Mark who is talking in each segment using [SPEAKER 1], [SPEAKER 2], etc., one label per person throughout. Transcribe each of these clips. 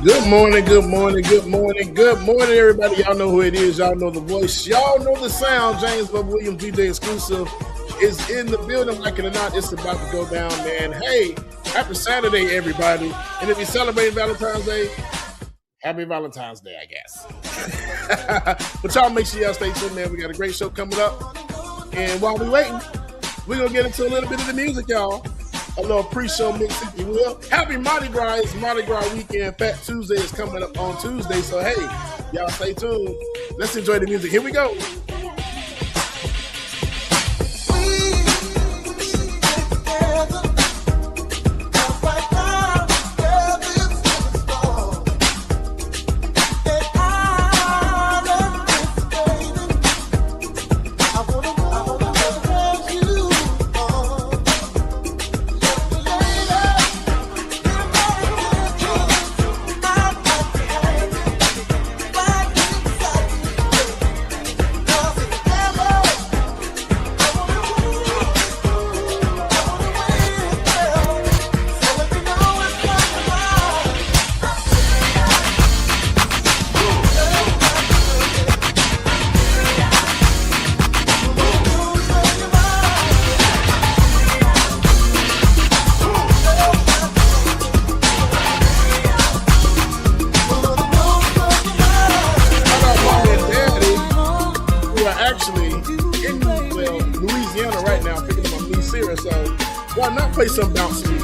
[SPEAKER 1] Good morning, good morning, good morning, good morning, everybody. Y'all know who it is. Y'all know the voice. Y'all know the sound. James Bub Williams, DJ Exclusive, is in the building. Like it or not, it's about to go down, man. Hey, happy Saturday, everybody. And if you're celebrating Valentine's Day, happy Valentine's Day, I guess. But y'all make sure y'all stay tuned, man. We got a great show coming up. And while we're waiting, we're going to get into a little bit of the music, y'all. A little pre-show mix, if you will. Happy Mardi Gras. It's Mardi Gras weekend. Fat Tuesday is coming up on Tuesday. So, hey, y'all stay tuned. Let's enjoy the music. Here we go. Play some bounce music.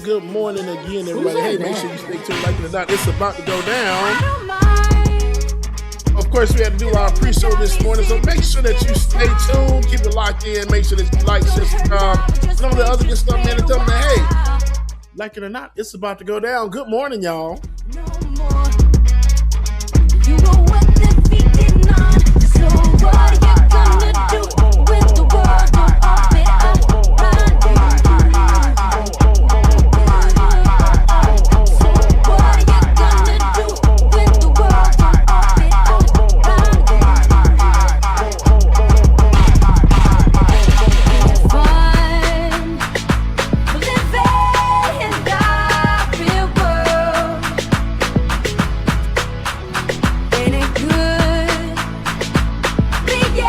[SPEAKER 1] Good morning again, everybody. Hey, make sure you stay tuned, like it or not. It's about to go down. Of course, we had to do our pre-show this morning, so make sure that you stay tuned, keep it locked in, make sure that you like, share, subscribe, some of the other good stuff, man, and tell them that, hey, Like it or not, it's about to go down. Good morning, y'all.
[SPEAKER 2] No more. You were what the feet did not. So what are you gonna do with the world on orbit around you? So what are you gonna do with the world on orbit around you? Fun, living in the real world. Ain't it good being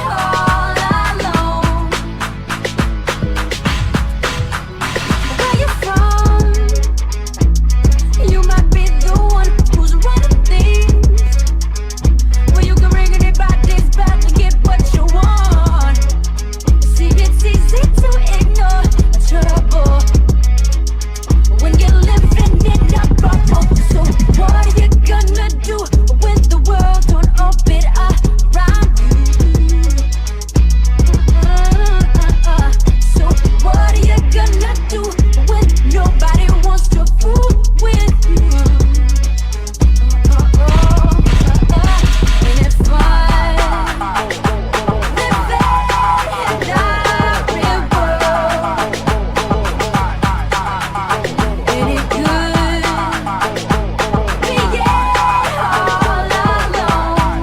[SPEAKER 2] all alone? Where you from? You might be the one who's running things. Where you can ring anybody's bell to get what you want. See, it's easy to ignore trouble when you're living in a bubble. So what are you gonna do when the world don't orbit around you? So what are you gonna do when nobody wants to fool with you? Ain't it fun living in the real world? Ain't it good being all alone?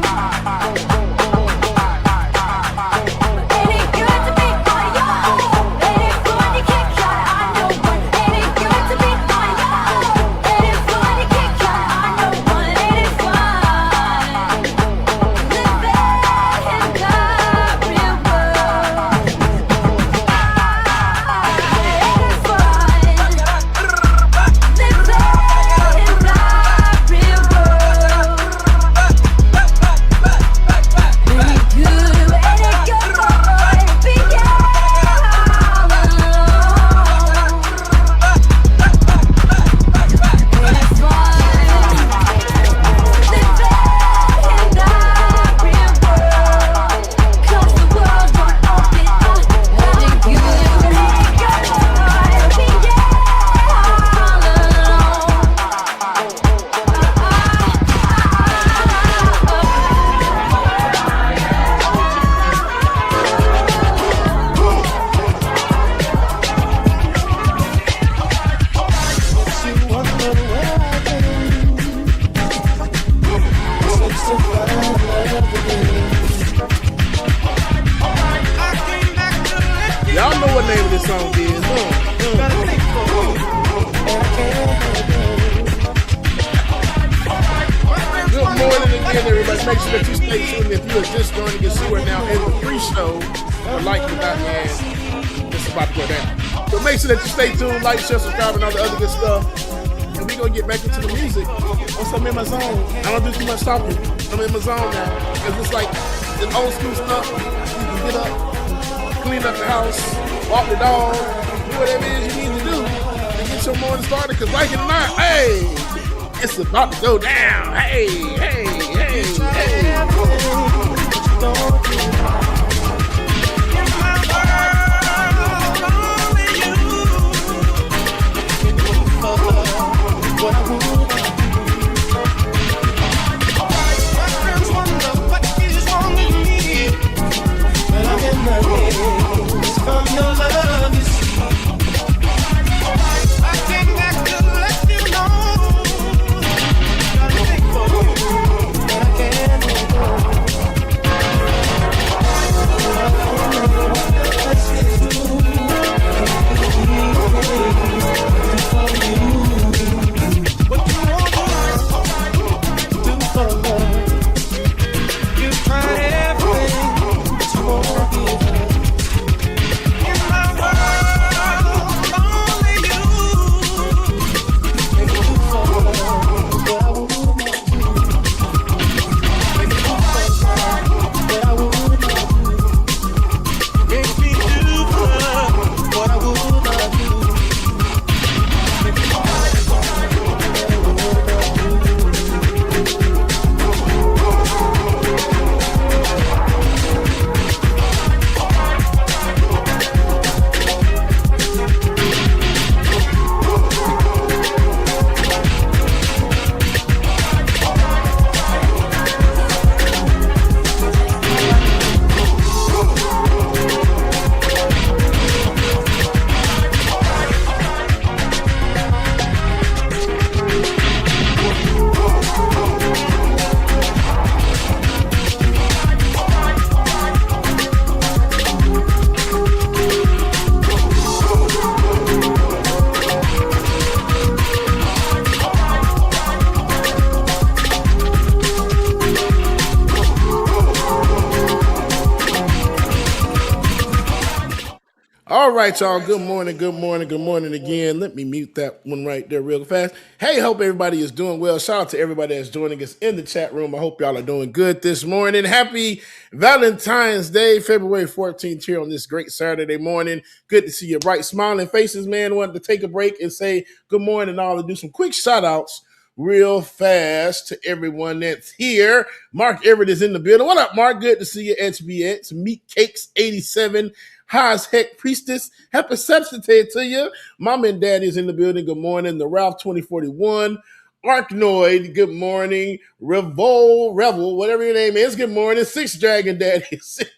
[SPEAKER 2] Ain't it good to be on your own? Ain't it fun you can't count on no one? Ain't it good to be on your own? Ain't it fun you can't count on no one? Ain't it fun living in the real world? Ain't it
[SPEAKER 1] Y'all know what name of this song is. Good morning again, everybody. Make sure that you stay tuned. If you are just joining us, you are now in the pre-show. Like it or not, man, it's about to go down. So make sure that you stay tuned, like, share, subscribe, and all the other good stuff. And we're going to get back into the music. Once I'm in my zone, I don't do too much talking. I'm in my zone now. Because it's like the old school stuff. You can get up, clean up the house, walk the dog, do whatever it is you need to do to get your morning started. Because like it or not, hey, it's about to go down. Hey, hey, hey, hey.
[SPEAKER 3] From your love, you see. I came back to let you know. Gotta think for you, but I can't let go.
[SPEAKER 1] right, y'all. Good morning, good morning, good morning again. Let me mute that one right there real fast. Hey, hope everybody is doing well. Shout out to everybody that's joining us in the chat room. I hope y'all are doing good this morning. Happy Valentine's Day, February 14th here on this great Saturday morning. Good to see your bright smiling faces, man. Wanted to take a break and say good morning and all, to do some quick shout outs real fast to everyone that's here. Mark Everett is in the building. What up, Mark? Good to see you, HBX. Meat Cakes 87. High as heck priestess. Happy Substance Day to you. Mom and Daddy is in the building. Good morning. The Ralph 2041. Arknoid, good morning. Revel, whatever your name is, good morning. Six Dragon Daddy is in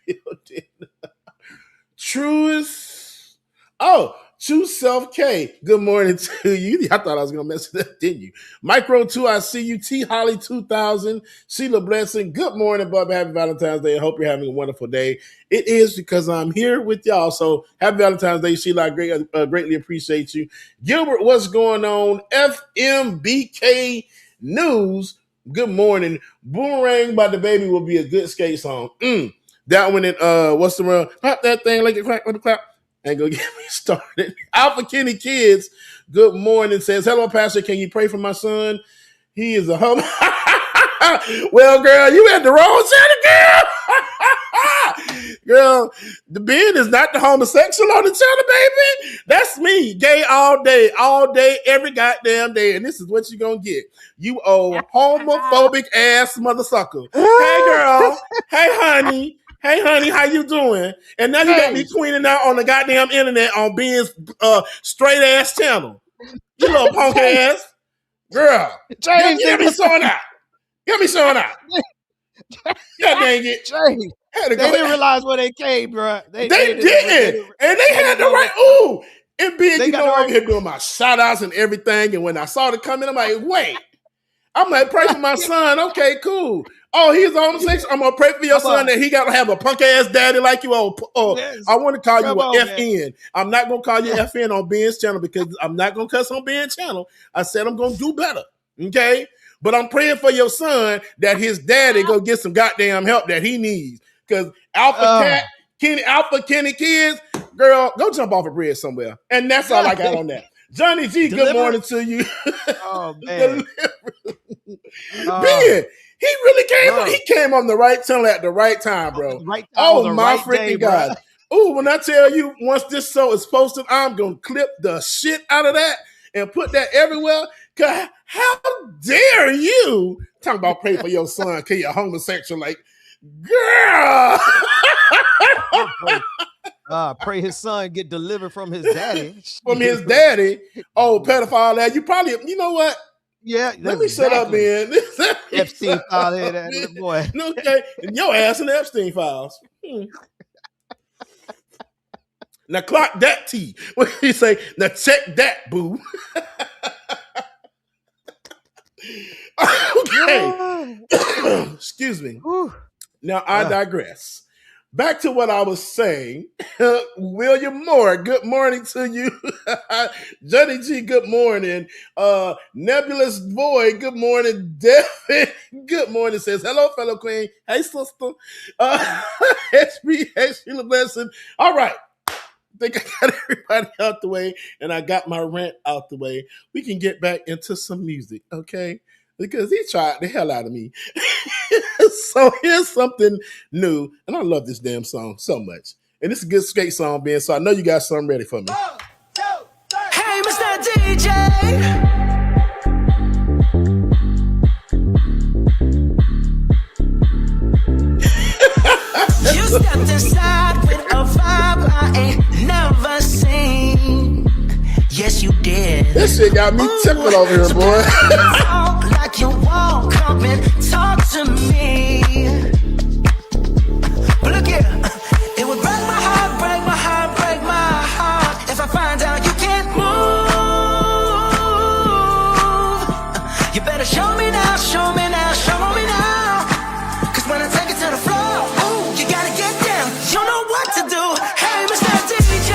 [SPEAKER 1] the building. Truest. Oh, True Self K. Good morning to you. I thought I was going to mess it up, didn't you? Micro 2, I see you. T Holly 2000. Sheila Blessing. Good morning, Bubba. Happy Valentine's Day. I hope you're having a wonderful day. It is because I'm here with y'all. So happy Valentine's Day, Sheila. I greatly appreciate you. Gilbert, what's going on? FMBK News. Good morning. Boomerang by the Baby will be a good skate song. That one, what's the word? Pop that thing like a crack with a clap. Ain't gonna get me started. Alpha Kenny Kids, good morning, says, hello, Pastor, can you pray for my son? He is a homo. Well, girl, you had the wrong channel, girl. Girl, the Ben is not the homosexual on the channel, baby. That's me, gay all day, every goddamn day, and this is what you're gonna get. You old homophobic ass mother sucker. Hey, girl. Hey, honey, how you doing? And now you got me queening out on the goddamn internet on Ben's straight ass channel. You little punk ass. Girl,
[SPEAKER 4] James,
[SPEAKER 1] get me showing out. Get me showing out. God dang it.
[SPEAKER 4] James, they didn't realize where they came, bro.
[SPEAKER 1] They didn't. And they had the right, ooh. And Ben, you know, I'm here doing my shout outs and everything. And when I saw it come in, I'm like, wait. I'm like, pray for my son. Okay, cool. Oh, he's homosexual. I'm gonna pray for your son that he gotta have a punk ass daddy like you. Yes. I want to call you an FN. I'm not gonna call you FN on Ben's channel because I'm not gonna cuss on Ben's channel. I said I'm gonna do better. Okay, but I'm praying for your son that his daddy go get some goddamn help that he needs. Because Alpha Kenny Kids, girl, go jump off a bridge somewhere. And that's all I got on that. Johnny G, good morning to you.
[SPEAKER 4] Oh man.
[SPEAKER 1] Ben, he really came. He came on the right channel at the right time, bro. My freaking God! Oh, when I tell you, once this show is posted, I'm gonna clip the shit out of that and put that everywhere. Cause how dare you talk about pray for your son? Cause you're homosexual, like, girl.
[SPEAKER 4] Pray his son get delivered from his daddy.
[SPEAKER 1] From his daddy. Oh, pedophile lad. You probably, you know what?
[SPEAKER 4] Yeah,
[SPEAKER 1] let me shut up, man.
[SPEAKER 4] Epstein file here, that boy.
[SPEAKER 1] Okay, and your ass in the Epstein files. Now clock that T. What do you say? Now check that, boo. Okay. Excuse me. Now I digress. Back to what I was saying. William Moore, good morning to you. Johnny G, good morning. Nebulous Boy, good morning. Devin, good morning. Says, hello, fellow queen. Hey, sister. HB, Sheila Blessing. All right. I think I got everybody out the way, and I got my rant out the way. We can get back into some music, okay? Because he tried the hell out of me. So here's something new. And I love this damn song so much. And this is a good skate song, Ben. So I know you got something ready for me.
[SPEAKER 3] 1, 2, 3. Hey, Mr. DJ. You stepped inside with a vibe I ain't never seen. Yes, you did.
[SPEAKER 1] This shit got me tipping over here, boy.
[SPEAKER 3] Like you won't come and talk to me. But look here, it would break my heart, break my heart, break my heart if I find out you can't move. You better show me now, show me now, show me now. Cause when I take it to the floor, ooh, you gotta get down. You know what to do. Hey, Mr. DJ,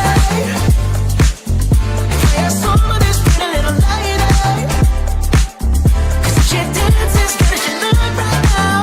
[SPEAKER 3] play a song of this pretty little lady. Cause she dances, finishing up right now.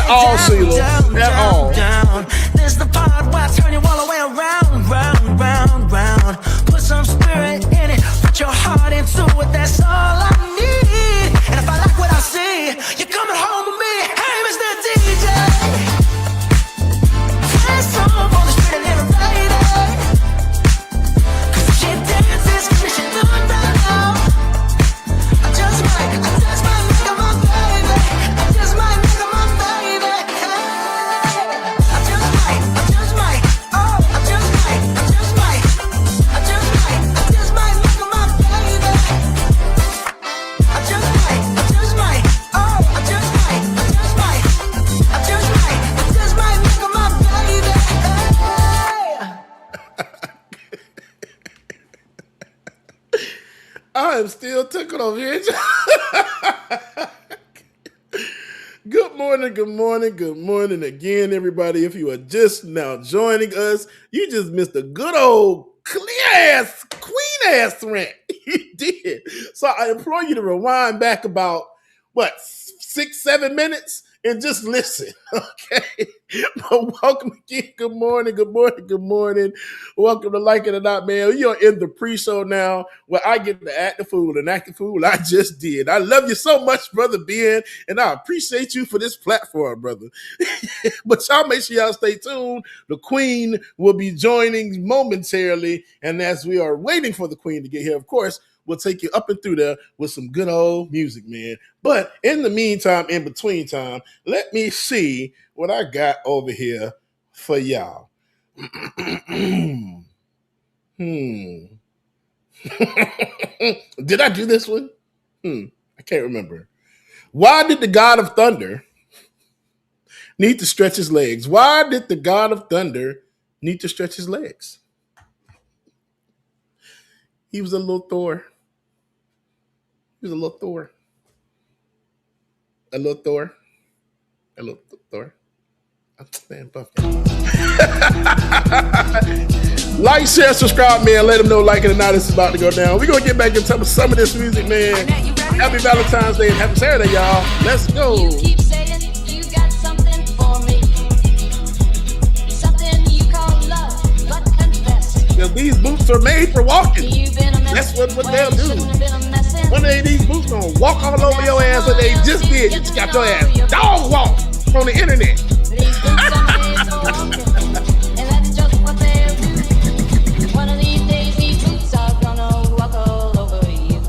[SPEAKER 1] At all, Sheila. At all.
[SPEAKER 3] This is the part where I turn you all the way around, round, round, round. Put some spirit in it, put your heart into it, that's all I need. And if I like what I see, you're coming home with me. Hey, Mr. DJ, play some on the street and everybody. Cause she dances, she do it right now. I just might make her my baby. I just might make her my baby. I just might, oh, I just might make her my baby. I just might oh, I just might make her my baby.
[SPEAKER 1] I am still tickled over here. Good morning, good morning, good morning again, everybody. If you are just now joining us, you just missed a good old clear-ass, queen-ass rant. You did. So I implore you to rewind back about, 6-7 minutes and just listen, okay? But welcome again. Good morning, good morning, good morning. Welcome to Like It or Not, man. You're in the pre-show now where I get to act the fool and act the fool I just did. I love you so much, Brother Ben, and I appreciate you for this platform, brother. But y'all make sure y'all stay tuned. The Queen will be joining momentarily, and as we are waiting for the Queen to get here, of course, we'll take you up and through there with some good old music, man. But in the meantime, in between time, let me see what I got over here for y'all. Did I do this one? I can't remember. Why did the God of Thunder need to stretch his legs? Why did the God of Thunder need to stretch his legs? He was a little Thor. He was a little Thor. A little Thor. A little Thor. I'm staying buff. Like, share, subscribe, man. Let them know Like It or Not is about to go down. We're going to get back into some of this music, man. Happy Valentine's Day and happy Saturday, y'all. Let's go.
[SPEAKER 2] You keep saying you got something for me. Something you call love, but confess.
[SPEAKER 1] Because these boots are made for walking.
[SPEAKER 2] You've been a mess.
[SPEAKER 1] That's what they'll do.
[SPEAKER 2] Shouldn't have been a messin'.
[SPEAKER 1] One day these boots gonna walk all over your ass like they just did. You just got your ass dog walk on the internet.
[SPEAKER 2] These boots are made for walking, and that's just what they'll do. One of these days, these boots are gonna walk all over you.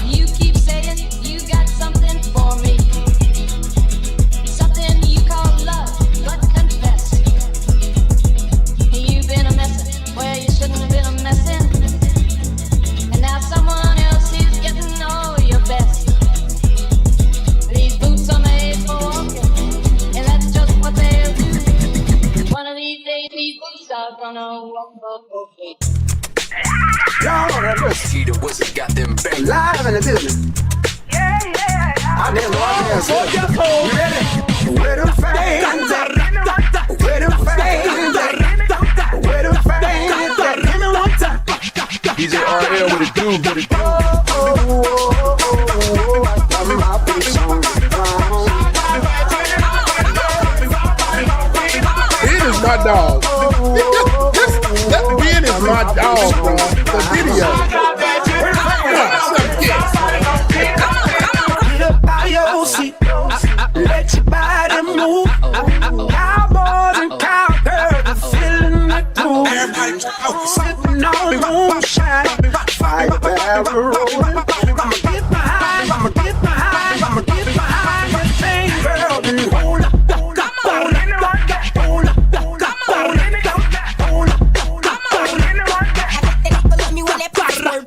[SPEAKER 2] You keep saying you got something for me. Something you call love, but confess. You've been a messin' where you shouldn't have been a messin'. And now someone else is getting all your best. These boots are made for walking, and that's just what they'll do. One of these days, these boots are gonna walk over you.
[SPEAKER 5] Y'all know that list.
[SPEAKER 6] He the wizard got them bang.
[SPEAKER 5] Live in the building. I didn't know I was there. You ready? Where them fans at? Where them fans at? Where them fans at? Give me one time.
[SPEAKER 6] DJ RL with a dude, with a dude.
[SPEAKER 5] I got my face on the ground.
[SPEAKER 1] Ben is my dog. That Ben is my dog, bro. The video.
[SPEAKER 5] Get up out your seat. Let your body move. Cowboys and cowgirls feeling the groove. Sitting on the moonshine. Fire barrel rolling. I'ma get behind this thing, girl, and hold up. Let me when that password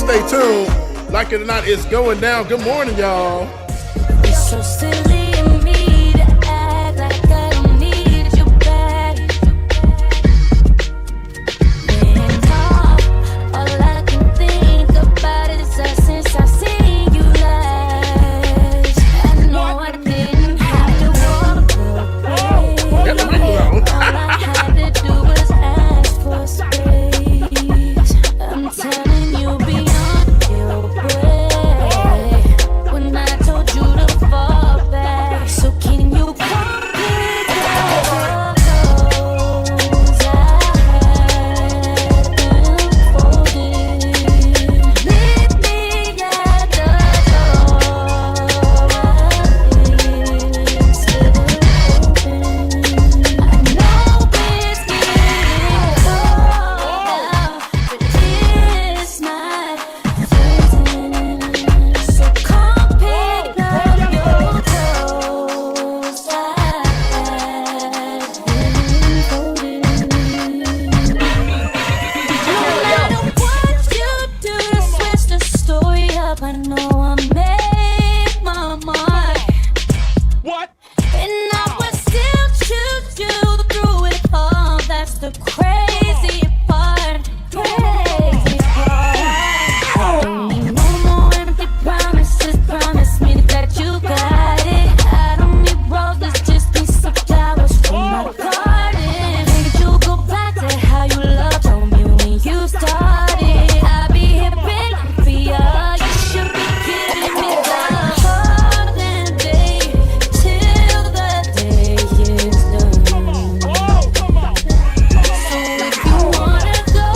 [SPEAKER 1] stay tuned. Like it or not, it's going down. Good morning, y'all.
[SPEAKER 2] It's so silly in me to act like I don't need you back. When all I can think about is us since I seen you last. I know I didn't have to walk away.
[SPEAKER 1] Got the mic on.
[SPEAKER 2] All I had to do was ask for space. I'm telling you beyond your way. When I told you to fall back, so can you come pick up the clothes I had been folding? Meet me at the door. It's still open. I know it's getting cold out, but it's not freezing. So come pick up your clothes I had been folding. No matter what you do to switch the story up, I know I made my mark. And I would still choose you through it all. That's the crazy part. Crazy part. Don't need no more empty promises. Promise me that you got it. I don't need roses, just need some flowers from my garden. Maybe you'll go back to how you loved on me when you started. I'll be here begging for ya. You should be giving me the golden day till the day is done. So if you wanna go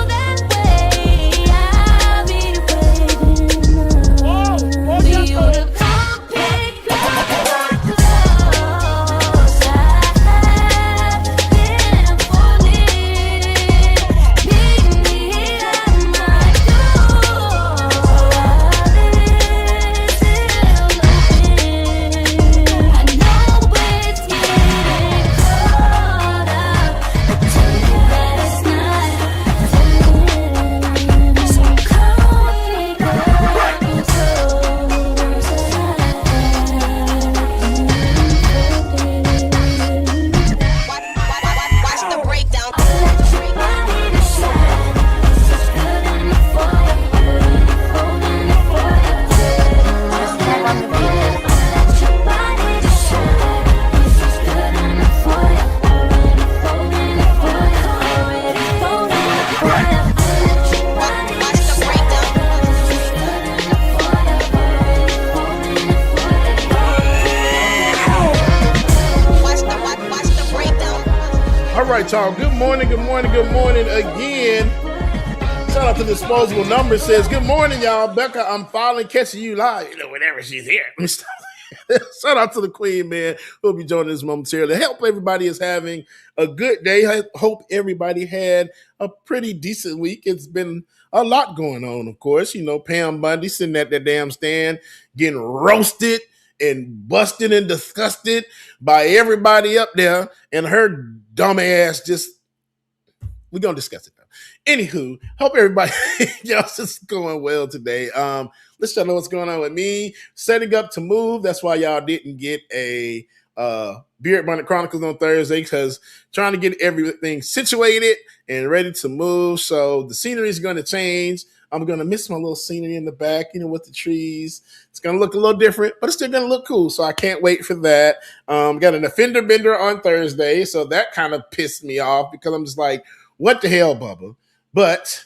[SPEAKER 2] that way, I'll be waiting for you to come pick up the clothes I have been folding. Meet me at my door. It's still open. I know it's getting cold out, but tell you that it's not freezing. So come pick up your clothes
[SPEAKER 3] Watch the breakdown.
[SPEAKER 2] I'll let your body decide. This is good enough for you. Holding it for you. Just like I'm the I'll let your body decide. This is good enough for you. Holding it for you. Already holding it for you. I'll let your body
[SPEAKER 3] Watch the breakdown.
[SPEAKER 2] This is good enough for you. Holding it for you.
[SPEAKER 3] Watch the breakdown.
[SPEAKER 1] All right, y'all. Good morning, good morning, good morning again. Shout out to Disposable Number says, good morning, y'all. Becca, I'm finally catching you live. You know, whenever she's here. Shout out to the Queen, man. Who'll be joining us momentarily. Hope everybody is having a good day. I hope everybody had a pretty decent week. It's been a lot going on, of course. You know, Pam Bundy sitting at that damn stand getting roasted and busted and disgusted by everybody up there, and her dumb ass just, we're gonna discuss it though. Anywho, hope everybody y'all just going well today. Let's y'all know what's going on with me. Setting up to move. That's why y'all didn't get a Beard Bonnet Chronicles on Thursday, because trying to get everything situated and ready to move. So the scenery is going to change. I'm going to miss my little scenery in the back, you know, with the trees. It's going to look a little different, but it's still going to look cool. So I can't wait for that. Got an offender bender on Thursday. So that kind of pissed me off, because I'm just like, what the hell, Bubba? But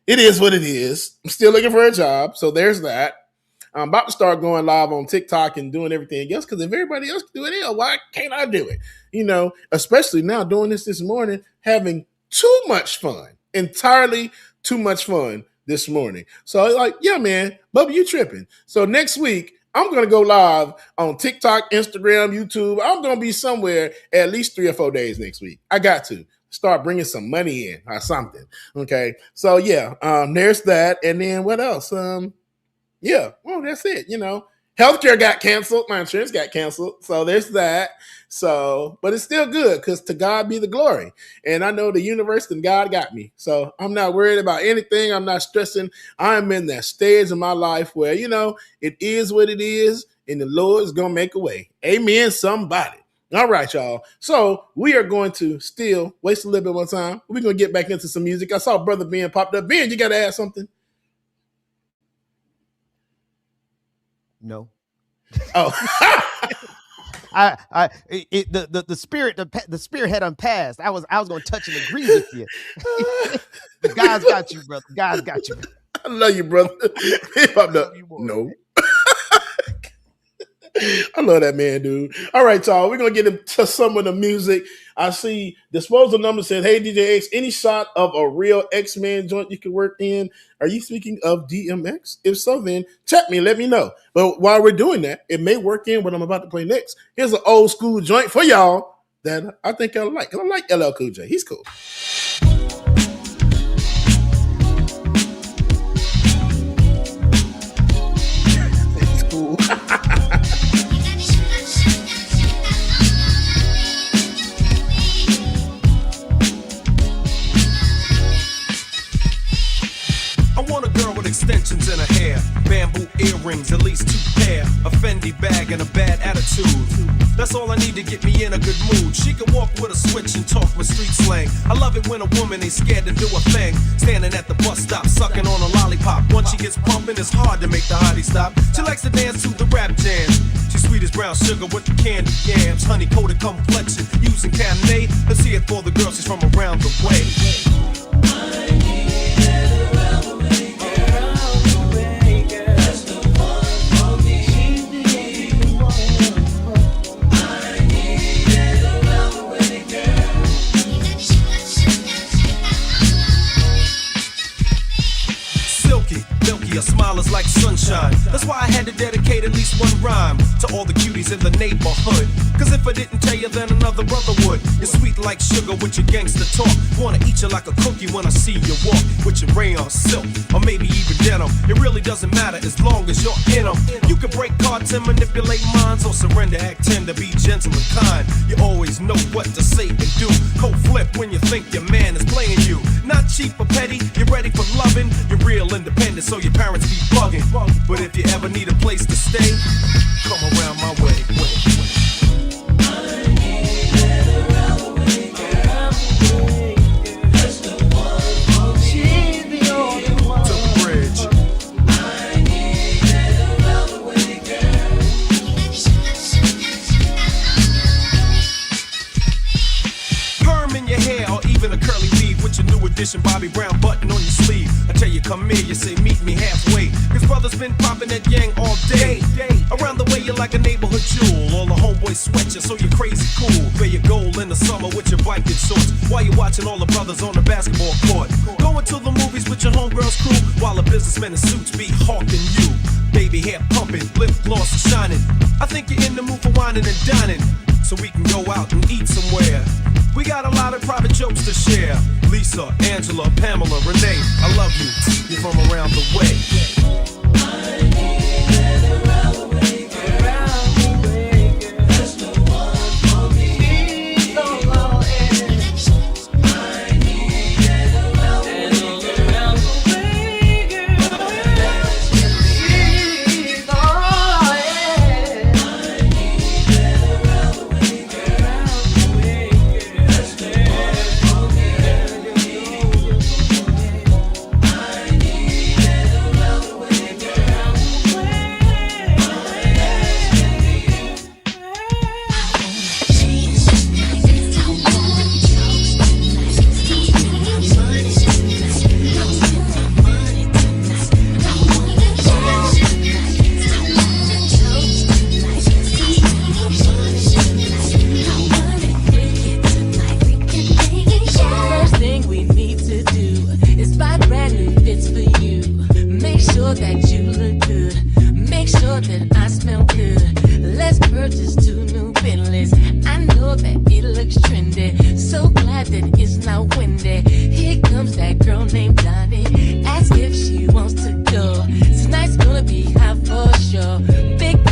[SPEAKER 1] it is what it is. I'm still looking for a job. So there's that. I'm about to start going live on TikTok and doing everything else, because if everybody else can do it, hell, why can't I do it? You know, especially now doing this morning, having too much fun, entirely too much fun this morning. So like, yeah, man, Bubba, you tripping. So next week, I'm going to go live on TikTok, Instagram, YouTube. I'm going to be somewhere at least 3 or 4 days next week. I got to start bringing some money in or something. Okay. So yeah, there's that. And then what else? Yeah, well, that's it. You know, Healthcare got canceled. My insurance got canceled. So there's that. So, but it's still good because to God be the glory. And I know the universe and God got me. So I'm not worried about anything. I'm not stressing. I'm in that stage of my life where, it is what it is and the Lord is going to make a way. Amen, somebody. All right, y'all. So we are going to still waste a little bit more time. We're going to get back into some music. I saw Brother Ben popped up. Ben, you got to add something?
[SPEAKER 4] No.
[SPEAKER 1] Oh.
[SPEAKER 4] The spirit had unpassed. I was going to touch and agree with you. God's got you, brother. God's got you.
[SPEAKER 1] I love you, brother. Ben popped up. No. I love that man, dude. All right, y'all. We're going to get into some of the music. I see Disposal Number said, hey, DJ X, any shot of a real X-Men joint you could work in? Are you speaking of DMX? If so, then chat me and let me know. But while we're doing that, it may work in what I'm about to play next. Here's an old school joint for y'all that I think y'all like. I like LL Cool J. He's cool. He's cool.
[SPEAKER 7] Extensions in her hair, bamboo earrings, at least 2 pair, a Fendi bag and a bad attitude. That's all I need to get me in a good mood. She can walk with a switch and talk with street slang. I love it when a woman ain't scared to do a thing. Standing at the bus stop, sucking on a lollipop. Once she gets pumping, it's hard to make the hottie stop. She likes to dance to the rap jams. She's sweet as brown sugar with the candy yams. Honey coated complexion, using Cabernet. Let's see it for the girl, she's from around the way. Her smile is like sunshine. That's why I had to dedicate at least one rhyme to all the cuties in the neighborhood. Cause if I didn't tell you, then another brother would. You're sweet like sugar with your gangster talk. Wanna eat you like a cookie when I see you walk. With your rayon silk, or maybe even denim. It really doesn't matter as long as you're in them. You can break cards and manipulate minds, or surrender, act tender, be gentle and kind. You always know what to say and do. Cold flip when you think your man is playing you. Not cheap or petty, you're ready for loving. You're real independent, so your parents be bugging. But if you ever need a place to stay, come around my way. I need that around the way, girl. That's the one for me. She's the only one. To the bridge. I need that around the way, girl. Perm in your hair or even a curly weave with your new edition Bobby Brown button on your sleeve. I tell you, come here, you say meet me halfway. Cause brothers been popping that yang all day. Around the way, you're like a neighborhood jewel. All the homeboys sweat you, so you're crazy cool. Wear your gold in the summer with your biking shorts, while you're watching all the brothers on the basketball court. Going to the movies with your homegirls crew, while a businessman in suits be hawking you. Baby hair pumping, lip gloss is shining. I think you're in the mood for whining and dining, so we can go out and eat somewhere. We got a lot of private jokes to share. Lisa, Angela, Pamela, Renee, I love you. You're from around the way. I need that around the way, girl. Around the way, girl. That's the one for me. She's so low end. I need that around the way, girl. Around the way, girl. She's so low end. I need that around the way, girl. Around the way, girl. That's the one for me. I need that around the way, girl.
[SPEAKER 2] First thing we need to do is buy brand new fits for you. Make sure that you look good. Make sure that I smell good. Let's purchase 2 new Bentleys. I know that it looks trendy. So glad that it's not windy. Here comes that girl named Donnie. Ask if she wants to go. Tonight's gonna be hot for sure. Big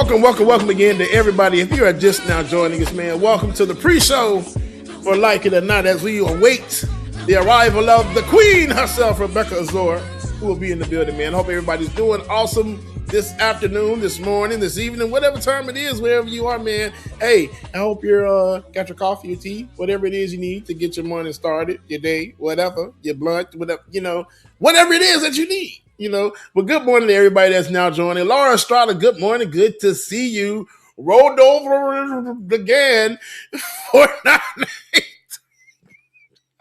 [SPEAKER 1] Welcome again to everybody. If you are just now joining us, man, welcome to the pre-show for Like It or Not as we await the arrival of the queen herself, Rebecca Azor, who will be in the building, man. Hope everybody's doing awesome this afternoon, this morning, this evening, whatever time it is, wherever you are, man. Hey, I hope you're got your coffee, your tea, whatever it is you need to get your morning started, your day, whatever, your blunt, whatever, whatever it is that you need. But good morning to everybody that's now joining. Laura Estrada, good morning. Good to see you. Rolled over again for 9-8.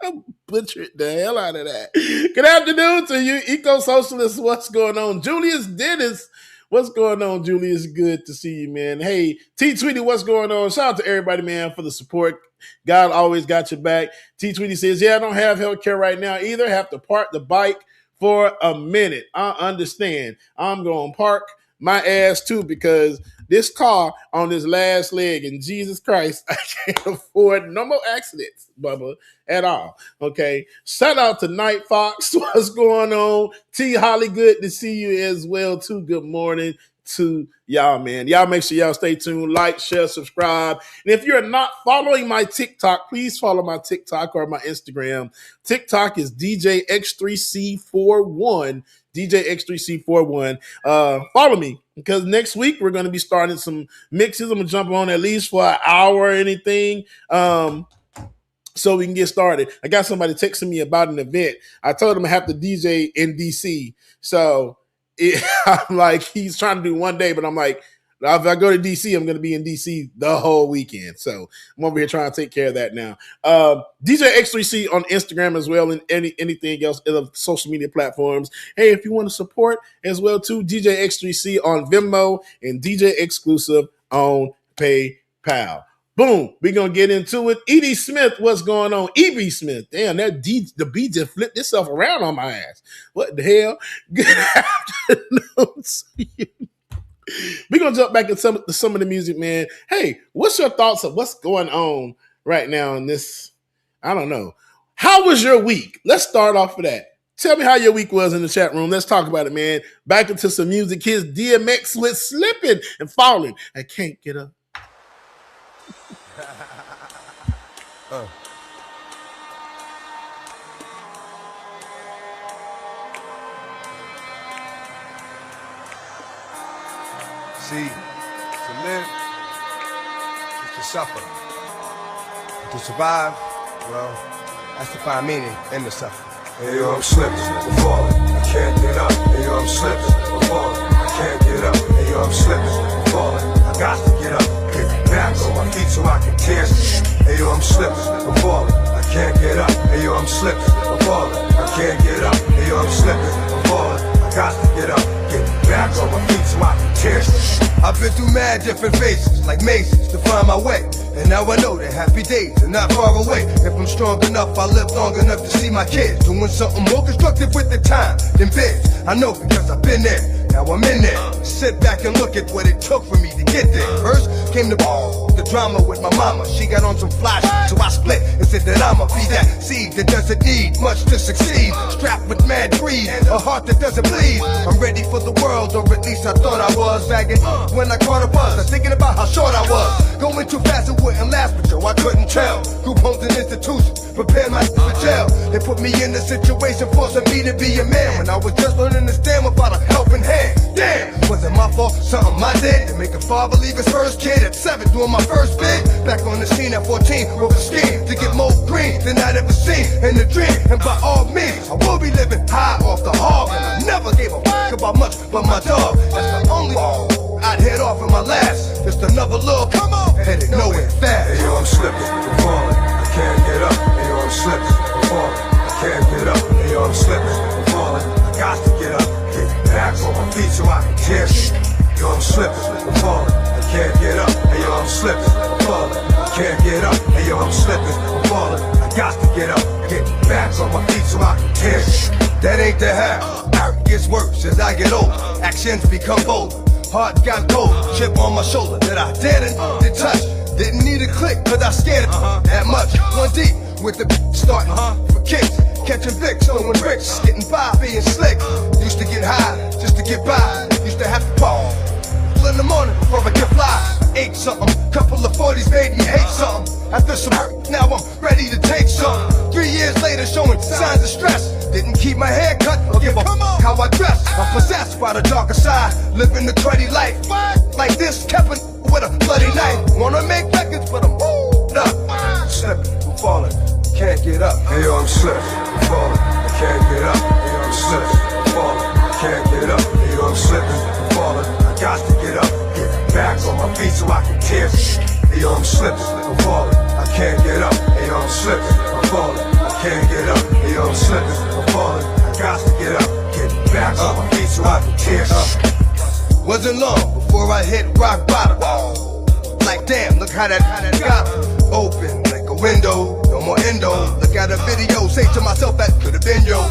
[SPEAKER 1] I butchered the hell out of that. Good afternoon to you, eco-socialists. What's going on? Julius Dennis, what's going on, Julius? Good to see you, man. Hey, T Tweety, what's going on? Shout out to everybody, man, for the support. God always got your back. T Tweety says, I don't have health care right now either. Have to park the bike for a minute. I understand. I'm going to park my ass too because this car on this last leg, and Jesus Christ, I can't afford no more accidents, Bubba, at all. Okay. Shout out to Night Fox. What's going on? T Holly, good to see you as well too. Good morning to y'all, man. Y'all make sure y'all stay tuned, like, share, subscribe. And if you're not following my TikTok, please follow my TikTok or my Instagram. TikTok is DJX3C41. DJX3C41. Follow me because next week we're going to be starting some mixes. I'm going to jump on at least for an hour or anything. So we can get started. I got somebody texting me about an event. I told him I have to DJ in DC. So I'm like, he's trying to do one day, but I'm like, if I go to DC, I'm going to be in DC the whole weekend. So I'm over here trying to take care of that now. DJ X3C on Instagram as well and anything else in the social media platforms. Hey, if you want to support as well too, DJ X3C on Venmo and DJ Exclusive on PayPal. Boom. We're going to get into it. Edie Smith, what's going on? E.B. Smith. Damn, the B just flipped itself around on my ass. What the hell? Good afternoon to you. We're going to jump back into some of the music, man. Hey, what's your thoughts of what's going on right now in this? I don't know. How was your week? Let's start off with that. Tell me how your week was in the chat room. Let's talk about it, man. Back into some music. Here's DMX with Slipping and Falling. I can't get up.
[SPEAKER 8] See, to live is to suffer. To survive, well, that's to find meaning in the suffering.
[SPEAKER 9] Hey yo, I'm slipping, I'm falling, I can't get up. Hey yo, I'm slipping, I'm falling, I can't get up. Hey yo, I'm slipping, I'm falling, I got to get up. Get back on my feet so I can tear. Hey yo, I'm slipping, I'm falling, I can't get up. Hey yo, I'm slipping, I'm falling, I can't get up. Hey yo, I'm slipping, I'm falling, I got to get up. Get back on my feet so I can tear.
[SPEAKER 8] I've been through mad different phases, like mazes, to find my way. And now I know that happy days are not far away. If I'm strong enough, I'll live long enough to see my kids doing something more constructive with the time than biz. I know because I've been there, now I'm in there. Sit back and look at what it took for me to get there. First came the drama with my mama. She got on some fly shit, so I split and said that I'ma be that seed that doesn't need much to succeed. Strapped with mad greed, a heart that doesn't bleed. I'm ready for the world, or at least I thought I was. Bagging when I caught a buzz, I was thinking about how short I was. Going too fast, it wouldn't last, but yo, I couldn't tell. Group homes and institutions, prepare my for jail. They put me in a situation, forcing me to be a man. When I was just learning to stand without a helping hand. Damn, was it my fault? Something I did to make a father leave his first kid at 7, doing my first bid. Back on the scene at 14, with a scheme to get more green than I'd ever seen in the dream. And by all means, I will be living high off the hog. And I never gave a fuck about much but my dog. That's the only I'd head off in my last. Just another little come on, headed nowhere fast.
[SPEAKER 9] Hey yo, I'm slipping, I'm falling, I can't get up. Hey yo, I'm slipping, I'm falling, I can't get up. Hey yo, I'm slipping, I'm falling, I got to get up. Get back on my feet so I can tear shit. Yo, I'm slipping, I'm falling, I can't get up. Hey yo, I'm slipping, I'm falling, I can't get up. Hey yo, I'm slipping, I'm falling, I got to get up. Get back on my feet so I can tear shit.
[SPEAKER 8] That ain't the half. Art gets worse as I get older. Actions become bold. Heart got cold. Chip on my shoulder that I didn't touch. Didn't need a click, cause I scared it that much. One deep with the starting for kicks. Catching Vicks, throwing bricks. Getting by, being slick. Used to get high just to get by. Used to have to pause. in the morning before I get fly. I ate something, couple of 40s made me hate something. After some now I'm ready to take something. 3 years later showing signs of stress. Didn't keep my hair cut or give a how I dress. I'm possessed by the darker side, living the cruddy life. Like this, kept it with a bloody knife. Wanna make records, but I'm up. I'm slipping, I'm falling, can't get up.
[SPEAKER 9] Hey yo, I'm slipping, I'm falling, I can't get up. Hey yo, I'm slipping, I'm falling, I can't get up. Hey yo, I'm slipping, I'm falling, I got to get up. Get back on my feet so I can tear. Hey yo, I'm slipping, I'm falling, I can't get up. Hey yo, I'm slipping, I'm falling, I can't get up. Hey yo, I'm slipping, I'm falling, I got to get up. Get back on my feet so I can tear up.
[SPEAKER 8] Wasn't long before I hit rock bottom. Like damn, look how that got open like a window. No more endo. Look at a video, say to myself that could have been yo.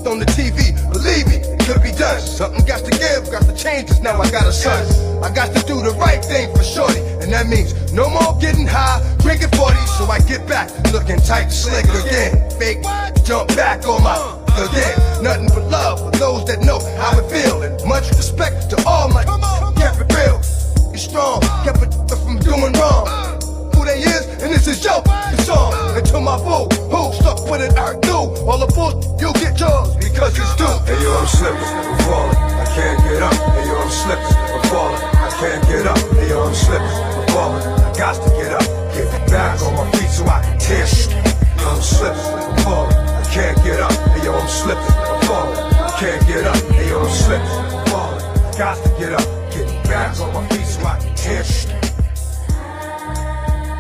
[SPEAKER 8] On the TV, believe me, it could be done. Something got to give, got to change, cause now I got a son. I got to do the right thing for shorty, and that means no more getting high, drinking 40, so I get back, looking tight, slick again. Fake, jump back on my again. Nothing but love for those that know how it feel, and much respect to all my kept it real. It's strong, kept it from doing wrong. Who they is, and this is your song. And to my boo, who stuck with it, I do. All the bull, you'll get yours because it's due.
[SPEAKER 9] Hey yo, I'm slipping, I'm falling, I can't get up. Hey yo, I'm slipping, I'm falling, I can't get up. Hey yo, I'm slipping, I'm falling, I got to get up. Get back on my feet so I can tear shit. Hey yo, I'm slipping, I'm falling, I can't get up. Hey yo, I'm slipping, I'm falling, I can't get up. Hey yo, I'm slipping, I'm falling, I got to get up. Get back on my feet so I can tear shit.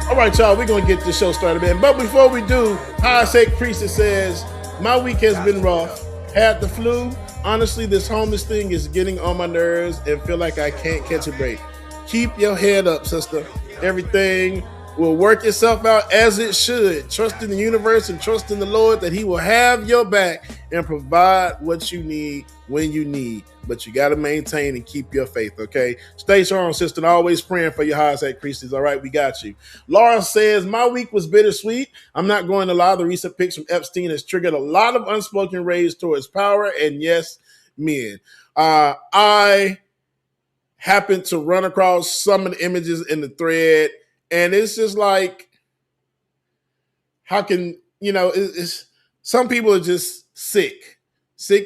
[SPEAKER 1] All right, y'all, we're going to get this show started, man. But before we do, High Sake Priestess says, my week has been rough. Had the flu. Honestly, this homeless thing is getting on my nerves and feel like I can't catch a break. Keep your head up, sister. Everything will work itself out as it should. Trust in the universe and trust in the Lord that he will have your back and provide what you need when you need. But you got to maintain and keep your faith, okay? Stay strong, sister. Always praying for your High Sake Priestess. All right, we got you. Laura says, my week was bittersweet. I'm not going to lie. The recent pics from Epstein has triggered a lot of unspoken rage towards power and, yes, men. I happened to run across some of the images in the thread, and it's just like, how can, it's some people are just sick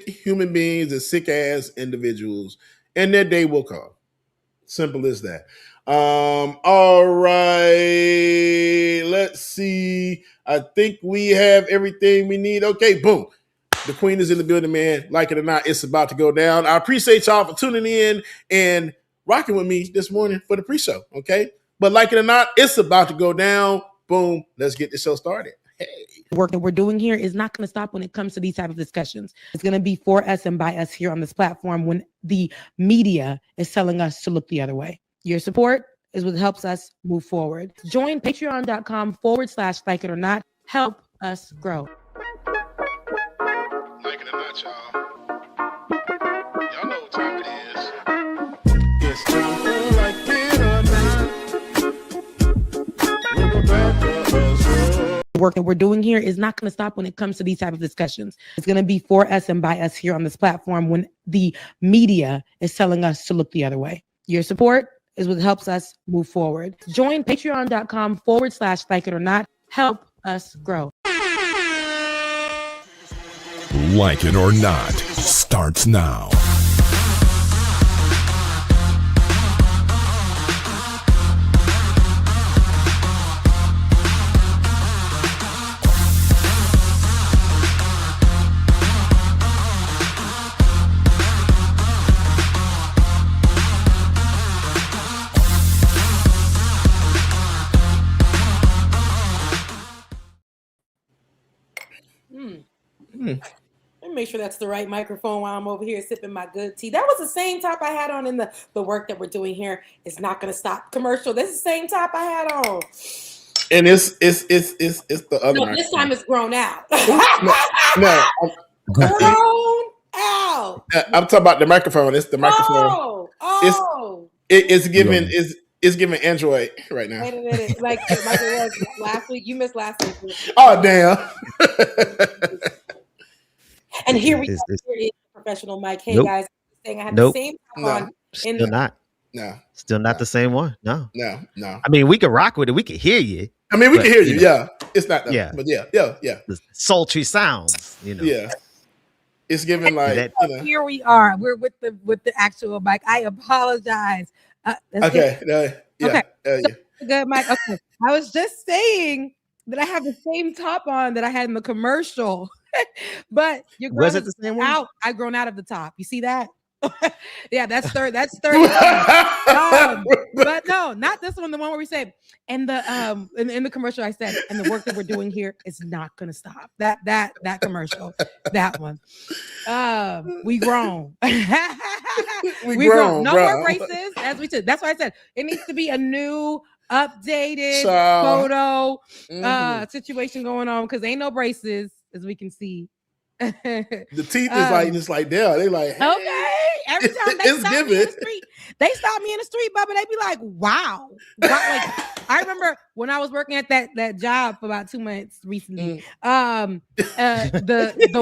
[SPEAKER 1] human beings and sick ass individuals, and their day will come. Simple as that. All right, let's see. I think we have everything we need. Okay, boom. The queen is in the building, man. Like it or not, it's about to go down. I appreciate y'all for tuning in and rocking with me this morning for the pre-show, okay? But like it or not, it's about to go down. Boom. Let's get the show started. Hey.
[SPEAKER 10] Work that we're doing here is not going to stop when it comes to these type of discussions. It's going to be for us and by us here on this platform when the media is telling us to look the other way. Your support is what helps us move forward. Join patreon.com/like it or not. Help us grow.
[SPEAKER 1] Like it or not, y'all. Y'all know what time it is. It's time for like it or not. With Rebecca Azor.
[SPEAKER 10] The work that we're doing here is not going to stop when it comes to these type of discussions. It's going to be for us and by us here on this platform when the media is telling us to look the other way. Your support is what helps us move forward. Join patreon.com/like it or not. Help us grow.
[SPEAKER 11] Like it or not starts now.
[SPEAKER 10] Let me make sure that's the right microphone while I'm over here sipping my good tea. That was the same top I had on in the work that we're doing here is not going to stop commercial. This is the same top I had on.
[SPEAKER 1] And it's the other.
[SPEAKER 10] No, this time it's grown out.
[SPEAKER 1] No,
[SPEAKER 10] Grown out.
[SPEAKER 1] I'm talking about the microphone. It's the microphone. It's giving it's giving Android right now.
[SPEAKER 10] Wait a minute. Like it was last week. You missed last week.
[SPEAKER 1] Oh damn.
[SPEAKER 10] And here we go. Here is professional Mike. Hey guys, saying I had the same top on.
[SPEAKER 4] Still not.
[SPEAKER 1] No.
[SPEAKER 4] Still not the same one. No.
[SPEAKER 1] No.
[SPEAKER 4] I mean, we could rock with it. We could hear you.
[SPEAKER 1] I mean, we can hear you.
[SPEAKER 4] know,
[SPEAKER 1] Yeah. It's not.
[SPEAKER 4] Yeah.
[SPEAKER 1] But yeah.
[SPEAKER 4] The sultry sounds.
[SPEAKER 1] Yeah. It's giving like.
[SPEAKER 10] Here we are. We're with the actual mic. I apologize.
[SPEAKER 1] Okay.
[SPEAKER 10] Okay.
[SPEAKER 1] Yeah.
[SPEAKER 10] Good, Mike. Okay. I was just saying that I have the same top on that I had in the commercial, but your girl
[SPEAKER 4] Was it the same one?
[SPEAKER 10] out. I've grown out of the top. You see that? Yeah, that's 30. But no, not this one. The one where we said, and the in the commercial I said, and the work that we're doing here is not gonna stop. That commercial, that one. We grown. we grown. No more braces, as we said. That's why I said it needs to be a new, updated photo situation going on because ain't no braces, as we can see.
[SPEAKER 1] The teeth is like it's like there. They like hey.
[SPEAKER 10] Okay. Every time they stop me in the street, Bubba. They be like, "Wow!" Like I remember when I was working at that job for about 2 months recently. The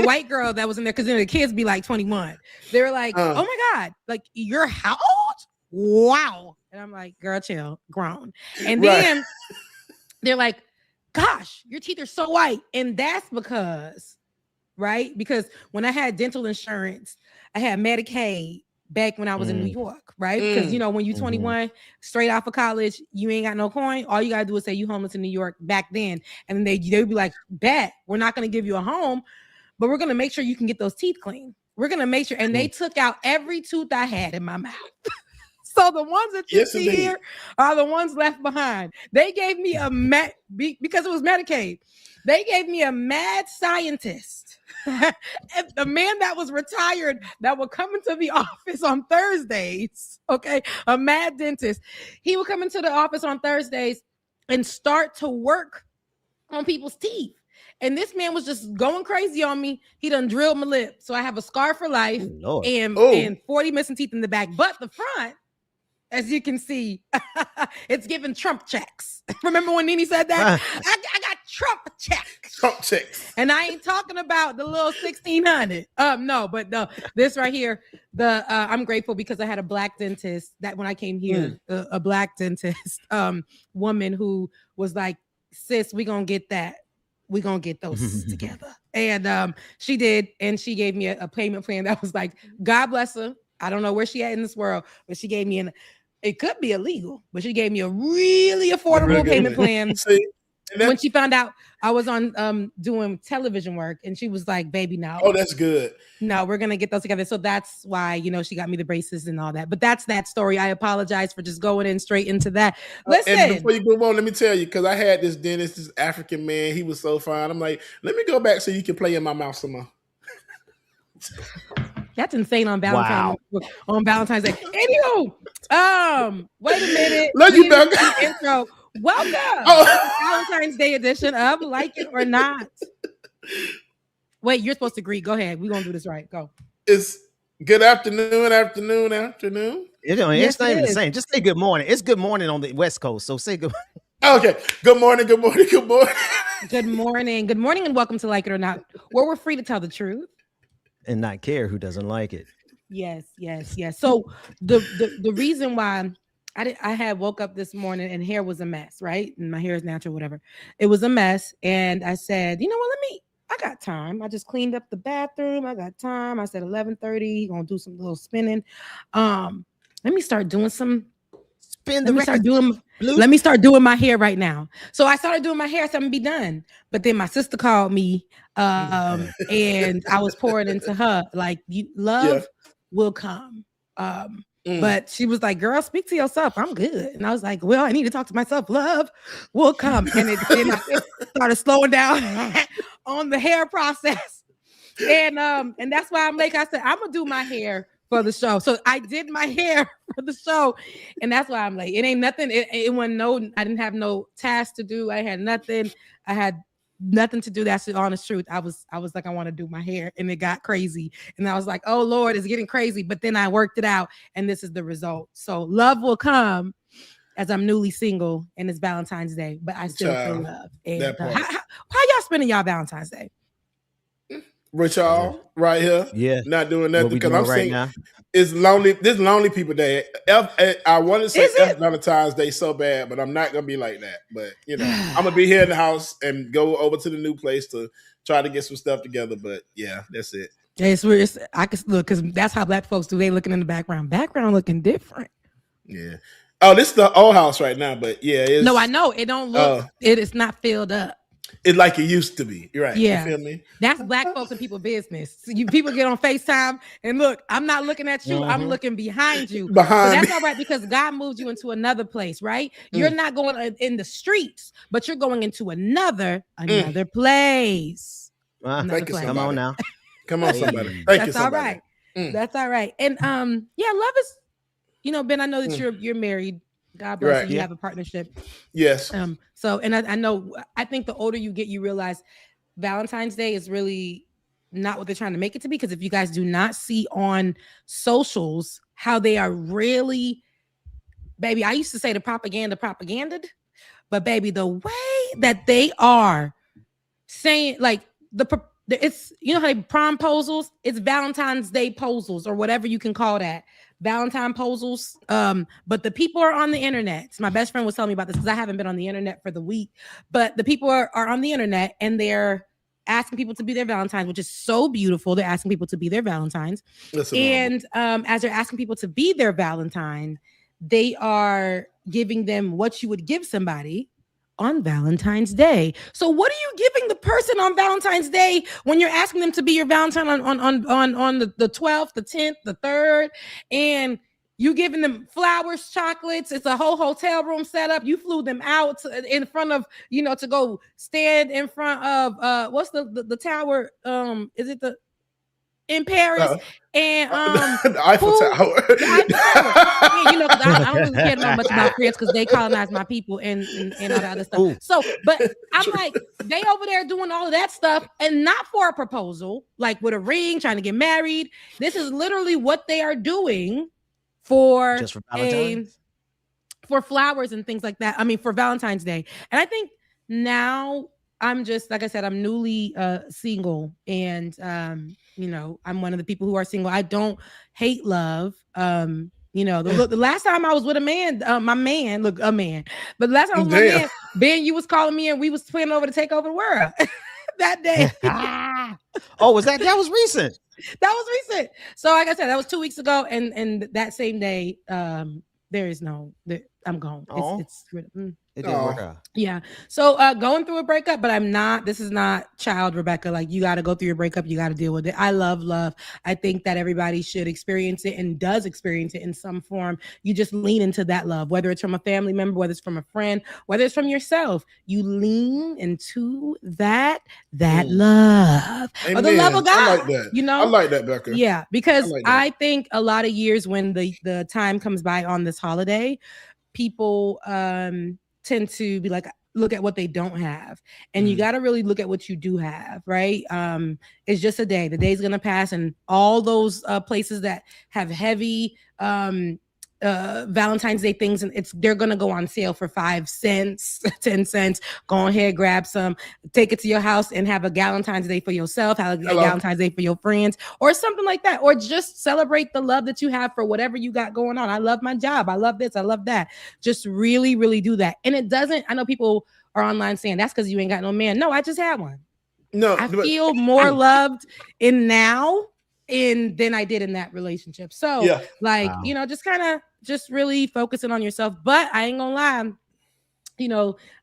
[SPEAKER 10] white girl that was in there because the kids be like 21. They were like, "Oh my god! Like you're how old? Wow!" And I'm like, "Girl, chill, grown." And then they're like, "Gosh, your teeth are so white," and that's because. Right? Because when I had dental insurance, I had Medicaid back when I was in New York, right? Because when you're 21, straight off of college, you ain't got no coin. All you gotta do is say you homeless in New York back then. And then they'd be like, bet we're not gonna give you a home, but we're gonna make sure you can get those teeth clean. We're gonna make sure. And they took out every tooth I had in my mouth. So the ones that you see here are the ones left behind. They gave me because it was Medicaid. They gave me a mad scientist. The man that was retired that would come into the office on Thursdays, okay, a mad dentist. He would come into the office on Thursdays and start to work on people's teeth. And this man was just going crazy on me. He done drilled my lip. So I have a scar for life and 40 missing teeth in the back. But the front, as you can see, it's giving Trump checks. Remember when Nene said that? I got Trump checks.
[SPEAKER 1] Trump checks.
[SPEAKER 10] And I ain't talking about the little 1,600. No, but this right here, I'm grateful because I had a black dentist that when I came here, a black dentist woman who was like, sis, we gonna get that. We gonna get those together. And she did, and she gave me a payment plan that was like, God bless her. I don't know where she at in this world, but she gave me it could be illegal, but she gave me a really affordable payment plan.
[SPEAKER 1] See,
[SPEAKER 10] when she found out I was on doing television work, and she was like, baby, no.
[SPEAKER 1] Oh, that's good.
[SPEAKER 10] No, we're gonna get those together. So that's why, she got me the braces and all that. But that's that story. I apologize for just going in straight into that. Listen.
[SPEAKER 1] And before you go on, let me tell you, because I had this dentist, this African man, he was so fine. I'm like, let me go back so you can play in my mouth some more.
[SPEAKER 10] That's insane on Valentine's on Valentine's Day. Anywho, wait a minute.
[SPEAKER 1] Love you back.
[SPEAKER 10] Intro. Welcome to the Valentine's Day edition of Like It or Not. Wait, you're supposed to greet. Go ahead. We're gonna do this right. Go.
[SPEAKER 1] It's good afternoon.
[SPEAKER 4] It's not even the same. Just say good morning. It's good morning on the West Coast. So say good
[SPEAKER 1] morning. Okay. Good morning.
[SPEAKER 10] Good morning, and welcome to Like It or Not, where we're free to tell the truth.
[SPEAKER 4] And not care who doesn't like it.
[SPEAKER 10] Yes. So the reason why I had woke up this morning and hair was a mess, right? And my hair is natural, whatever. It was a mess. And I said, you know what, I got time. I just cleaned up the bathroom. I got time. I said 11:30, gonna do some little spinning. Let me start doing some Let me start doing my hair right now. So I started doing my hair, so I'm gonna be done. But then my sister called me, and I was pouring into her like, love will come. But she was like, girl, speak to yourself. I'm good. And I was like, well, I need to talk to myself. Love will come. And I started slowing down on the hair process. And that's why I'm like, I said, I'm gonna do my hair for the show. So I did my hair for the show, and that's why I'm late. It ain't nothing. It wasn't I didn't have no task to do. I had nothing. I had nothing to do. That's the honest truth. I was like, I want to do my hair, and it got crazy. And I was like, oh Lord, it's getting crazy. But then I worked it out, and this is the result. So love will come as I'm newly single, and it's Valentine's Day, but I still feel love. And how y'all spending y'all Valentine's Day?
[SPEAKER 1] with y'all right here.
[SPEAKER 4] Yeah.
[SPEAKER 1] Not doing
[SPEAKER 4] What
[SPEAKER 1] nothing
[SPEAKER 4] we
[SPEAKER 1] because
[SPEAKER 4] doing
[SPEAKER 1] I'm
[SPEAKER 4] right
[SPEAKER 1] saying
[SPEAKER 4] now?
[SPEAKER 1] it's lonely. This lonely people day. I want to say
[SPEAKER 10] Is it?
[SPEAKER 1] Valentine's Day so bad, but I'm not gonna be like that. But I'm gonna be here in the house and go over to the new place to try to get some stuff together. But yeah, that's it.
[SPEAKER 10] I can look because that's how black folks do. They looking in the background. Background looking different.
[SPEAKER 1] Yeah. Oh, this is the old house right now, but yeah, it's
[SPEAKER 10] No, I know it don't look. It is not filled up.
[SPEAKER 1] It's like it used to be. You're right.
[SPEAKER 10] Yeah.
[SPEAKER 1] You feel me?
[SPEAKER 10] That's black folks and people business. So people get on FaceTime and look, I'm not looking at you, I'm looking behind you. But that's all right because God moved you into another place, right? You're not going in the streets, but you're going into another place.
[SPEAKER 1] Thank you,
[SPEAKER 4] Come on now.
[SPEAKER 1] Come on, somebody. Thank you,
[SPEAKER 10] That's all
[SPEAKER 1] somebody.
[SPEAKER 10] right. That's all right. And yeah, love is, Ben, I know that you're married. God bless
[SPEAKER 1] Right.
[SPEAKER 10] you. You have a partnership.
[SPEAKER 1] Yes.
[SPEAKER 10] So, and I know, I think the older you get, you realize Valentine's Day is really not what they're trying to make it to be. Because if you guys do not see on socials how they are really, baby, I used to say the propaganded, but baby, the way that they are saying, like it's, how they prom posals, it's Valentine's Day posals or whatever you can call that. Valentine posals. But the people are on the internet. My best friend was telling me about this because I haven't been on the internet for the week. But the people are on the internet and they're asking people to be their Valentines, which is so beautiful. They're asking people to be their Valentines. And as they're asking people to be their Valentine, they are giving them what you would give somebody on Valentine's Day. So what are you giving the person on Valentine's Day when you're asking them to be your Valentine on the 12th, the 10th, the 3rd, and you giving them flowers, chocolates? It's a whole hotel room set up. You flew them out in front of, to go stand in front of what's the tower? Is it in Paris? And
[SPEAKER 1] the Eiffel Tower.
[SPEAKER 10] The Eiffel Tower. Because I don't really care much about France because they colonized my people and all that other stuff.
[SPEAKER 1] Ooh.
[SPEAKER 10] So, but I'm like, they over there doing all of that stuff and not for a proposal, like with a ring, trying to get married. This is literally what they are doing for
[SPEAKER 4] just for Valentine's?
[SPEAKER 10] For flowers and things like that. I mean, for Valentine's Day. And I think now I'm just, like I said, I'm newly single, and I'm one of the people who are single. I don't hate love. The last time I was with a man, a man. But the last time I was with my man, Ben, you was calling me and we was planning over to take over the world that day.
[SPEAKER 4] Oh, that was recent?
[SPEAKER 10] That was recent. So like I said, that was 2 weeks ago, and that same day, I'm gone.
[SPEAKER 4] It didn't work out.
[SPEAKER 10] Yeah. So going through a breakup, but this is not child Rebecca. Like, you got to go through your breakup. You got to deal with it. I love love. I think that everybody should experience it and does experience it in some form. You just lean into that love, whether it's from a family member, whether it's from a friend, whether it's from yourself. You lean into that love.
[SPEAKER 1] Amen.
[SPEAKER 10] Or the love of God.
[SPEAKER 1] I like that. I like that, Becca.
[SPEAKER 10] Yeah, because I think a lot of years when the time comes by on this holiday, people tend to be like, look at what they don't have, and you got to really look at what you do have, right? It's just a day. The day's gonna pass, and all those places that have heavy Valentine's Day things, and they're gonna go on sale for 5 cents, 10 cents. Go ahead, grab some, take it to your house, and have a Valentine's Day for yourself, have a Valentine's Day for your friends, or something like that, or just celebrate the love that you have for whatever you got going on. I love my job. I love this. I love that. Just really, really do that. And it doesn't. I know people are online saying that's because you ain't got no man. No, I just had one.
[SPEAKER 1] No,
[SPEAKER 10] I feel more loved now than I did in that relationship. So just kind of just really focusing on yourself. But I ain't gonna lie,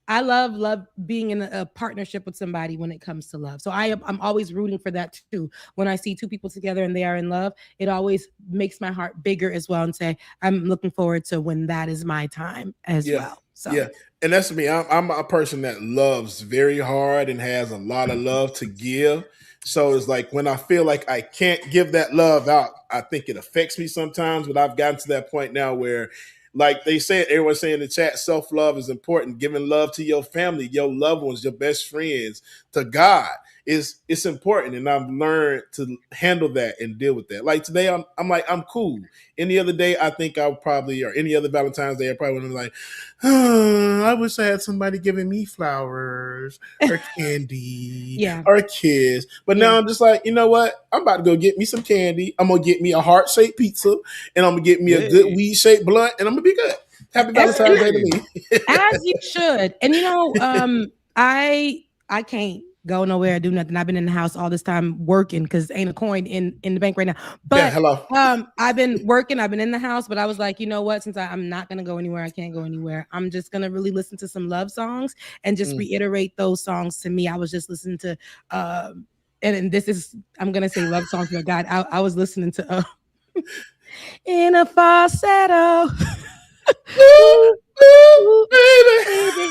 [SPEAKER 10] I love being in a partnership with somebody when it comes to love. So I'm always rooting for that too. When I see two people together and they are in love, it always makes my heart bigger as well, and say I'm looking forward to when that is my time as well. So
[SPEAKER 1] yeah, and that's me. I'm a person that loves very hard and has a lot of love to give. So it's like when I feel like I can't give that love out, I think it affects me sometimes. But I've gotten to that point now where, like they said, everyone's saying in the chat, self-love is important. Giving love to your family, your loved ones, your best friends, to God it's important, and I've learned to handle that and deal with that. Like today, I'm cool. Any other day, I think I would probably, or any other Valentine's Day, I probably would be like, oh, I wish I had somebody giving me flowers or candy or a kiss. But now I'm just like, you know what? I'm about to go get me some candy. I'm gonna get me a heart shaped pizza, and I'm gonna get me a good weed shaped blunt, and I'm gonna be good. Happy Valentine's Day to me.
[SPEAKER 10] As you should. And you know, I can't go nowhere, do nothing. I've been in the house all this time working because ain't a coin in the bank right now. But I've been working, I've been in the house, but I was like, you know what? Since I'm not gonna go anywhere, I can't go anywhere. I'm just gonna really listen to some love songs and just reiterate those songs to me. I was just listening to and this is, I'm gonna say love songs, but God, I was listening to in a falsetto. Ooh, baby.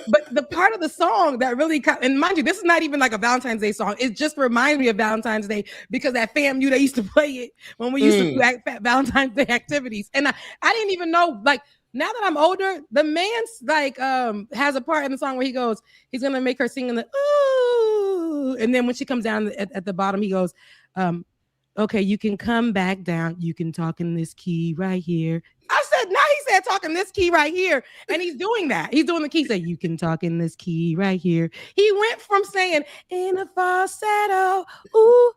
[SPEAKER 10] But the part of the song that really, and mind you, this is not even like a Valentine's Day song. It just reminds me of Valentine's Day because at FAMU they used to play it when we used to do Valentine's Day activities. And I didn't even know, like, now that I'm older, the man's like has a part in the song where he goes, he's gonna make her sing in the ooh, and then when she comes down at the bottom, he goes, okay, you can come back down. You can talk in this key right here. I said, now he said talking this key right here. And he's doing that. He's doing the key. He said, you can talk in this key right here. He went from saying in a falsetto, ooh,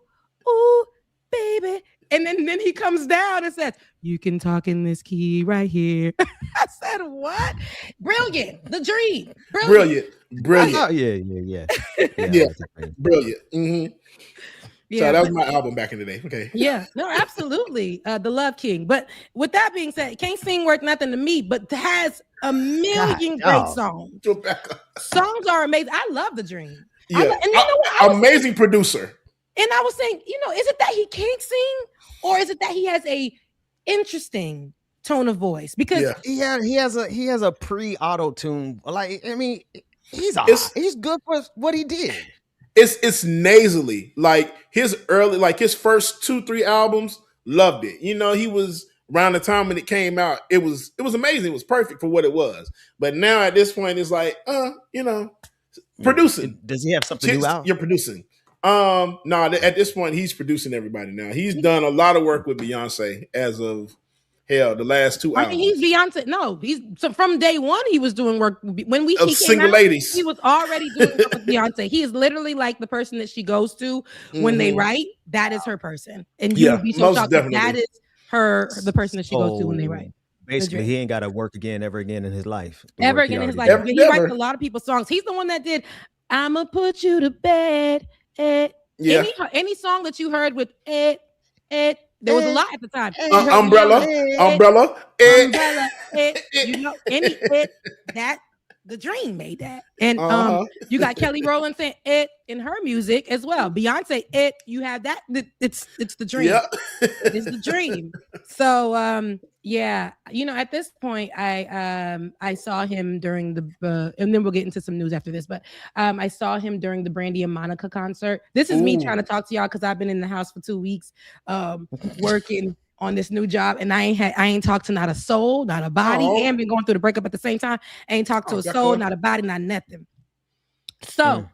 [SPEAKER 10] ooh, baby. And then he comes down and says, you can talk in this key right here. I said, what? Brilliant. The dream.
[SPEAKER 1] Brilliant.
[SPEAKER 4] Oh, yeah.
[SPEAKER 1] Brilliant. Mm-hmm. Yeah, so that was my album back in the day. Okay.
[SPEAKER 10] Yeah, no, absolutely. The Love King. But with that being said, Can't Sing Worth Nothing to Me, but has a million great songs. Songs are amazing. I love The Dream.
[SPEAKER 1] Yeah. And you know what? Amazing producer.
[SPEAKER 10] And I was saying, you know, is it that he can't sing, or is it that he has a interesting tone of voice? Because
[SPEAKER 4] he has a pre-auto tune. Like, I mean, he's good for what he did.
[SPEAKER 1] It's nasally. Like his first 2-3 albums, loved it. You know, he was around the time when it came out, it was amazing. It was perfect for what it was. But now at this point, it's like, you know, producing.
[SPEAKER 4] Does he have something new out?
[SPEAKER 1] You're producing. No, at this point, he's producing everybody now. He's done a lot of work with Beyonce as of the last 2 albums.
[SPEAKER 10] I mean, he's Beyonce. No, so from day one he was doing work. When he
[SPEAKER 1] Single Ladies,
[SPEAKER 10] he was already doing work with Beyonce. He is literally like the person that she goes to when they write. That is her person, and you would be so shocked that is the person that she goes to when they write.
[SPEAKER 4] Basically, he ain't got to work ever again in his life.
[SPEAKER 10] He writes a lot of people's songs. He's the one that did "I'ma Put You to Bed." Any song that you heard with it. There was a lot at the time.
[SPEAKER 1] Umbrella.
[SPEAKER 10] You know, that The Dream made that. And you got Kelly Rowland saying it in her music as well. Beyonce, you have that. It's The Dream. Yep. It's The Dream. So yeah, you know, at this point, I saw him during the and then we'll get into some news after this, but I saw him during the Brandy and Monica concert. This is me trying to talk to y'all because I've been in the house for 2 weeks working on this new job, and I ain't talked to not a soul, not a body, and been going through the breakup at the same time. I ain't talked to a soul, not a body, not nothing. So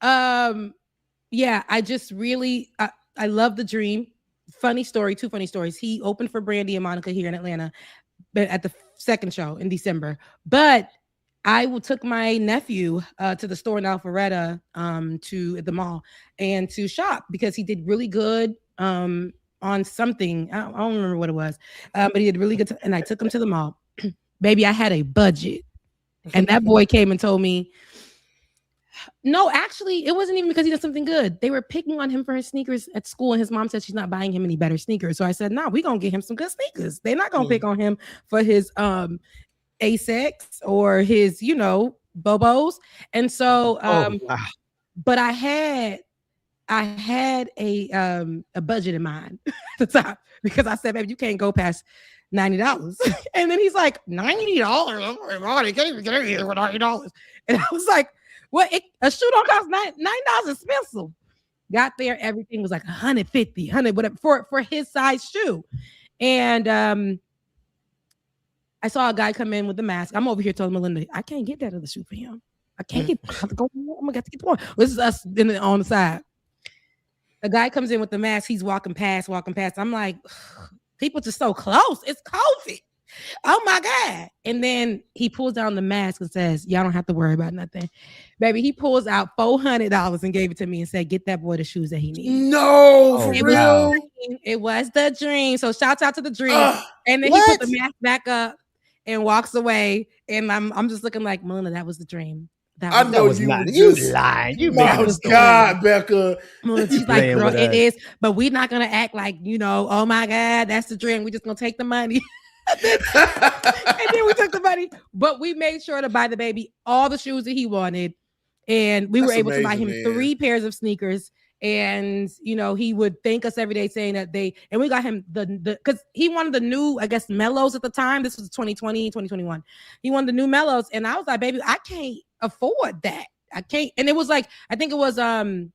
[SPEAKER 10] yeah, I just really I love The Dream. Funny story, 2 funny stories. He opened for Brandy and Monica here in Atlanta, but at the second show in December. But I took my nephew to the store in Alpharetta to the mall and to shop because he did really good on something. I don't remember what it was, but he did really good. And I took him to the mall. Baby, I had a budget, and that boy came and told me, no, actually, it wasn't even because he did something good. They were picking on him for his sneakers at school, and his mom said she's not buying him any better sneakers. So I said, no, we're going to get him some good sneakers. They're not going to pick on him for his Asics or his, you know, Bobos. And so, but I had a budget in mind at the time because I said, baby, you can't go past $90. And then he's like, $90? Oh my God, he can't even get here for $90. And I was like, well, a shoe don't cost $9 expensive. Got there, everything was like 150, 100, whatever for his size shoe. And I saw a guy come in with the mask. I'm over here telling Melinda, I can't get that other shoe for him. I can't keep. I have to go. I'm gonna have to keep going. This is us on the side. A guy comes in with the mask. He's walking past. I'm like, people just so close. It's COVID. Oh my God. And then he pulls down the mask and says, y'all don't have to worry about nothing. Baby, he pulls out $400 and gave it to me and said, get that boy the shoes that he needs.
[SPEAKER 1] No, for real.
[SPEAKER 10] It was the dream. So shouts out to the dream. And then he put the mask back up and walks away. And I'm just looking like, Melina, that was the dream.
[SPEAKER 1] I know you
[SPEAKER 4] not.
[SPEAKER 1] You
[SPEAKER 4] lying. You
[SPEAKER 1] my God, Becca.
[SPEAKER 10] She's like, girl, it is, but we're not gonna act like, oh my God, that's the dream. We're just gonna take the money. and then we took the money, but we made sure to buy the baby all the shoes that he wanted, and we were able to buy him 3 pairs of sneakers. And he would thank us every day saying that and we got him the because he wanted the new, I guess, Mellows at the time. This was 2020, 2021. He wanted the new Mellows, and I was like, baby, I can't afford that. I can't. And it was like, I think it was the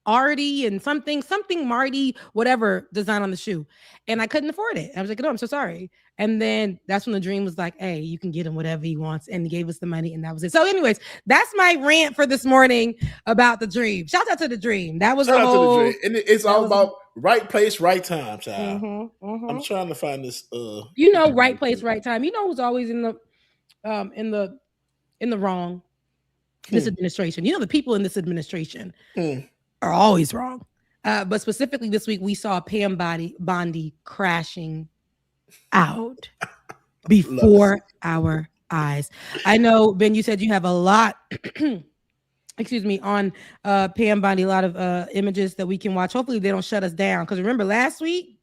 [SPEAKER 10] Artie and something Marty, whatever design on the shoe. And I couldn't afford it. I was like, no, I'm so sorry. And then that's when the dream was like, hey, you can get him whatever he wants. And he gave us the money, and that was it. So anyways, that's my rant for this morning about the dream. Shout out to the dream. That was
[SPEAKER 1] Shout out
[SPEAKER 10] whole,
[SPEAKER 1] to the dream. And it's all about right place, right time, child. I'm trying to find this.
[SPEAKER 10] Right place, right time. Who's always in the wrong? This administration. The people in this administration are always wrong. But specifically this week, we saw Pam Bondi crashing out before our eyes. I know, Ben, you said you have a lot, on Pam Bondi, a lot of images that we can watch. Hopefully they don't shut us down. Because remember last week,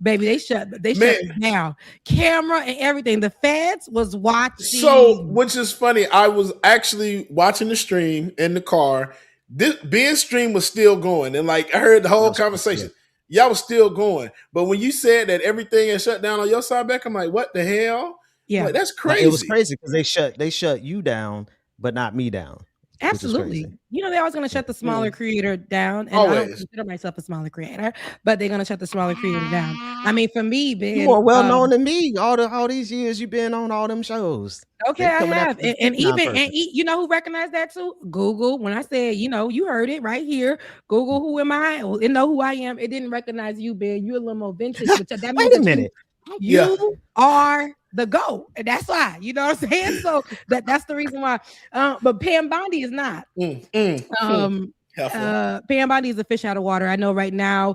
[SPEAKER 10] baby, they shut us down. Camera and everything. The feds was watching.
[SPEAKER 1] So, which is funny, I was actually watching the stream in the car. Ben's stream was still going, and I heard the whole conversation. Y'all was still going, but when you said that everything is shut down on your side, back, I'm like, what the hell? Yeah, like, that's crazy.
[SPEAKER 4] It was crazy because they shut you down, but not me down.
[SPEAKER 10] Absolutely. They're always going to shut the smaller creator down. And I don't consider myself a smaller creator, but they're going to shut the smaller creator down. I mean, for me, Ben,
[SPEAKER 4] you are well known than me. All these years you've been on all them shows.
[SPEAKER 10] Okay, I have. And you know who recognized that too? Google. When I said, you heard it right here. Google, who am I? It know who I am. It didn't recognize you, Ben. You're a little more vintage. But that
[SPEAKER 4] Wait a minute.
[SPEAKER 10] You are the GOAT. And that's why. You know what I'm saying? So that's the reason why. But Pam Bondi is not. Pam Bondi is a fish out of water. I know right now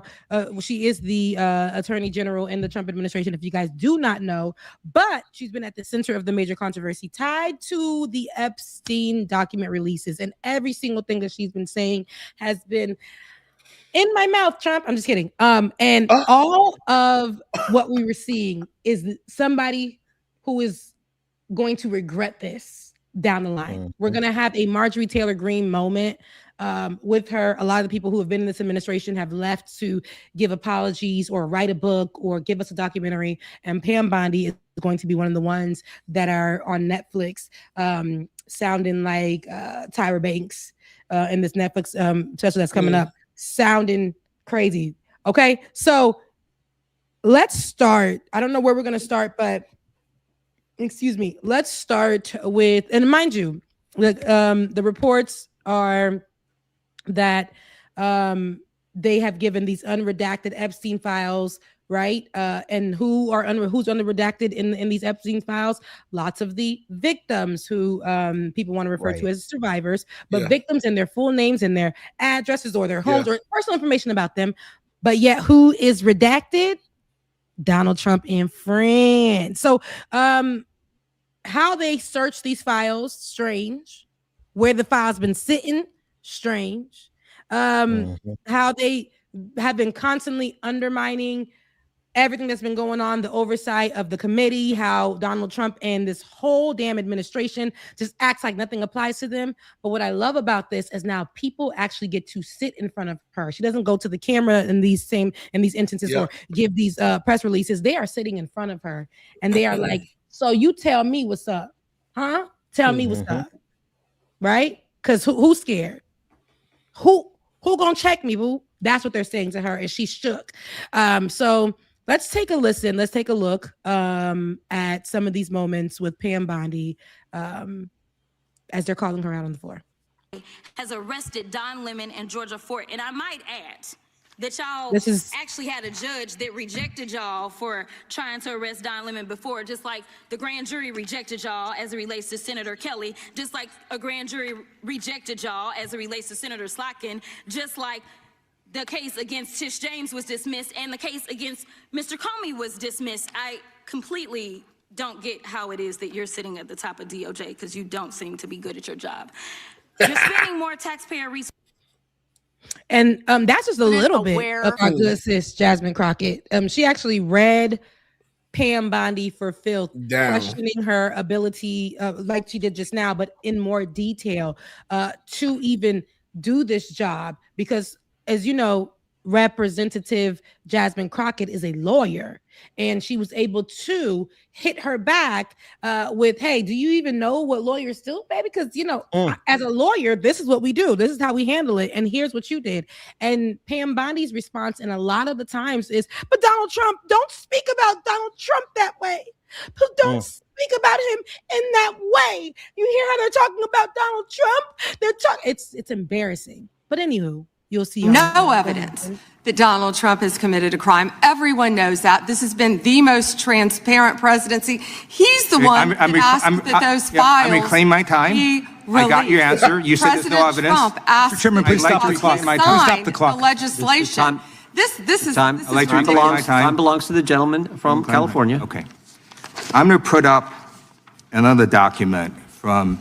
[SPEAKER 10] she is the attorney general in the Trump administration, if you guys do not know, but she's been at the center of the major controversy tied to the Epstein document releases, and every single thing that she's been saying has been in my mouth, Trump. I'm just kidding. And all of what we were seeing is somebody who is going to regret this down the line. We're going to have a Marjorie Taylor Greene moment with her. A lot of the people who have been in this administration have left to give apologies or write a book or give us a documentary. And Pam Bondi is going to be one of the ones that are on Netflix, sounding like Tyra Banks in this Netflix special that's coming up, sounding crazy. Okay, so let's start. I don't know where we're going to start, but let's start with, and mind you, the reports are that they have given these unredacted Epstein files, right? And who's unredacted in these Epstein files? Lots of the victims who people want to refer to as survivors, but victims and their full names and their addresses or their homes or personal information about them. But yet who is redacted? Donald Trump and friends. So how they search these files, strange. Where the file's been sitting, strange. How they have been constantly undermining everything that's been going on, the oversight of the committee, how Donald Trump and this whole damn administration just acts like nothing applies to them. But what I love about this is now people actually get to sit in front of her. She doesn't go to the camera in these instances or give these press releases. They are sitting in front of her and they are like, so you tell me what's up, huh? Tell me what's up, right? Because who's scared? Who gonna check me, boo? That's what they're saying to her, and she's shook. So let's take a listen. Let's take a look at some of these moments with Pam Bondi as they're calling her out on the floor.
[SPEAKER 2] Has arrested Don Lemon and Georgia Fort. And I might add that y'all actually had a judge that rejected y'all for trying to arrest Don Lemon before, just like the grand jury rejected y'all as it relates to Senator Kelly, just like a grand jury rejected y'all as it relates to Senator Slotkin, just like the case against Tish James was dismissed and the case against Mr. Comey was dismissed. I completely don't get how it is that you're sitting at the top of DOJ because you don't seem to be good at your job. You're spending more taxpayer resources.
[SPEAKER 10] And that's just a little bit of our good sis, Jasmine Crockett. She actually read Pam Bondi for filth, questioning her ability, like she did just now, but in more detail, to even do this job. Because, as you know, Representative Jasmine Crockett is a lawyer, and she was able to hit her back with, hey, do you even know what lawyers do, baby? Because, you know, as a lawyer, this is what we do. This is how we handle it. And here's what you did. And Pam Bondi's response, and a lot of the times, is, but Donald Trump, don't speak about Donald Trump that way. Don't speak about him in that way. You hear how they're talking about Donald Trump? They're talking. It's embarrassing. But anywho, you'll see
[SPEAKER 12] no evidence that Donald Trump has committed a crime. Everyone knows that. This has been the most transparent presidency. He's the one that asked that those files.
[SPEAKER 13] I'm reclaiming my time. I got your answer. You said there's no evidence.
[SPEAKER 12] Trump asked
[SPEAKER 13] Mr. Chairman, please stop the clock. Stop the clock.
[SPEAKER 12] The legislation. This is
[SPEAKER 13] time
[SPEAKER 14] belongs to the gentleman from California.
[SPEAKER 13] Okay. I'm going to put up another document from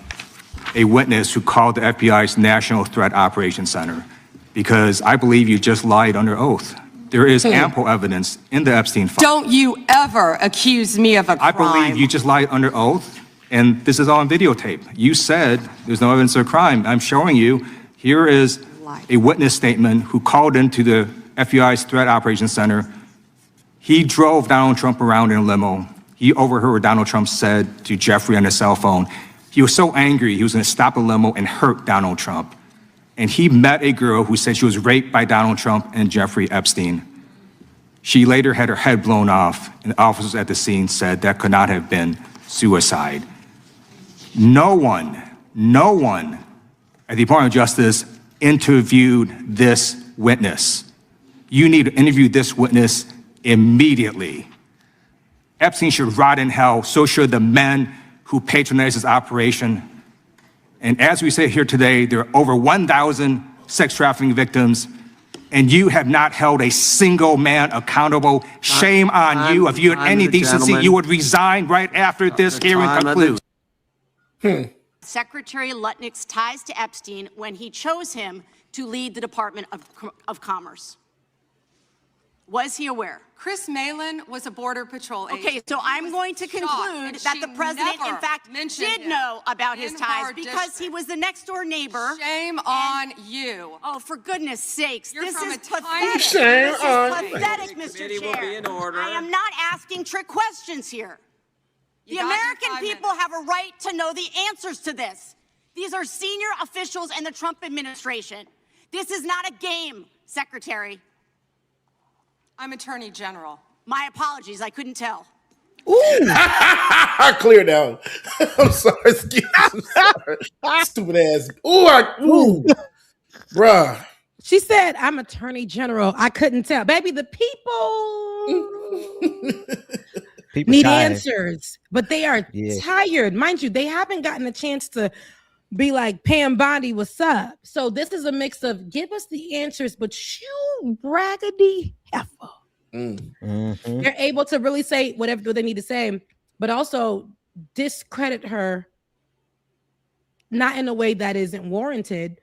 [SPEAKER 13] a witness who called the FBI's National Threat Operations Center, because I believe you just lied under oath. There is ample evidence in the Epstein file.
[SPEAKER 12] Don't you ever accuse me of a crime.
[SPEAKER 13] I believe you just lied under oath, and this is on videotape. You said there's no evidence of a crime. I'm showing you, here is a witness statement who called into the FBI's Threat Operations Center. He drove Donald Trump around in a limo. He overheard what Donald Trump said to Jeffrey on his cell phone. He was so angry, he was going to stop a limo and hurt Donald Trump. And he met a girl who said she was raped by Donald Trump and Jeffrey Epstein. She later had her head blown off, and the officers at the scene said that could not have been suicide. No one at the Department of Justice interviewed this witness. You need to interview this witness immediately. Epstein should rot in hell, so should the men who patronized his operation. And as we say here today, there are over 1,000 sex trafficking victims, and you have not held a single man accountable. Shame on you. If you had any decency, you would resign right after this hearing concludes.
[SPEAKER 15] Secretary Lutnick's ties to Epstein when he chose him to lead the Department of Commerce. Was he aware?
[SPEAKER 12] Chris Malin was a Border Patrol agent.
[SPEAKER 15] Okay, so I'm going to conclude that the president, in fact, did know about his ties because he was the next door neighbor.
[SPEAKER 12] Shame on you.
[SPEAKER 15] Oh, for goodness sakes.
[SPEAKER 12] This
[SPEAKER 15] is
[SPEAKER 12] pathetic.
[SPEAKER 15] Shame on you. Pathetic, Mr. Chair. I am not asking trick questions here. The American people have a right to know the answers to this. These are senior officials in the Trump administration. This is not a game, Secretary.
[SPEAKER 12] I'm Attorney General.
[SPEAKER 15] My apologies, I couldn't tell.
[SPEAKER 1] Ooh. Clear down. I'm sorry. I'm sorry. Stupid ass. Ooh. Bruh.
[SPEAKER 10] She said, I'm Attorney General. I couldn't tell. Baby, the people need answers, but they are tired. Mind you, they haven't gotten a chance to be like, Pam Bondi, what's up? So this is a mix of give us the answers, but you raggedy heifer. They're able to really say whatever they need to say, but also discredit her, not in a way that isn't warranted,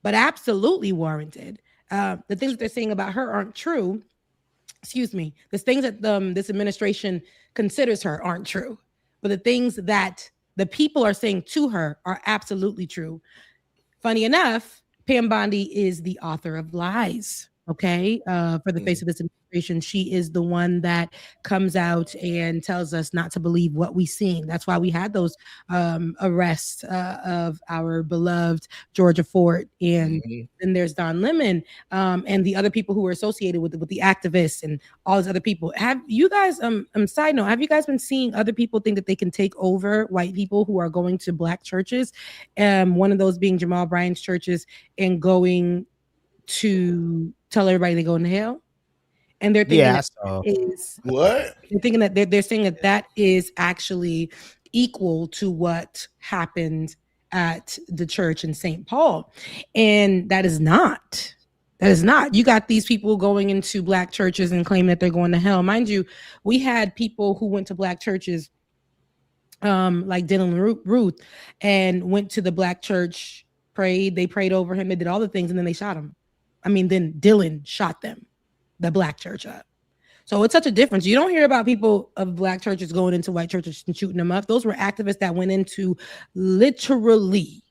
[SPEAKER 10] but absolutely warranted. The things that they're saying about her aren't true. Excuse me. The things that this administration considers her aren't true, but the things that the people are saying to her are absolutely true. Funny enough, Pam Bondi is the author of lies, okay, for the face of this administration. administration, she is the one that comes out and tells us not to believe what we seen. That's why we had those arrests of our beloved Georgia Ford, and then there's Don Lemon and the other people who were associated with the activists and all these other people. Have you guys, side note, have you guys been seeing other people think that they can take over white people who are going to black churches? One of those being Jamal Bryant's churches, and going to tell everybody they're going to hell. And they're thinking they're saying that is actually equal to what happened at the church in St. Paul. And that is not. You got these people going into black churches and claiming that they're going to hell. Mind you, we had people who went to black churches like Dylan Ruth, and went to the black church, prayed. They prayed over him. They did all the things, and then they shot him. I mean, then Dylan shot them, the black church up. So it's such a difference. You don't hear about people of black churches going into white churches and shooting them up. Those were activists that went into literally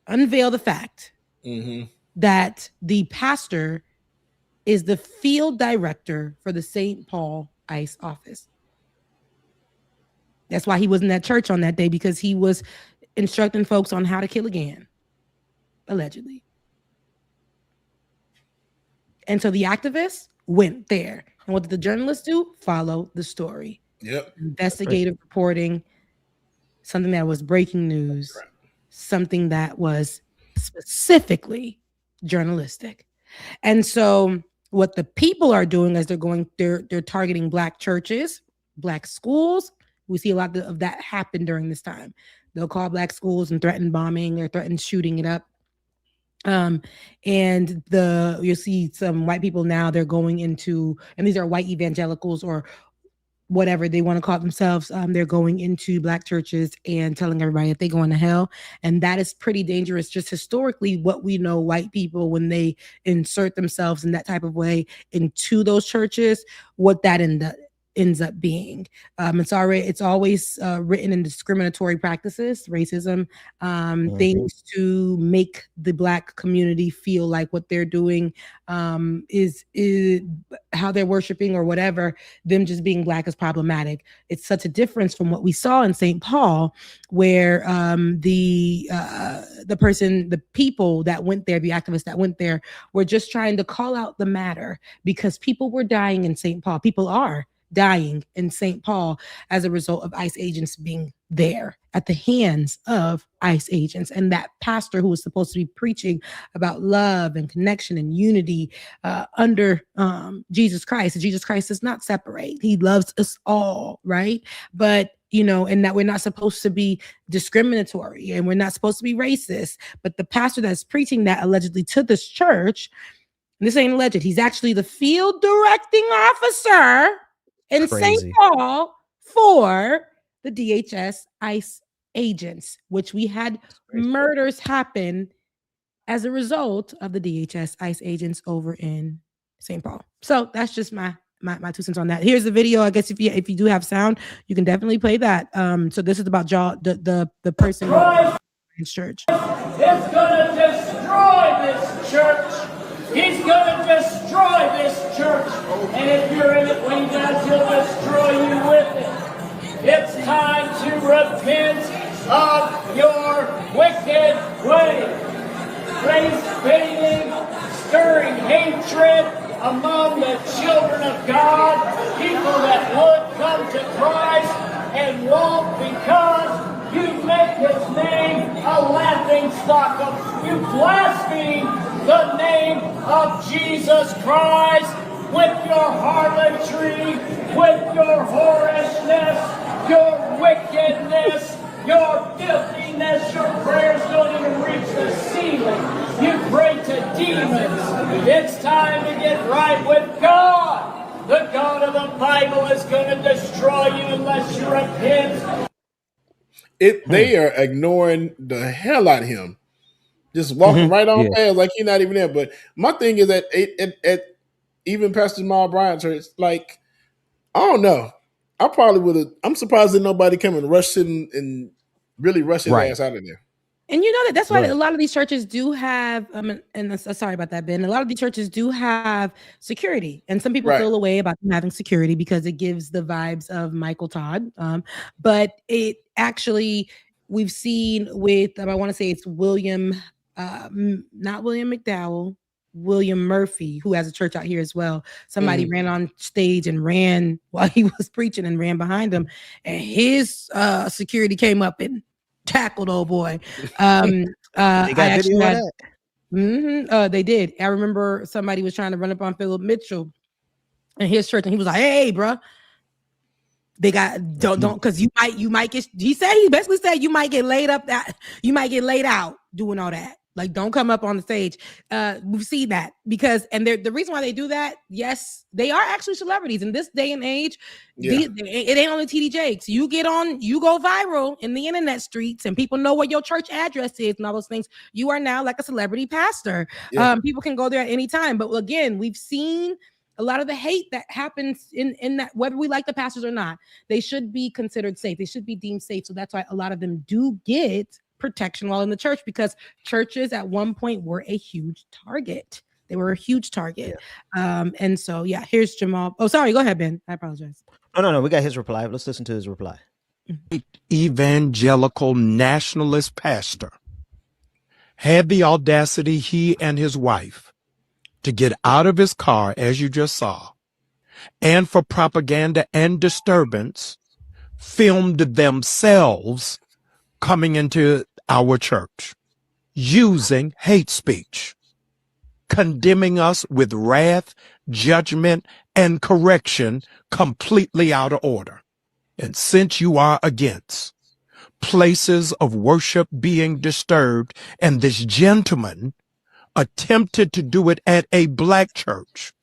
[SPEAKER 10] unveil the fact that the pastor is the field director for the St. Paul ICE office. That's why he was in that church on that day, because he was instructing folks on how to kill again, allegedly. And so the activists went there. And what did the journalists do? Follow the story.
[SPEAKER 1] Yep.
[SPEAKER 10] Investigative reporting, something that was breaking news, something that was specifically journalistic. And so what the people are doing is they're targeting black churches, black schools. We see a lot of that happen during this time. They'll call black schools and threaten bombing or threaten shooting it up. And you'll see some white people now, they're going into, and these are white evangelicals or whatever they want to call themselves. They're going into black churches and telling everybody that they're going to hell. And that is pretty dangerous. Just historically, what we know, white people, when they insert themselves in that type of way into those churches, what that ends up being. It's always written in discriminatory practices, racism, things to make the black community feel like what they're doing is how they're worshiping or whatever, them just being black is problematic. It's such a difference from what we saw in St. Paul, where the people that went there, the activists that went there, were just trying to call out the matter, because people were dying in St. Paul. People are dying in St. Paul as a result of ICE agents being there at the hands of ICE agents. And that pastor who was supposed to be preaching about love and connection and unity under Jesus Christ. Jesus Christ does not separate. He loves us all, right? But and that we're not supposed to be discriminatory and we're not supposed to be racist. But the pastor that's preaching that allegedly to this church, and this ain't alleged, he's actually the field directing officer in St. Paul for the DHS ICE agents, which we had murders happen as a result of the DHS ICE agents over in St. Paul. So that's just my 2 cents on that. Here's the video. I guess if you do have sound, you can definitely play that. So this is about the person in church.
[SPEAKER 16] It's gonna destroy this church. He's gonna destroy this church. And if you're in it when he does, he'll destroy you with it. It's time to repent of your wicked ways. Race-baiting, stirring hatred among the children of God, people that would come to Christ and won't, because you make his name a laughing stock of, you blaspheme the name of Jesus Christ with your harlotry, with your whorishness, your wickedness, your filthiness. Your prayers don't even reach the ceiling. You pray to demons. It's time to get right with God. The God of the Bible is going to destroy you unless you repent.
[SPEAKER 1] They are ignoring the hell out of him. Just walking right on past like he's not even there. But my thing is that at even Pastor Jamal Bryant church, like, I don't know. I'm surprised that nobody came and rushed him and really rushed his ass out of there.
[SPEAKER 10] And you know that's why
[SPEAKER 17] Right.
[SPEAKER 10] a lot of these churches do have, and sorry about that, Ben. A lot of these churches do have security, and some people
[SPEAKER 1] Right.
[SPEAKER 10] feel away about them having security because it gives the vibes of Michael Todd. But it actually, we've seen with, I want to say it's William, not William McDowell, William Murphy, who has a church out here as well. Somebody ran on stage and ran while he was preaching and ran behind him, and his security came up and tackled old boy.
[SPEAKER 4] They got video of that?
[SPEAKER 10] They did. I remember somebody was trying to run up on Philip Mitchell in his church, and he was like, "Hey, bro, they got don't because you might get." He basically said you might get laid up, that you might get laid out doing all that. Like, don't come up on the stage. We've seen that because, and the reason why they do that, yes, they are actually celebrities in this day and age.
[SPEAKER 1] Yeah.
[SPEAKER 10] It ain't only TD Jakes. You get on, you go viral in the internet streets, and people know what your church address is and all those things. You are now like a celebrity pastor.
[SPEAKER 1] Yeah.
[SPEAKER 10] People can go there at any time. But again, we've seen a lot of the hate that happens in that, whether we like the pastors or not, they should be considered safe. They should be deemed safe. So that's why a lot of them do get protection while in the church, because churches at one point were a huge target. They were a huge target. Yeah. And so, yeah, here's Jamal. Oh, sorry. Go ahead, Ben. I apologize.
[SPEAKER 4] Oh, no. We got his reply. Let's listen to his reply.
[SPEAKER 17] Evangelical nationalist pastor had the audacity, he and his wife, to get out of his car, as you just saw, and for propaganda and disturbance, filmed themselves coming into our church, using hate speech, condemning us with wrath, judgment, and correction completely out of order. And since you are against places of worship being disturbed, and this gentleman attempted to do it at a black church,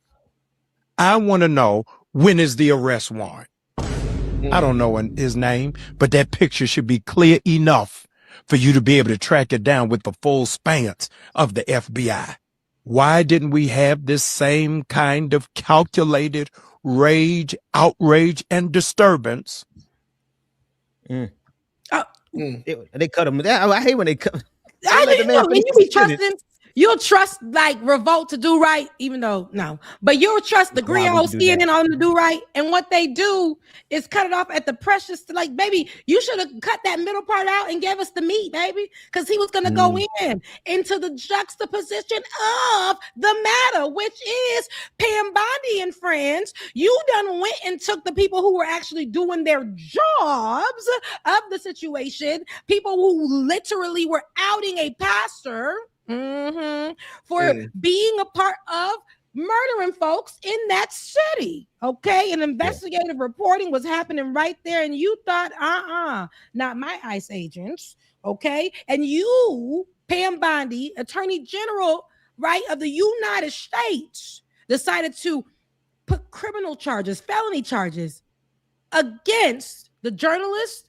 [SPEAKER 17] I want to know, when is the arrest warrant? I don't know his name, but that picture should be clear enough for you to be able to track it down with the full spans of the FBI. Why didn't we have this same kind of calculated rage, outrage, and disturbance?
[SPEAKER 4] They cut him. I hate when they cut.
[SPEAKER 10] You'll trust like Revolt to do right, even though but you'll trust the Griot CNN on them to do right. And what they do is cut it off at the precious, like, baby, you should have cut that middle part out and gave us the meat, baby, because he was going to go into the juxtaposition of the matter, which is Pam Bondi and friends. You done went and took the people who were actually doing their jobs of the situation, people who literally were outing a pastor for being a part of murdering folks in that city. Okay. And investigative reporting was happening right there. And you thought, not my ICE agents. Okay. And you, Pam Bondi, Attorney General, right, of the United States, decided to put criminal charges, felony charges against the journalist.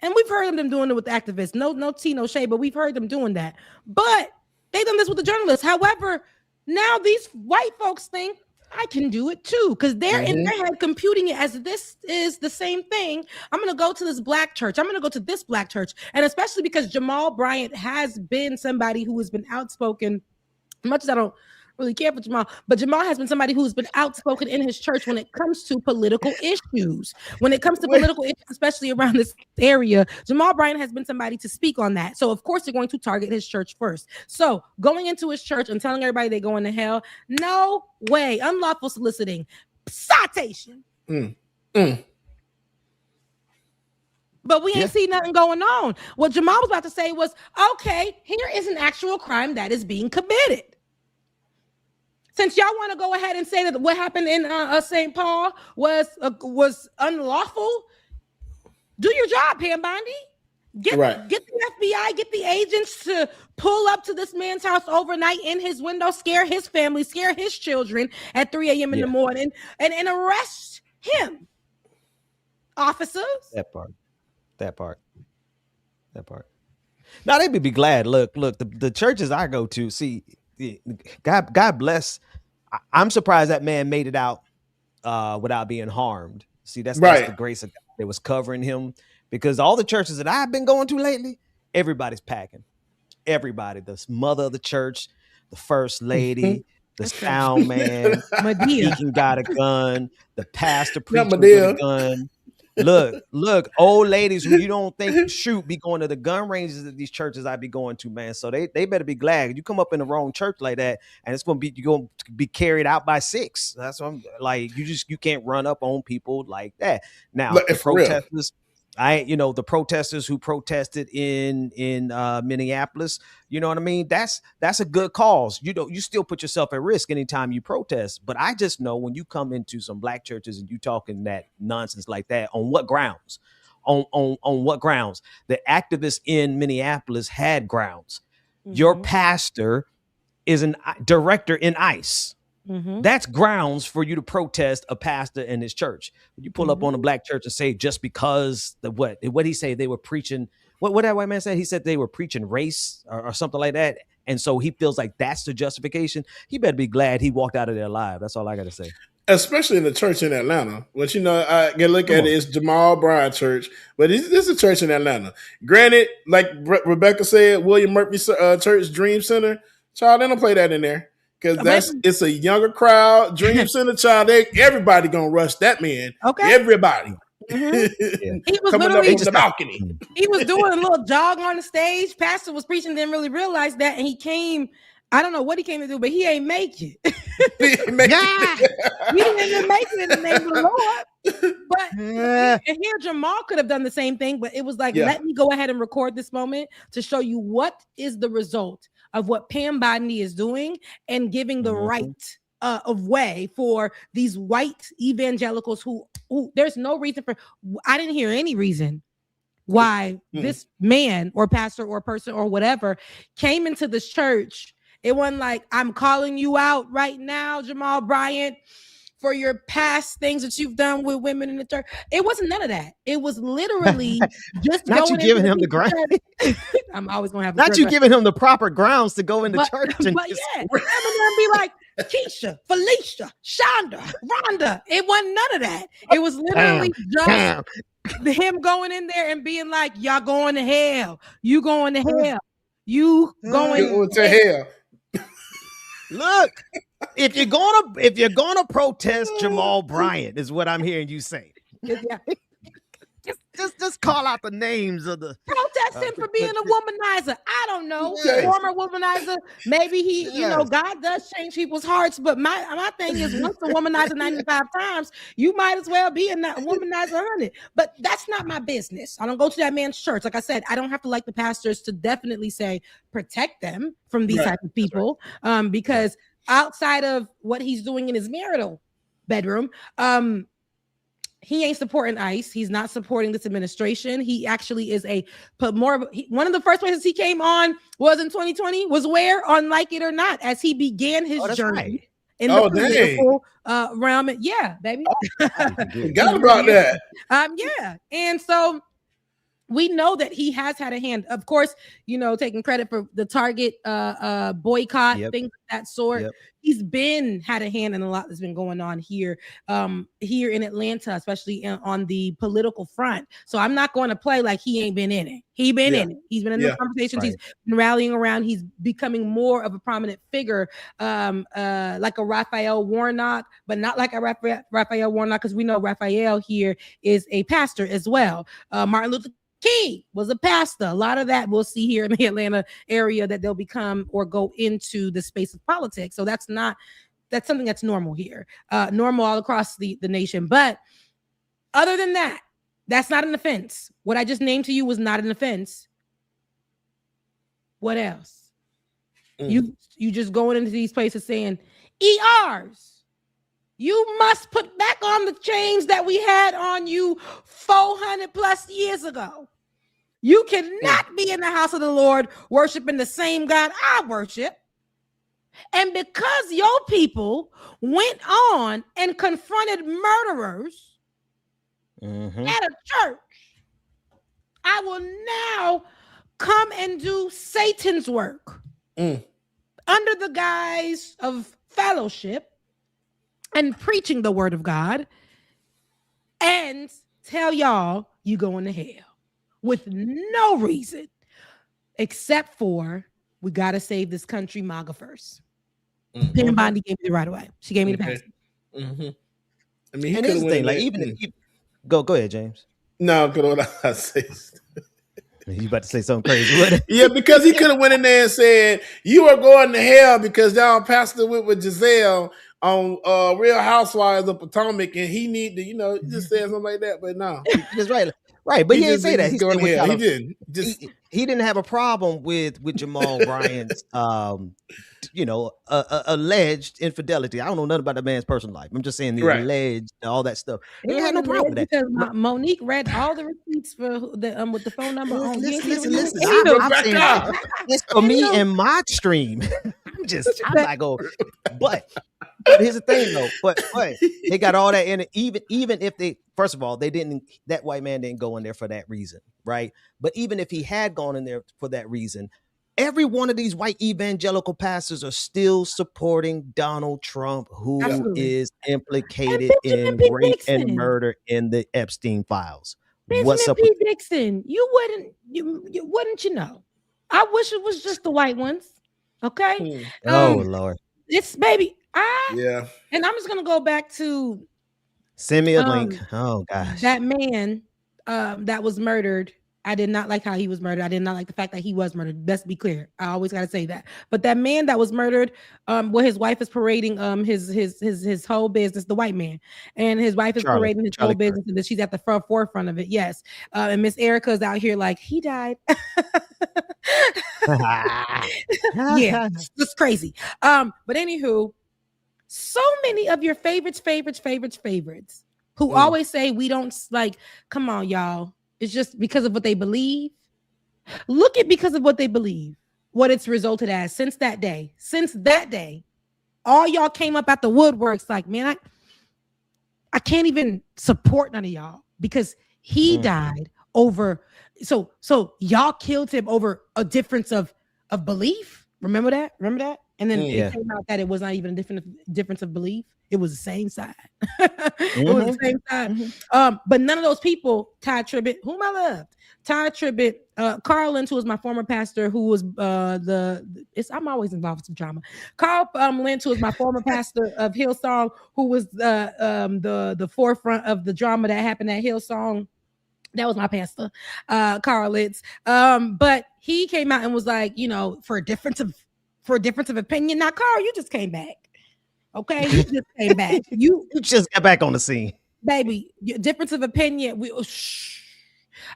[SPEAKER 10] And we've heard them doing it with activists. No tea, no shade, but we've heard them doing that. But they done this with the journalists. However, now these white folks think I can do it too, because they're in their head computing it as this is the same thing. I'm going to go to this black church. I'm going to go to this black church. And especially because Jamal Bryant has been somebody who has been outspoken, much as I don't really care for Jamal, but Jamal has been somebody who's been outspoken in his church when it comes to political issues. When it comes to political issues, especially around this area, Jamal Bryant has been somebody to speak on that. So of course they're going to target his church first. So going into his church and telling everybody they're going to hell, no way. Unlawful soliciting, citation. But we ain't seen nothing going on. What Jamal was about to say was, okay, here is an actual crime that is being committed. Since y'all want to go ahead and say that what happened in St. Paul was unlawful, do your job, Pam Bondi. Get the FBI, get the agents to pull up to this man's house overnight in his window, scare his family, scare his children at 3 a.m. in the morning, and arrest him. Officers.
[SPEAKER 4] That part. Now they would be glad. Look, the churches I go to, see, God bless. I'm surprised that man made it out without being harmed. See, that's the grace of God that was covering him, because all the churches that I've been going to lately, everybody's packing. everybody, the mother of the church, the first lady, the sound man,
[SPEAKER 10] Medea.
[SPEAKER 4] deacon got a gun, the pastor
[SPEAKER 1] Not
[SPEAKER 4] preaching with a
[SPEAKER 1] Medea.
[SPEAKER 4] gun. Look, old ladies who you don't think shoot be going to the gun ranges at these churches I be going to, man. So they better be glad. You come up in the wrong church like that, and it's gonna be you're gonna be carried out by 6. That's what I'm like. You can't run up on people like that. Now
[SPEAKER 1] Like,
[SPEAKER 4] the
[SPEAKER 1] for real.
[SPEAKER 4] protesters, the protesters who protested in Minneapolis, you know what I mean? That's a good cause. You still put yourself at risk anytime you protest. But I just know when you come into some black churches and you talking that nonsense like that, on what grounds? On what grounds? The activists in Minneapolis had grounds. Your pastor is a director in ICE. That's grounds for you to protest a pastor in his church. When you pull up on a black church and say just because what he say they were preaching, what that white man said, he said they were preaching race or something like that, and so he feels like that's the justification. He better be glad he walked out of there alive. That's all I gotta say.
[SPEAKER 1] Especially in the church in Atlanta, which I can look at it, it's Jamal Bryant Church, but this is a church in Atlanta. Granted, like Rebecca said, William Murphy Church Dream Center, child, they don't play that in there. Because it's a younger crowd. Dream Center, child, everybody gonna rush that man.
[SPEAKER 10] Okay,
[SPEAKER 1] everybody.
[SPEAKER 10] He was
[SPEAKER 1] coming
[SPEAKER 10] literally
[SPEAKER 1] up on the balcony.
[SPEAKER 10] He was doing a little jog on the stage. Pastor was preaching, didn't really realize that, and he came. I don't know what he came to do, but he ain't make it. He didn't even make it in the name of the Lord. But and here Jamal could have done the same thing, but it was like, let me go ahead and record this moment to show you what is the result of what Pam Bodney is doing and giving the right of way for these white evangelicals who there's no reason for. I didn't hear any reason why this man or pastor or person or whatever came into this church. It wasn't like, I'm calling you out right now, Jamal Bryant, for your past things that you've done with women in the church. It wasn't none of that. It was literally just
[SPEAKER 4] not you giving him the ground.
[SPEAKER 10] I'm always gonna have
[SPEAKER 4] not you giving him the proper grounds to go into church.
[SPEAKER 10] But yeah, I'm gonna be like Keisha, Felicia, Shonda, Rhonda. It wasn't none of that. It was literally just him going in there and being like, y'all going to hell. You going to hell. You going
[SPEAKER 1] to hell.
[SPEAKER 4] Look, if you're gonna protest Jamal Bryant, is what I'm hearing you say.
[SPEAKER 10] Yeah.
[SPEAKER 4] Just call out the names of the
[SPEAKER 10] protest him for being a womanizer. I don't know, former womanizer. Maybe he, God does change people's hearts. But my thing is, once a womanizer 95 times, you might as well be a womanizer 100. But that's not my business. I don't go to that man's church. Like I said, I don't have to like the pastors to definitely say protect them from these type of people. Because outside of what he's doing in his marital bedroom, he ain't supporting ICE. He's not supporting this administration. He actually is one of the first places he came on was in 2020, was where, on Like It or Not, as he began his journey in the political realm. Yeah, baby.
[SPEAKER 1] Forgot about that.
[SPEAKER 10] Yeah. And so we know that he has had a hand, of course, taking credit for the Target boycott, things of that sort. He's had a hand in a lot that's been going on here in Atlanta, especially on the political front. So I'm not going to play like he ain't been in it. He's been in it. He's been in the conversations. Right. He's been rallying around. He's becoming more of a prominent figure, like a Raphael Warnock, but not like a Raphael Warnock, because we know Raphael here is a pastor as well. Martin Luther King was a pastor. A lot of that we'll see here in the Atlanta area, that they'll become or go into the space of politics. So that's something that's normal here, normal all across the nation. But other than that, that's not an offense. What I just named to you was not an offense. What else? You just going into these places saying ERs. You must put back on the chains that we had on you 400 plus years ago. You cannot be in the house of the Lord worshiping the same God I worship. And because your people went on and confronted murderers at a church, I will now come and do Satan's work under the guise of fellowship and preaching the word of God, and tell y'all you going to hell with no reason except for we got to save this country, MAGA first. Pam Bondi gave me the right away. She gave me the pass.
[SPEAKER 1] I mean, he
[SPEAKER 4] And
[SPEAKER 1] could
[SPEAKER 4] here's
[SPEAKER 1] have
[SPEAKER 4] the thing,
[SPEAKER 1] went
[SPEAKER 4] like
[SPEAKER 1] in
[SPEAKER 4] even go ahead, James.
[SPEAKER 1] No, good what I say.
[SPEAKER 4] You about to say something crazy? What?
[SPEAKER 1] Yeah, because he could have went in there and said, "You are going to hell because y'all pastor went with Giselle on Real Housewives of Potomac, and he need to, you know, he just said something like that." But no,
[SPEAKER 4] That's right. But he didn't say that. He
[SPEAKER 1] going
[SPEAKER 4] said
[SPEAKER 1] to hell.
[SPEAKER 4] without
[SPEAKER 1] He didn't. Just
[SPEAKER 4] he didn't have a problem with Jamal Bryant's alleged infidelity. I don't know nothing about that man's personal life. I'm just saying the alleged, all that stuff. He didn't have no problem with that.
[SPEAKER 10] Because Monique read all the receipts for the with the phone number on.
[SPEAKER 4] Listen. I'm saying it's for me and my stream. I'm like, but here's the thing though. But they got all that in it. Even if they, first of all, that white man didn't go in there for that reason, right? But even if he had gone in there for that reason, every one of these white evangelical pastors are still supporting Donald Trump, who is implicated in rape and murder in the Epstein files. What's up
[SPEAKER 10] P. Dixon? You wouldn't know? I wish it was just the white ones. Okay.
[SPEAKER 4] Oh Lord.
[SPEAKER 10] It's baby.
[SPEAKER 1] Yeah.
[SPEAKER 10] And I'm just gonna go back to
[SPEAKER 4] send me a link. Oh gosh.
[SPEAKER 10] That man that was murdered. I did not like how he was murdered. I did not like the fact that he was murdered. Let's be clear. I always gotta say that. But that man that was murdered, where his wife is parading his whole business, the white man, and his wife is parading his whole business, and that she's at the forefront of it. Yes. And Miss Erica is out here like he died. Yeah, it's crazy. But anywho, so many of your favorites who always say we don't like, come on, y'all. It's just because of what they believe. Look at because of what they believe, what it's resulted as since that day. Since that day, all y'all came up at the woodworks like, man, I can't even support none of y'all because he died over. So y'all killed him over a difference of belief. Remember that? And then it came out that it was not even a difference of belief. It was the same side. It was the same side. But none of those people, Ty Tribbett, whom I loved, Ty Tribbett, Carl Lentz, who was my former pastor, who was I'm always involved with some drama. Carl Lentz, who was my former pastor of Hillsong, who was the forefront of the drama that happened at Hillsong. That was my pastor, Carl Lentz. But he came out and was like, you know, for a difference of opinion. Now, Carl, you just came back. Okay, you just came back. You
[SPEAKER 4] just got back on the scene,
[SPEAKER 10] baby. Difference of opinion.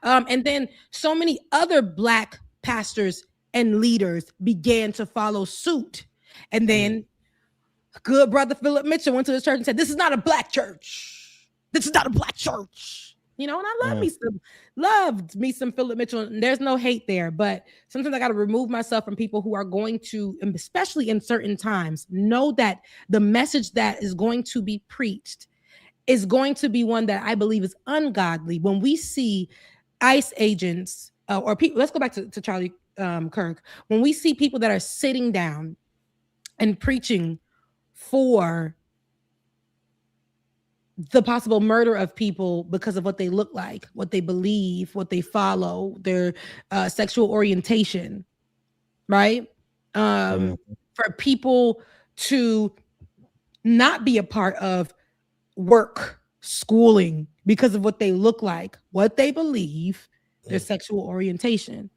[SPEAKER 10] And then so many other Black pastors and leaders began to follow suit. And then good brother Philip Mitchell went to his church and said, "This is not a Black church. This is not a Black church." You know, and I loved me some Philip Mitchell. And there's no hate there, but sometimes I got to remove myself from people who are going to, especially in certain times, know that the message that is going to be preached is going to be one that I believe is ungodly. When we see ICE agents or people, let's go back to Charlie Kirk. When we see people that are sitting down and preaching for the possible murder of people because of what they look like, what they believe, what they follow, their sexual orientation, right? For people to not be a part of work, schooling, because of what they look like, what they believe, their sexual orientation.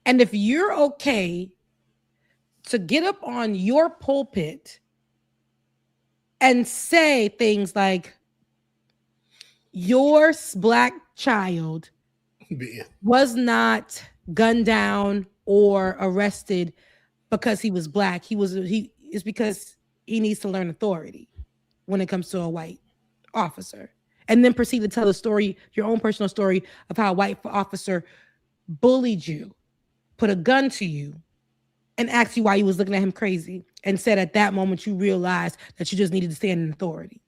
[SPEAKER 10] And if you're okay to get up on your pulpit and say things like, your Black child was not gunned down or arrested because he was Black. It's because he needs to learn authority when it comes to a white officer. And then proceed to tell the story, your own personal story of how a white officer bullied you, put a gun to you, and asked you why you was looking at him crazy, and said at that moment you realized that you just needed to stand in authority.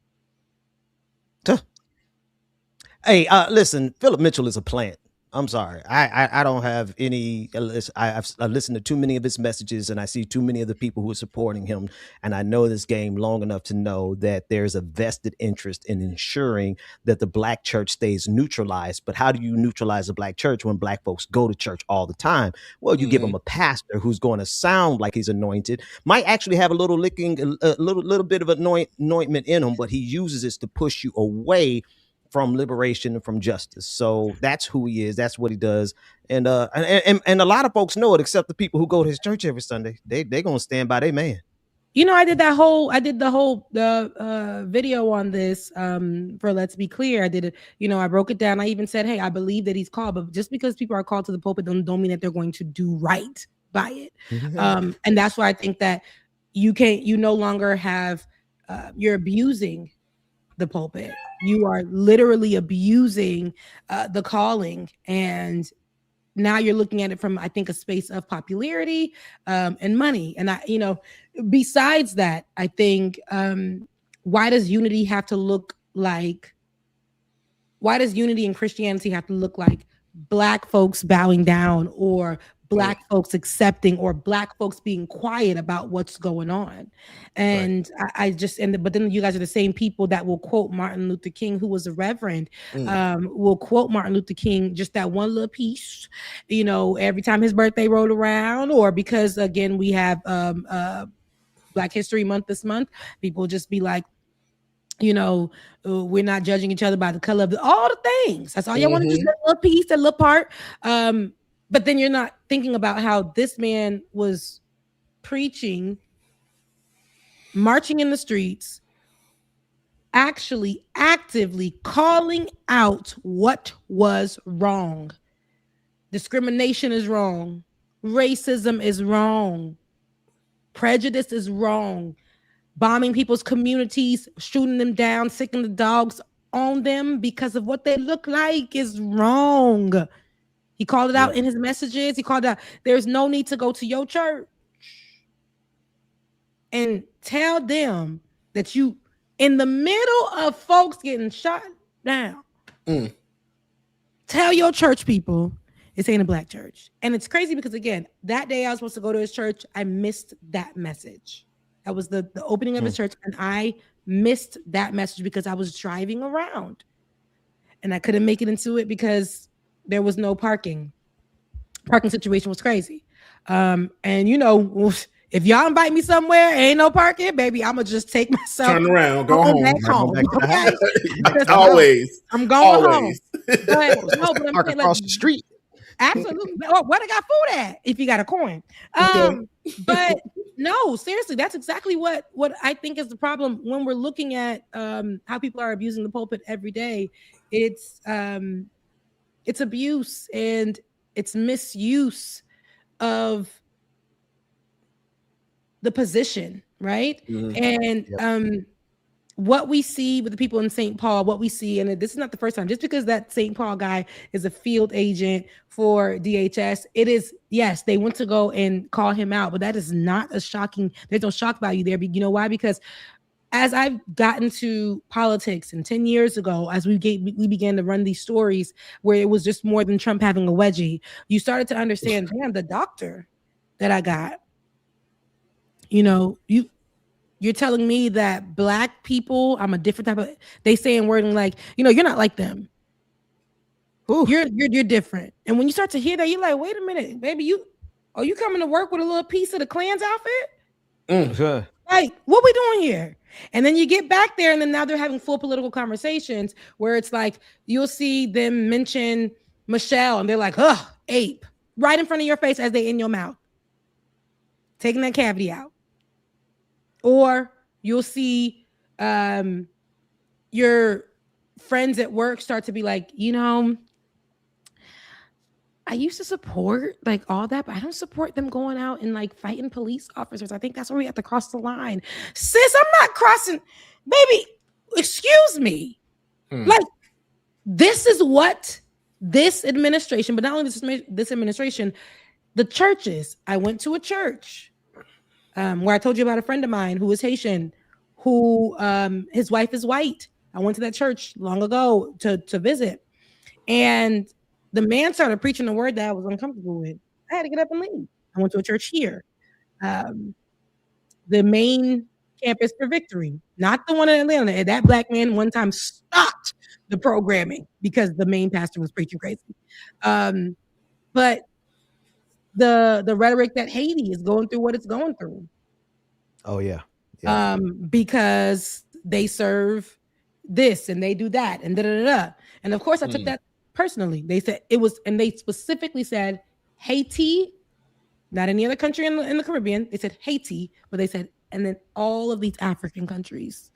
[SPEAKER 4] Hey, listen, Philip Mitchell is a plant. I'm sorry. I don't have any. I've listened to too many of his messages, and I see too many of the people who are supporting him. And I know this game long enough to know that there's a vested interest in ensuring that the black church stays neutralized. But how do you neutralize a black church when black folks go to church all the time? Well, you give them a pastor who's going to sound like he's anointed, might actually have a little little bit of anointment in him, but he uses it to push you away from liberation and from justice. So that's who he is. That's what he does. And a lot of folks know it, except the people who go to his church every Sunday. They're gonna stand by their man.
[SPEAKER 10] You know, I did the whole video on this for Let's Be Clear. I did it, you know, I broke it down. I even said, hey, I believe that he's called, but just because people are called to the pulpit don't mean that they're going to do right by it. And that's why I think that you no longer have, you're abusing the pulpit. You are literally abusing the calling, and now you're looking at it from, I think, a space of popularity and money. And besides that, I think, why does unity have to look like? Why does unity in Christianity have to look like Black folks bowing down, or Black folks accepting, or Black folks being quiet about what's going on? And but then you guys are the same people that will quote Martin Luther King, who was a reverend, will quote Martin Luther King, just that one little piece, you know, every time his birthday rolled around, or because, again, we have Black History Month this month, people just be like, you know, we're not judging each other by the color of all the things. That's all y'all want to just that little piece, that little part. But then you're not thinking about how this man was preaching, marching in the streets, actually actively calling out what was wrong. Discrimination is wrong. Racism is wrong. Prejudice is wrong. Bombing people's communities, shooting them down, sicking the dogs on them because of what they look like is wrong. He called it out in his messages. He called out, there's no need to go to your church and tell them that you, in the middle of folks getting shot down, tell your church people this ain't a Black church. And it's crazy because, again, that day I was supposed to go to his church, I missed that message. That was the opening of his church, and I missed that message because I was driving around and I couldn't make it into it because there was no parking. Parking situation was crazy. And you know, if y'all invite me somewhere, ain't no parking, baby, I'm gonna just take myself,
[SPEAKER 1] turn around, go home.
[SPEAKER 10] Back home. Okay?
[SPEAKER 1] Always.
[SPEAKER 10] I'm going home. But
[SPEAKER 4] I'm park across the street.
[SPEAKER 10] Absolutely. Well, where they got food at if you got a coin? But no, seriously, that's exactly what I think is the problem when we're looking at how people are abusing the pulpit every day. It's abuse and it's misuse of the position, right? And what we see with the people in St. Paul, what we see, and this is not the first time, just because that St. Paul guy is a field agent for DHS, it is, yes, they want to go and call him out, but that is not a shocking, there's no shock value there. But you know why? Because as I've gotten to politics, and 10 years ago, as we began to run these stories where it was just more than Trump having a wedgie, you started to understand, damn, the doctor that I got, you know, you're telling me that Black people, I'm a different type of, they say in wording like, you know, you're not like them. Ooh. You're different. And when you start to hear that, you're like, wait a minute, baby, you coming to work with a little piece of the Klan's outfit?
[SPEAKER 4] Sure.
[SPEAKER 10] Like, what we doing here? And then you get back there, and then now they're having full political conversations where it's like, you'll see them mention Michelle, and they're like, ape, right in front of your face as they in your mouth, taking that cavity out. Or you'll see your friends at work start to be like, you know, I used to support like all that, but I don't support them going out and like fighting police officers. I think that's where we have to cross the line. Sis, I'm not crossing, baby. Excuse me. Like, this is what this administration, but not only this administration, the churches. I went to a church where I told you about a friend of mine who is Haitian, who his wife is white. I went to that church long ago to visit. And the man started preaching a word that I was uncomfortable with. I had to get up and leave. I went to a church here. The main campus for Victory, not the one in Atlanta. That black man one time stopped the programming because the main pastor was preaching crazy. But the rhetoric that Haiti is going through what it's going through.
[SPEAKER 4] Oh yeah.
[SPEAKER 10] Because they serve this and they do that and da. And of course I took that personally. They said it was, and they specifically said Haiti, not any other country in the Caribbean. They said Haiti, but they said, and then all of these African countries.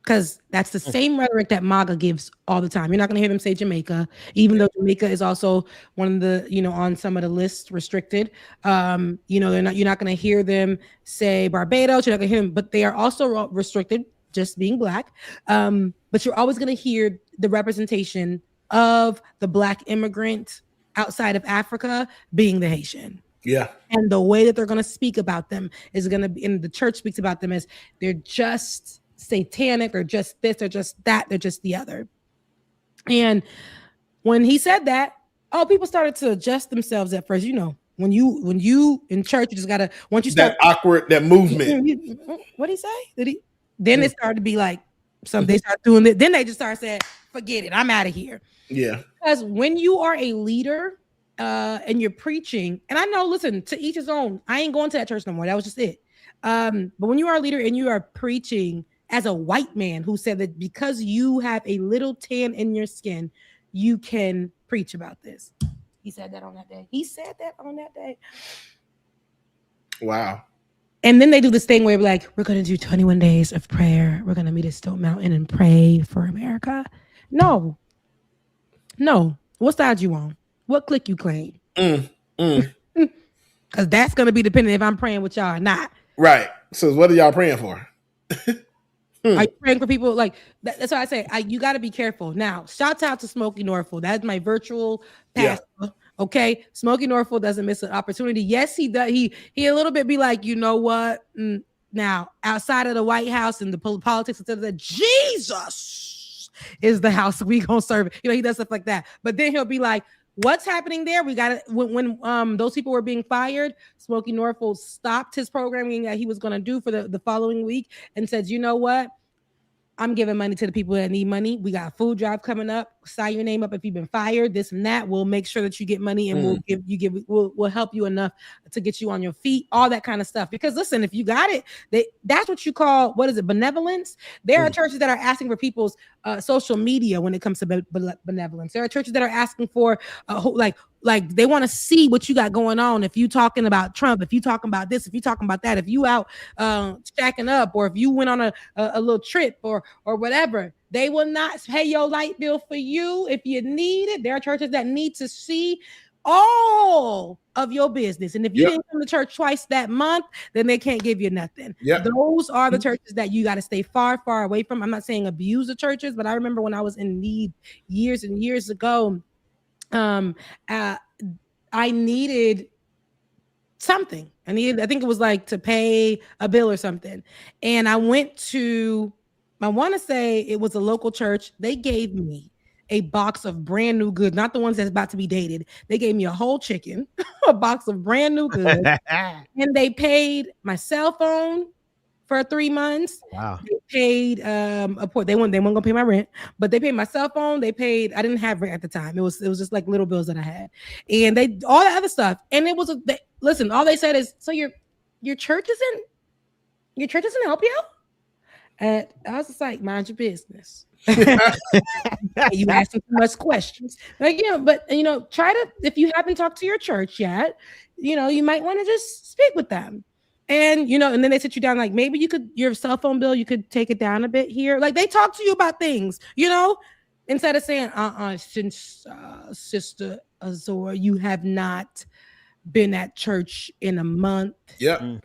[SPEAKER 10] Because that's the same rhetoric that MAGA gives all the time. You're not going to hear them say Jamaica, even though Jamaica is also one of the, on some of the lists restricted. You're not going to hear them say Barbados. You're not going to hear them, but they are also restricted, just being black. But you're always going to hear the representation of the black immigrant outside of Africa being the Haitian.
[SPEAKER 1] Yeah.
[SPEAKER 10] And the way that they're going to speak about them is going to be, and the church speaks about them as they're just satanic or just this or just that, they're just the other. And when he said that, people started to adjust themselves at first. When you in church, you just gotta, once you start
[SPEAKER 1] that movement.
[SPEAKER 10] What'd he say? Then it started to be like they start doing it. Then they just start saying, forget it, I'm out of here.
[SPEAKER 1] Yeah.
[SPEAKER 10] Because when you are a leader and you're preaching, and I know, listen, to each his own, I ain't going to that church no more. That was just it. But when you are a leader and you are preaching as a white man who said that because you have a little tan in your skin, you can preach about this. He said that on that day.
[SPEAKER 1] Wow.
[SPEAKER 10] And then they do this thing where we're going to do 21 days of prayer. We're going to meet at Stone Mountain and pray for America. No. What side you on? What clique you claim? Because that's going to be dependent if I'm praying with y'all or not.
[SPEAKER 1] Right. So what are y'all praying for?
[SPEAKER 10] Are you praying for people? That's why I say you got to be careful. Now, shout out to Smokey Norfolk. That's my virtual pastor. Yeah. Okay, Smokey Norfolk doesn't miss an opportunity. Yes, he does. He a little bit be like, you know what? Now, outside of the White House and the politics, instead of that, Jesus is the house we gonna serve. He does stuff like that. But then he'll be like, what's happening there? We got it. When those people were being fired, Smokey Norfolk stopped his programming that he was going to do for the following week and said, you know what? I'm giving money to the people that need money. We got a food drive coming up. Sign your name up if you've been fired, this and that. We'll make sure that you get money and we'll help you enough to get you on your feet, all that kind of stuff. Because listen, if you got it, that's what you call, what is it, benevolence? There are churches that are asking for people's social media when it comes to benevolence. There are churches that are asking for like they want to see what you got going on. If you talking about Trump, if you talking about this, if you talking about that, if you out stacking up, or if you went on a little trip or whatever, they will not pay your light bill for you if you need it. There are churches that need to see all of your business. And if you didn't come to church twice that month, then they can't give you nothing. Those are the churches that you got to stay far, far away from. I'm not saying abuse the churches, but I remember when I was in need years and years ago, I needed something. I think it was like to pay a bill or something. And I went to, I want to say it was a local church. They gave me a box of brand new goods, not the ones that's about to be dated. They gave me a whole chicken, a box of brand new goods. And they paid my cell phone for 3 months.
[SPEAKER 4] Wow.
[SPEAKER 10] They paid they weren't gonna pay my rent, but they paid my cell phone. They paid, I didn't have rent at the time. It was just like little bills that I had. And they all that other stuff. And it was listen, all they said is, so your church isn't help you out? And I was just like, mind your business. You asking too much questions. But try to, if you haven't talked to your church yet, you might want to just speak with them. And and then they sit you down, like maybe your cell phone bill, you could take it down a bit here. Like they talk to you about things, instead of saying, since Sister Azor, you have not been at church in a month.
[SPEAKER 1] Yeah.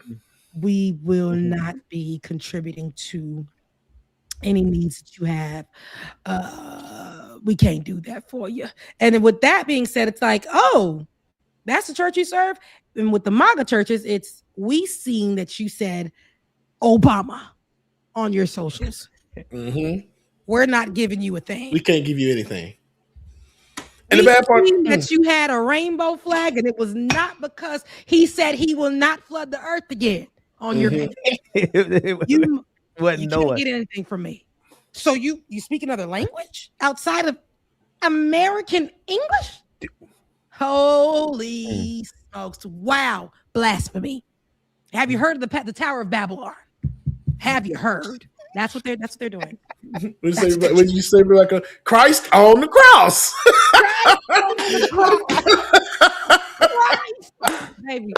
[SPEAKER 10] We will not be contributing to any needs that you have. We can't do that for you. And then with that being said, it's like, oh, that's the church you serve. And with the MAGA churches, it's, we seen that you said Obama on your socials.
[SPEAKER 1] Mm-hmm.
[SPEAKER 10] We're not giving you a thing.
[SPEAKER 1] We can't give you anything. And the bad part
[SPEAKER 10] that you had a rainbow flag, and it was not because he said he will not flood the earth again on your head. You can't get anything from me. So you speak another language outside of American English? Holy smokes! Wow, blasphemy! Have you heard of the Tower of Babylon? Have you heard? That's what they're doing.
[SPEAKER 1] When you say Rebecca, Christ on the cross.
[SPEAKER 10] Christ, baby.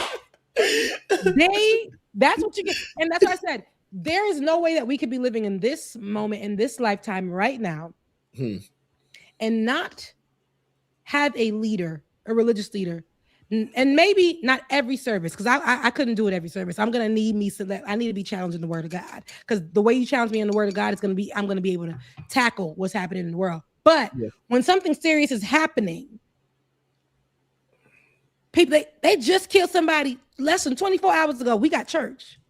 [SPEAKER 10] That's what you get. And that's what I said. There is no way that we could be living in this moment, in this lifetime right now, and not have a leader, a religious leader, and maybe not every service, because I couldn't do it every service. I'm gonna need me so that I need to be challenged in the Word of God, because the way you challenge me in the Word of God, I'm gonna be able to tackle what's happening in the world. But when something serious is happening, people they just killed somebody less than 24 hours ago. We got church,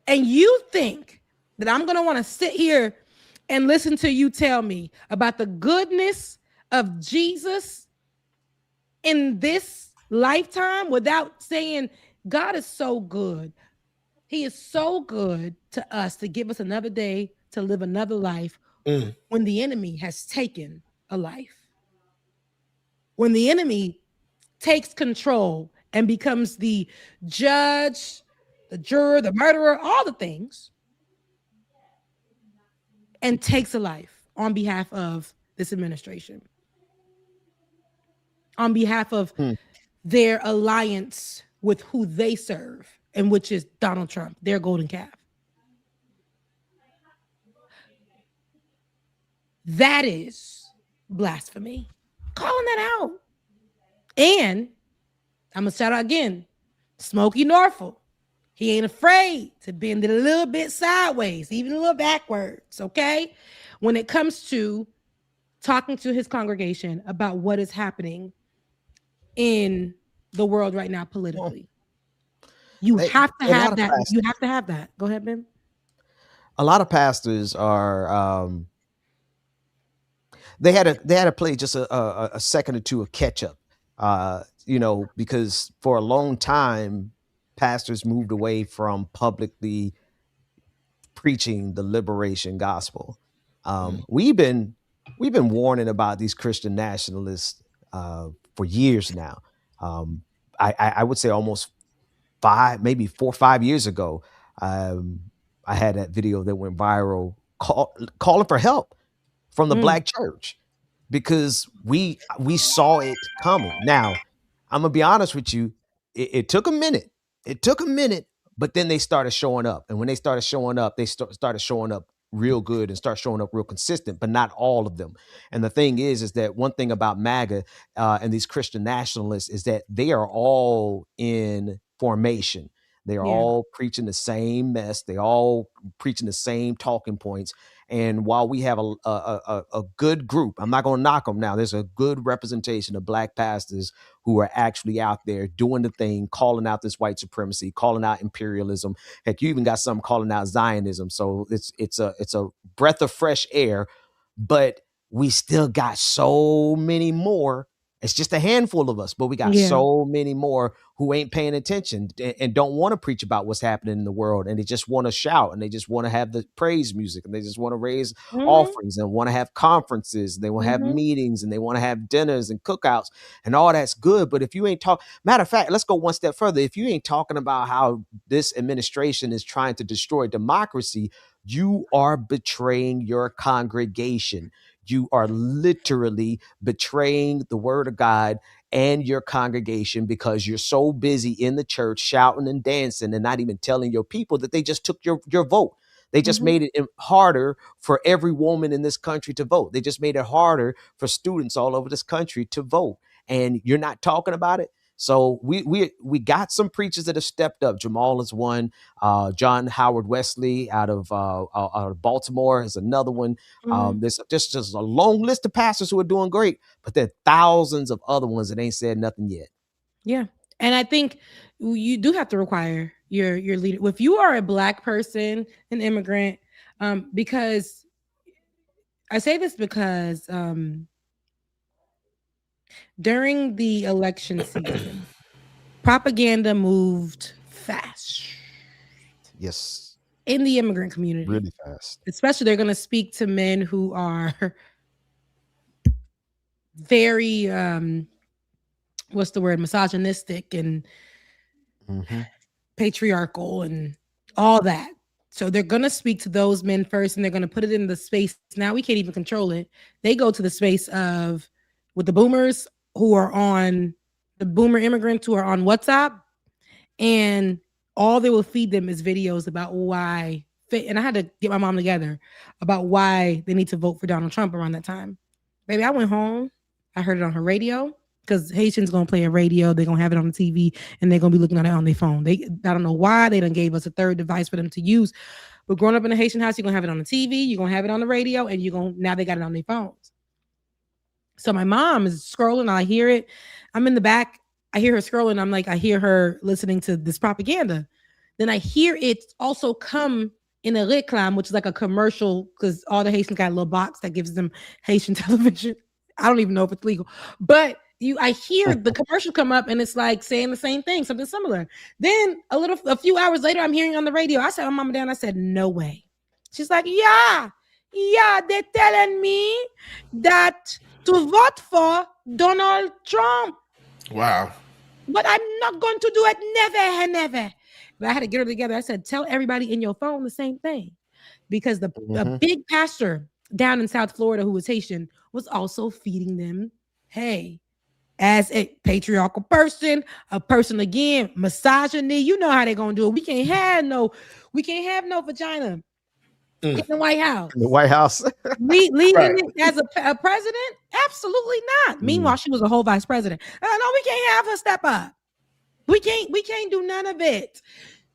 [SPEAKER 10] and you think that I'm gonna want to sit here and listen to you tell me about the goodness of Jesus in this lifetime without saying God is so good. He is so good to us to give us another day to live another life when the enemy has taken a life. When the enemy takes control and becomes the judge, the juror, the murderer, all the things, and takes a life on behalf of this administration, on behalf of their alliance with who they serve, and which is Donald Trump, their golden calf. That is blasphemy. Calling that out. And I'm going to shout out again, Smokey Norfolk. He ain't afraid to bend it a little bit sideways, even a little backwards, okay? When it comes to talking to his congregation about what is happening in the world right now politically. You have to have that. You have to have that. Go ahead, Ben.
[SPEAKER 4] A lot of pastors are they had to play just a second or two of catch up. Because for a long time pastors moved away from publicly preaching the liberation gospel. We've been warning about these Christian nationalists for years now. I would say almost 4 or 5 years ago, I had that video that went viral calling for help from the black church, because we saw it coming. Now, I'm gonna be honest with you, it took a minute. It took a minute, but then they started showing up. And when they started showing up, they started showing up real good and start showing up real consistent, but not all of them. And the thing is that one thing about MAGA and these Christian nationalists is that they are all in formation. They're all preaching the same mess. They all preaching the same talking points. And while we have a good group, I'm not going to knock them now. There's a good representation of black pastors who are actually out there doing the thing, calling out this white supremacy, calling out imperialism. Heck, you even got some calling out Zionism. So it's a breath of fresh air, but we still got so many more. It's just a handful of us, but we got so many more who ain't paying attention and don't want to preach about what's happening in the world. And they just want to shout, and they just want to have the praise music, and they just want to raise offerings, and want to have conferences, and they want to have meetings, and they want to have dinners and cookouts, and all that's good. But if you ain't matter of fact, let's go one step further. If you ain't talking about how this administration is trying to destroy democracy, you are betraying your congregation. You are literally betraying the word of God and your congregation, because you're so busy in the church shouting and dancing and not even telling your people that they just took your vote. They just made it harder for every woman in this country to vote. They just made it harder for students all over this country to vote. And you're not talking about it. So we got some preachers that have stepped up. Jamal is one. John Howard Wesley out of Baltimore is another one. There's just a long list of pastors who are doing great, but there are thousands of other ones that ain't said nothing yet.
[SPEAKER 10] Yeah. And I think you do have to require your leader. If you are a black person, an immigrant, because I say this because During the election season, propaganda moved fast.
[SPEAKER 4] Yes.
[SPEAKER 10] In the immigrant community.
[SPEAKER 4] Really fast.
[SPEAKER 10] Especially they're going to speak to men who are very, what's the word, misogynistic and patriarchal and all that. So they're going to speak to those men first, and they're going to put it in the space. Now we can't even control it. They go to the space of with the boomers who are on the boomer immigrants who are on WhatsApp, and all they will feed them is videos about why. And I had to get my mom together about why they need to vote for Donald Trump around that time. Baby, I went home. I heard it on her radio because Haitians going to play a radio. They're going to have it on the TV and they're going to be looking at it on their phone. I don't know why they done gave us a third device for them to use. But growing up in a Haitian house, you're going to have it on the TV. You're going to have it on the radio and now they got it on their phones. So my mom is scrolling. I hear it. I'm in the back. I hear her scrolling. I'm like, I hear her listening to this propaganda. Then I hear it also come in a reclam, which is like a commercial, because all the Haitians got a little box that gives them Haitian television. I don't even know if it's legal, but I hear the commercial come up and it's like saying the same thing, something similar. Then a few hours later, I'm hearing on the radio. I said, my mama down. I said, no way. She's like, yeah, they're telling me that to vote for Donald Trump.
[SPEAKER 1] Wow.
[SPEAKER 10] But I'm not going to do it, never and never. But I had to get her together. I said, tell everybody in your phone the same thing. Because the big pastor down in South Florida who was Haitian was also feeding them, hey, as a patriarchal person, a person again, misogyny, you know how they're gonna do it. We can't have no vagina in the White House.
[SPEAKER 4] The White House.
[SPEAKER 10] Leaving it as a president? Absolutely not. Meanwhile, she was a whole vice president. No, we can't have her step up. We can't do none of it.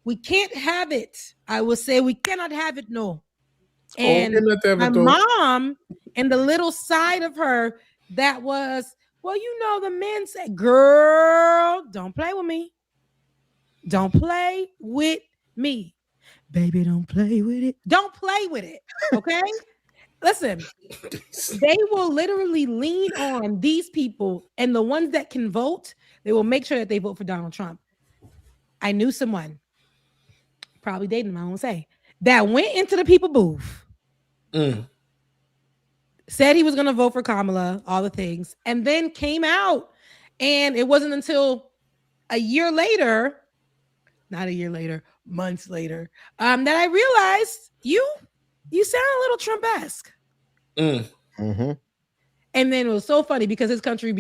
[SPEAKER 10] We can't have it. I will say we cannot have it, no. And my mom and the little side of her that was, well, you know, the men said, girl, don't play with me. Don't play with me. Baby, don't play with it. Don't play with it. Okay? Listen, they will literally lean on these people, and the ones that can vote, they will make sure that they vote for Donald Trump. I knew someone, probably dating him, I won't say, that went into the people booth, said he was going to vote for Kamala, all the things, and then came out. And it wasn't until a year later, not a year later, months later, that I realized you sound a little Trump-esque. And then it was so funny because his country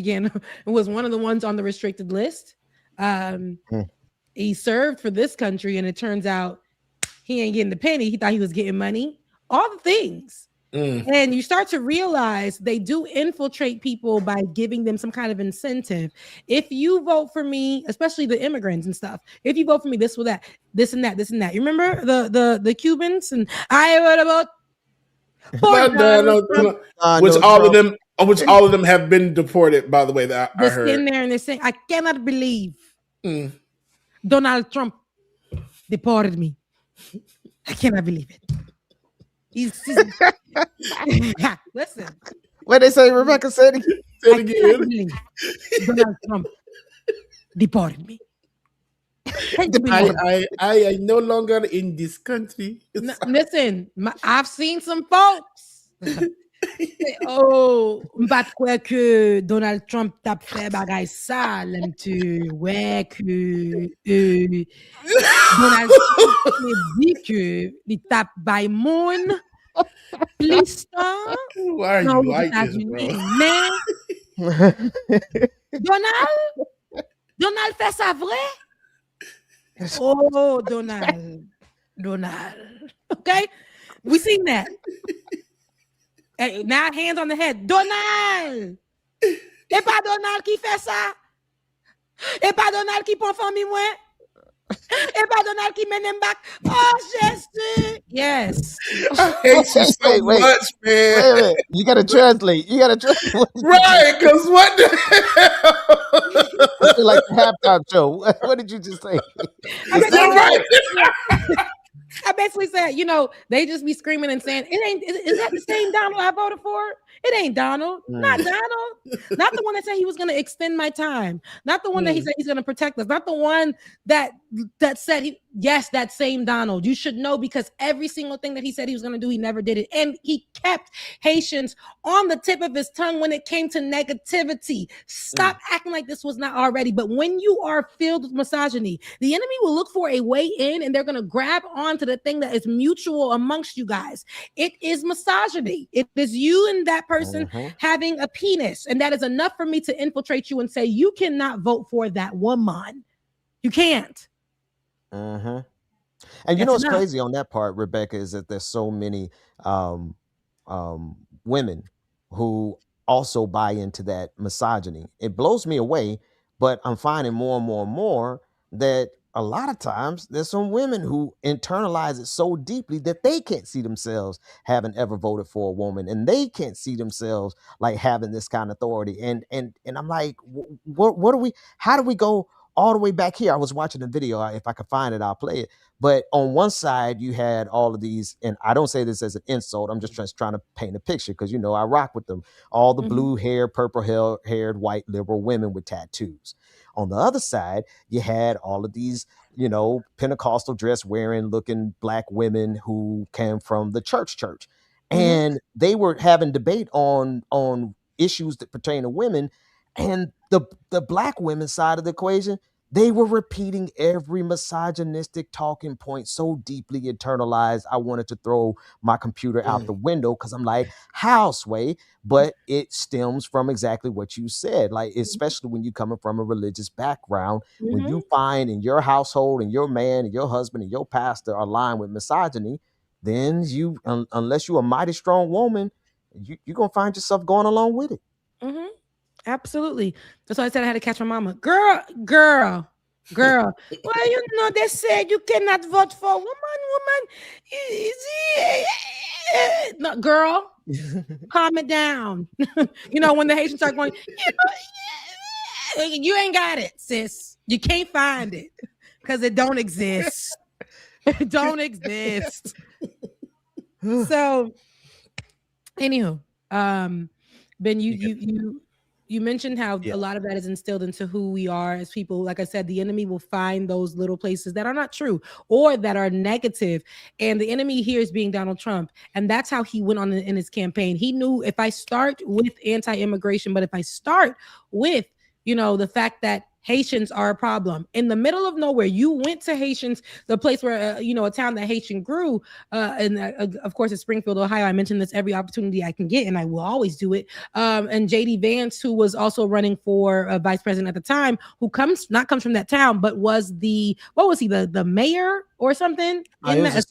[SPEAKER 10] was one of the ones on the restricted list. He served for this country, and it turns out he ain't getting the penny. He thought he was getting money, all the things. And you start to realize they do infiltrate people by giving them some kind of incentive. If you vote for me, especially the immigrants and stuff, if you vote for me, this or that, this and that, this and that. You remember the Cubans and I heard about
[SPEAKER 1] which all of them have been deported, by the way, that I heard.
[SPEAKER 10] In there and they're saying, I cannot believe Donald Trump deported me. I cannot believe it. Listen.
[SPEAKER 4] What they say, Rebecca said it
[SPEAKER 10] again. Donald Trump deported me.
[SPEAKER 1] I am no longer in this country.
[SPEAKER 10] No, listen, I've seen some folks. Oh, pas de quoi que Donald Trump tape fait bagay ça, l'aime tu ouais que Donald Trump me dit que il tape by moon plus temps.
[SPEAKER 1] Why are you like this, bro?
[SPEAKER 10] Mais Donald fait ça vrai? Oh, Donald. Okay, we seen that. Hey, now hands on the head. Donald! Et pas Donald qui fait ça? Et pas Donald qui prend famille moins? Et pas Donald qui mène back? Oh, Jésus! Yes.
[SPEAKER 1] I hate you so much, man.
[SPEAKER 4] Wait. You gotta translate.
[SPEAKER 1] Right, because what the hell?
[SPEAKER 4] I feel like the halftime show. What did you just say?
[SPEAKER 10] I basically said, they just be screaming and saying, is that the same Donald I voted for? It ain't Donald. Not Donald. Not the one that said he was going to extend my time. Not the one that he said he's going to protect us. Not the one that said yes, that same Donald. You should know, because every single thing that he said he was going to do, he never did it. And he kept Haitians on the tip of his tongue when it came to negativity. Stop acting like this was not already. But when you are filled with misogyny, the enemy will look for a way in, and they're going to grab onto the thing that is mutual amongst you guys. It is misogyny. It is you and that person having a penis. And that is enough for me to infiltrate you and say, you cannot vote for that woman. You can't.
[SPEAKER 4] And you know what's crazy on that part, Rebecca, is that there's so many women who also buy into that misogyny. It blows me away, but I'm finding more and more and more that a lot of times there's some women who internalize it so deeply that they can't see themselves having ever voted for a woman, and they can't see themselves like having this kind of authority. And I'm like, what do we? How do we go all the way back here? I was watching a video. If I could find it, I'll play it. But on one side, you had all of these, and I don't say this as an insult. I'm just trying to paint a picture because, you know, I rock with them. All the blue haired, purple haired, white liberal women with tattoos. On the other side, you had all of these, you know, Pentecostal dress wearing looking black women who came from the church. And they were having debate on issues that pertain to women. And the black women's side of the equation, they were repeating every misogynistic talking point so deeply internalized, I wanted to throw my computer out the window, because I'm like, how, Sway? But it stems from exactly what you said, like, especially when you're coming from a religious background, when you find in your household and your man and your husband and your pastor are aligned with misogyny, then you, unless you're a mighty strong woman, you're going to find yourself going along with it.
[SPEAKER 10] Absolutely. That's why I said I had to catch my mama. Girl. Well, you know, they said you cannot vote for a woman. No, girl, calm it down. You know, when the Haitians start going, you ain't got it, sis. You can't find it because it don't exist. It don't exist. So, anywho, Ben, you mentioned how a lot of that is instilled into who we are as people. Like I said, the enemy will find those little places that are not true or that are negative. And the enemy here is being Donald Trump. And that's how he went on in his campaign. He knew, if I start with anti-immigration, but if I start with, you know, the fact that Haitians are a problem in the middle of nowhere. You went to Haitians, the place where, you know, a town that Haitian grew. And of course, it's Springfield, Ohio. I mention this every opportunity I can get, and I will always do it. And JD Vance, who was also running for vice president at the time, who comes from that town, but was the mayor or something?
[SPEAKER 4] He was a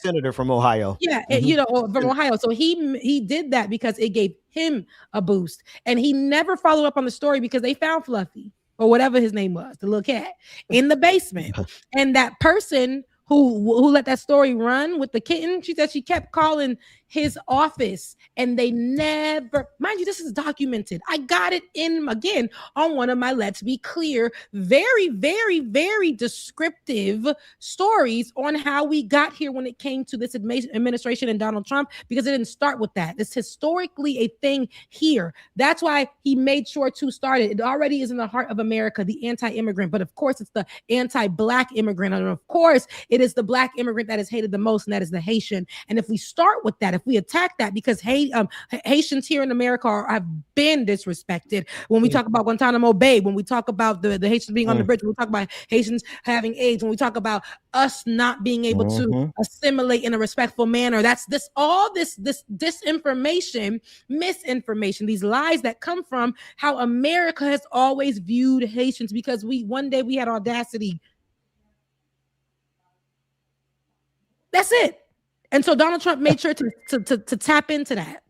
[SPEAKER 4] senator from Ohio.
[SPEAKER 10] Yeah, you know, from Ohio. So he did that because it gave him a boost. And he never followed up on the story because they found Fluffy, or whatever his name was, the little cat, in the basement. And that person who let that story run with the kitten, she said she kept calling his office and they never, mind you, this is documented. I got it in again on one of my Let's Be Clear, very, very, very descriptive stories on how we got here when it came to this administration and Donald Trump, because it didn't start with that. It's historically a thing here. That's why he made sure to start it. It already is in the heart of America, the anti-immigrant, but of course it's the anti-black immigrant. And of course it is the black immigrant that is hated the most, and that is the Haitian. And if we start with that, if we attack that, because Haitians here in America have been disrespected. When we talk about Guantanamo Bay, when we talk about the Haitians being on the bridge, when we talk about Haitians having AIDS, when we talk about us not being able to assimilate in a respectful manner, that's this disinformation, misinformation, these lies that come from how America has always viewed Haitians, because one day we had audacity. That's it. And so Donald Trump made sure to tap into that.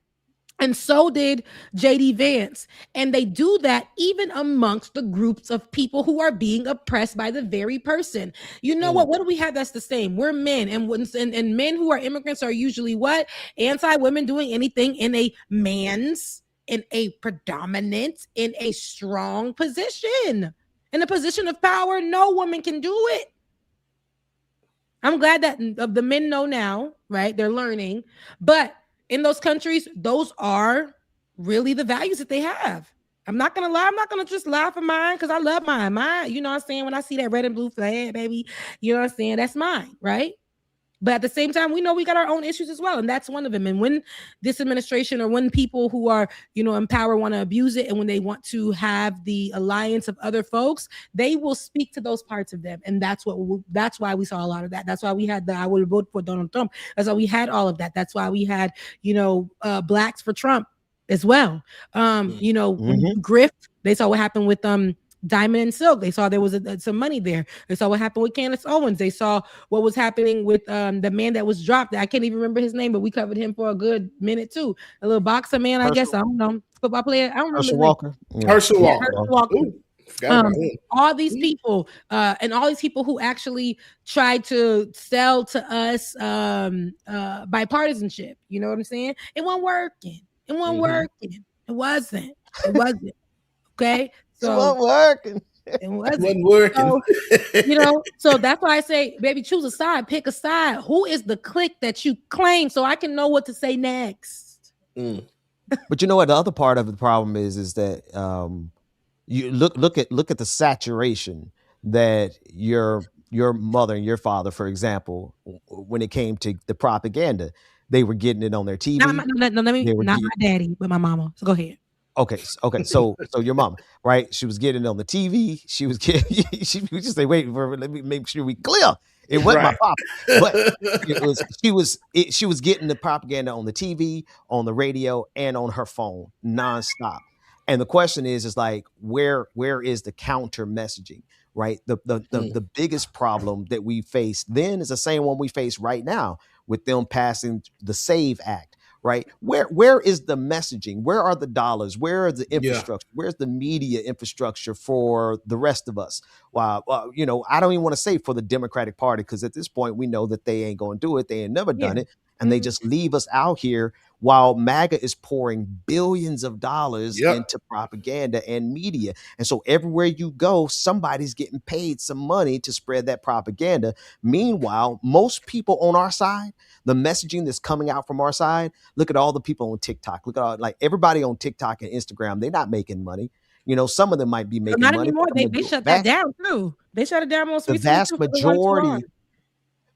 [SPEAKER 10] And so did JD Vance. And they do that even amongst the groups of people who are being oppressed by the very person. You know what? What do we have that's the same? We're men. And men who are immigrants are usually what? Anti-women doing anything in a predominant, in a strong position. In a position of power, no woman can do it. I'm glad that the men know now, right? They're learning. But in those countries, those are really the values that they have. I'm not gonna lie. I'm not gonna just lie for mine because I love mine. Mine, you know what I'm saying? When I see that red and blue flag, baby, you know what I'm saying? That's mine, right? But at the same time, we know we got our own issues as well, and that's one of them. And when this administration or when people who are, in power want to abuse it, and when they want to have the alliance of other folks, they will speak to those parts of them, and that's why we saw a lot of that. That's why we had I will vote for Donald Trump. That's why we had all of that. That's why we had, blacks for Trump as well. Grift. They saw what happened with Diamond and Silk. They saw there was some money there. They saw what happened with Candace Owens. They saw what was happening with the man that was dropped. I can't even remember his name, but we covered him for a good minute too. A little boxer man, I guess. I don't know. Football player. I don't remember.
[SPEAKER 4] Herschel Walker.
[SPEAKER 1] Yeah. Herschel Walker.
[SPEAKER 10] All these people and all these people who actually tried to sell to us bipartisanship. You know what I'm saying? It wasn't working. It wasn't working. It wasn't. Okay. So
[SPEAKER 4] it wasn't working.
[SPEAKER 10] It wasn't
[SPEAKER 1] working.
[SPEAKER 10] So, so that's why I say, baby, choose a side, pick a side. Who is the clique that you claim so I can know what to say next?
[SPEAKER 4] But you know what? The other part of the problem is that you look at the saturation that your mother and your father, for example, when it came to the propaganda, they were getting it on their TV.
[SPEAKER 10] Not my daddy, but my mama. So go ahead.
[SPEAKER 4] Okay. So your mom, right? She was getting it on the TV. She was getting. She would just say, "Wait, let me make sure we clear." It wasn't my papa, but she was getting the propaganda on the TV, on the radio, and on her phone nonstop. And the question is like, where is the counter messaging? Right. The biggest problem that we face then is the same one we face right now with them passing the SAVE Act. Right. Where is the messaging? Where are the dollars? Where is the infrastructure? Where's the media infrastructure for the rest of us? I don't even want to say for the Democratic Party, because at this point we know that they ain't going to do it. They ain't never done it. And they just leave us out here while MAGA is pouring billions of dollars into propaganda and media. And so everywhere you go, somebody's getting paid some money to spread that propaganda. Meanwhile, most people on our side, the messaging that's coming out from our side, look at all the people on TikTok. Look at everybody on TikTok and Instagram. They're not making money. Some of them might be making money.
[SPEAKER 10] Anymore. They shut that down too. They shut it down most
[SPEAKER 4] recently.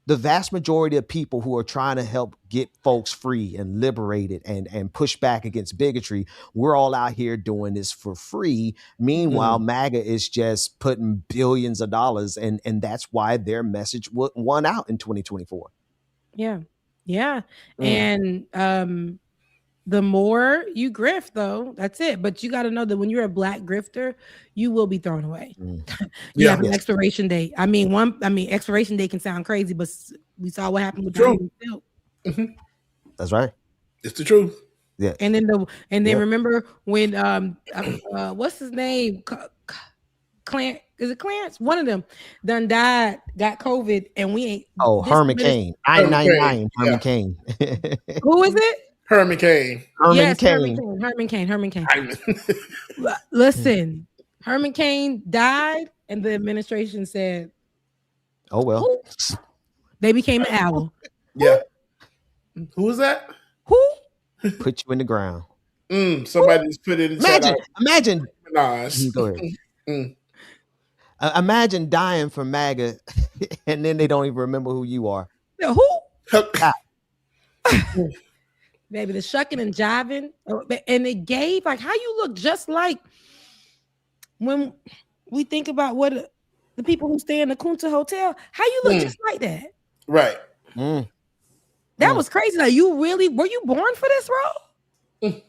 [SPEAKER 4] The vast majority of people who are trying to help get folks free and liberated and push back against bigotry, we're all out here doing this for free. Meanwhile, MAGA is just putting billions of dollars, and that's why their message won out in 2024.
[SPEAKER 10] Yeah. And the more you grift, though, that's it. But you got to know that when you're a black grifter, you will be thrown away. You have an expiration date. Expiration date can sound crazy, but we saw what happened with Diamond Silk.
[SPEAKER 4] That's right.
[SPEAKER 1] It's the truth.
[SPEAKER 4] Yeah.
[SPEAKER 10] And then remember when what's his name? Clarence, is it Clarence? One of them done died, got COVID, and we ain't.
[SPEAKER 4] Herman Cain. I-99 Herman Cain.
[SPEAKER 10] Who is it?
[SPEAKER 1] Herman Cain.
[SPEAKER 10] Herman Cain. Listen, Herman Cain died, and the administration said,
[SPEAKER 4] "Oh well."
[SPEAKER 10] Who? They became an owl.
[SPEAKER 1] Yeah. Who was that?
[SPEAKER 10] Who?
[SPEAKER 4] Put you in the ground.
[SPEAKER 1] Somebody just put it in.
[SPEAKER 4] Imagine.
[SPEAKER 1] Go
[SPEAKER 4] ahead. Imagine dying for MAGA, and then they don't even remember who you are.
[SPEAKER 10] Who? Baby, the shucking and jiving, and it gave how you look just like when we think about what the people who stay in the Kunta Hotel, how you look just like that.
[SPEAKER 1] Right.
[SPEAKER 10] That was crazy. Like, were you born for this role? It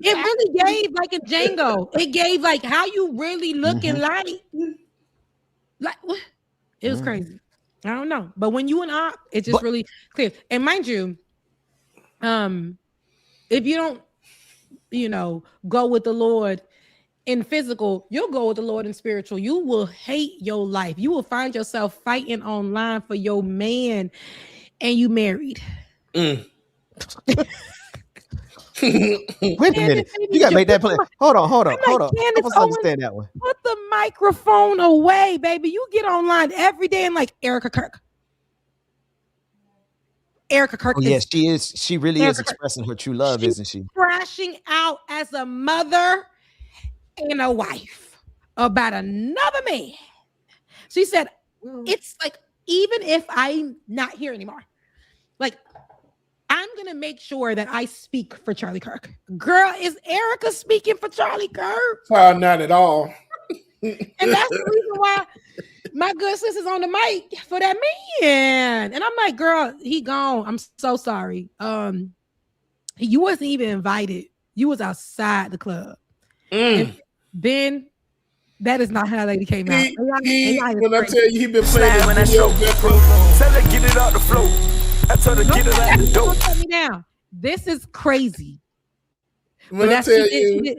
[SPEAKER 10] really gave in Django. It gave how you really looking like what? It was crazy. I don't know, but when you and I, it's just really clear. And mind you, if you don't, go with the Lord in physical, you'll go with the Lord in spiritual. You will hate your life. You will find yourself fighting online for your man, and you married.
[SPEAKER 4] Wait a minute. You gotta make that play. Hold on. Help us understand that one.
[SPEAKER 10] Put the microphone away, baby. You get online every day and Erica Kirk. Erica Kirk
[SPEAKER 4] Oh, yes, she is. She really is
[SPEAKER 10] Erica Kirk.
[SPEAKER 4] expressing her true love,
[SPEAKER 10] She's
[SPEAKER 4] isn't she?
[SPEAKER 10] crashing out as a mother and a wife about another man. She said, it's like, even if I'm not here anymore, like, I'm going to make sure that I speak for Charlie Kirk. Girl, is Erica speaking for Charlie Kirk?
[SPEAKER 1] Not at all.
[SPEAKER 10] And that's the reason why my good sister's on the mic for that man. And I'm like, girl, he gone. I'm so sorry. You wasn't even invited. You was outside the club. And Ben, that is not how that lady came out.
[SPEAKER 1] When I tell you, he been playing
[SPEAKER 5] When I
[SPEAKER 1] this
[SPEAKER 5] show
[SPEAKER 1] video.
[SPEAKER 5] tell her get it out the flow. I told her get it out the door.
[SPEAKER 10] Don't cut me down. This is crazy.
[SPEAKER 1] When
[SPEAKER 10] But
[SPEAKER 1] I tell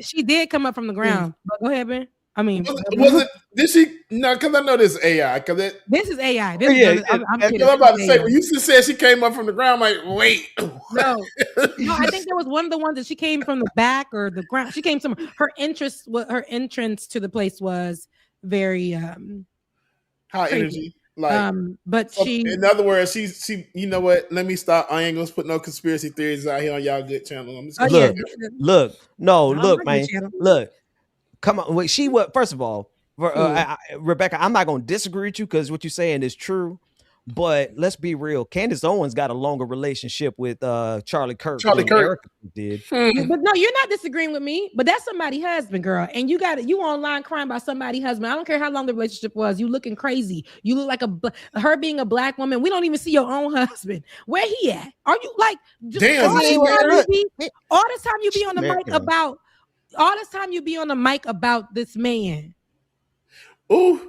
[SPEAKER 10] she did come up from the ground. But go ahead, Ben. I mean,
[SPEAKER 1] was it? Did she? No, because I know this is AI.
[SPEAKER 10] This is AI.
[SPEAKER 1] I'm about to say when you just said she came up from the ground, I'm like, wait,
[SPEAKER 10] no, I think there was one of the ones that she came from the back or the ground. She came somewhere. Her entrance to the place was very
[SPEAKER 1] high
[SPEAKER 10] crazy.
[SPEAKER 1] energy. Like,
[SPEAKER 10] but
[SPEAKER 1] so,
[SPEAKER 10] she,
[SPEAKER 1] in other words, she, you know what? Let me stop. I ain't gonna put no conspiracy theories out here on y'all good channel. I'm just gonna
[SPEAKER 4] look, man, look. Come on, wait. First of all, Rebecca, I'm not gonna disagree with you because what you're saying is true. But let's be real. Candace Owens got a longer relationship with Charlie Kirk than Erica did.
[SPEAKER 10] But no, you're not disagreeing with me. But that's somebody's husband, girl. And you online crying about somebody's husband. I don't care how long the relationship was. You looking crazy. You look like her being a black woman. We don't even see your own husband. Where he at? Are you like all this time you be on the mic about all this time you be on the mic about this man?
[SPEAKER 1] Ooh.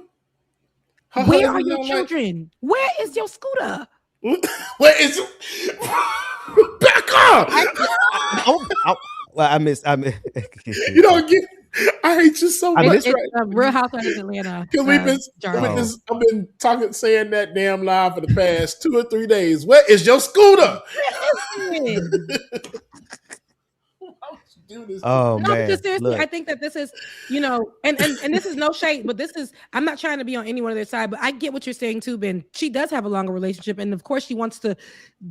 [SPEAKER 10] Where are your children? Where is your scooter?
[SPEAKER 1] Where is Rebecca?
[SPEAKER 4] I miss.
[SPEAKER 1] You don't get. I hate you so much.
[SPEAKER 10] It's Real Housewives of Atlanta.
[SPEAKER 1] Because I've been saying that damn lie for the past 2 or 3 days. Where is your scooter?
[SPEAKER 4] Oh
[SPEAKER 10] no,
[SPEAKER 4] man!
[SPEAKER 10] Just seriously, I think that this is, and this is no shade, but I'm not trying to be on any one of their side, but I get what you're saying too, Ben. She does have a longer relationship, and of course, she wants to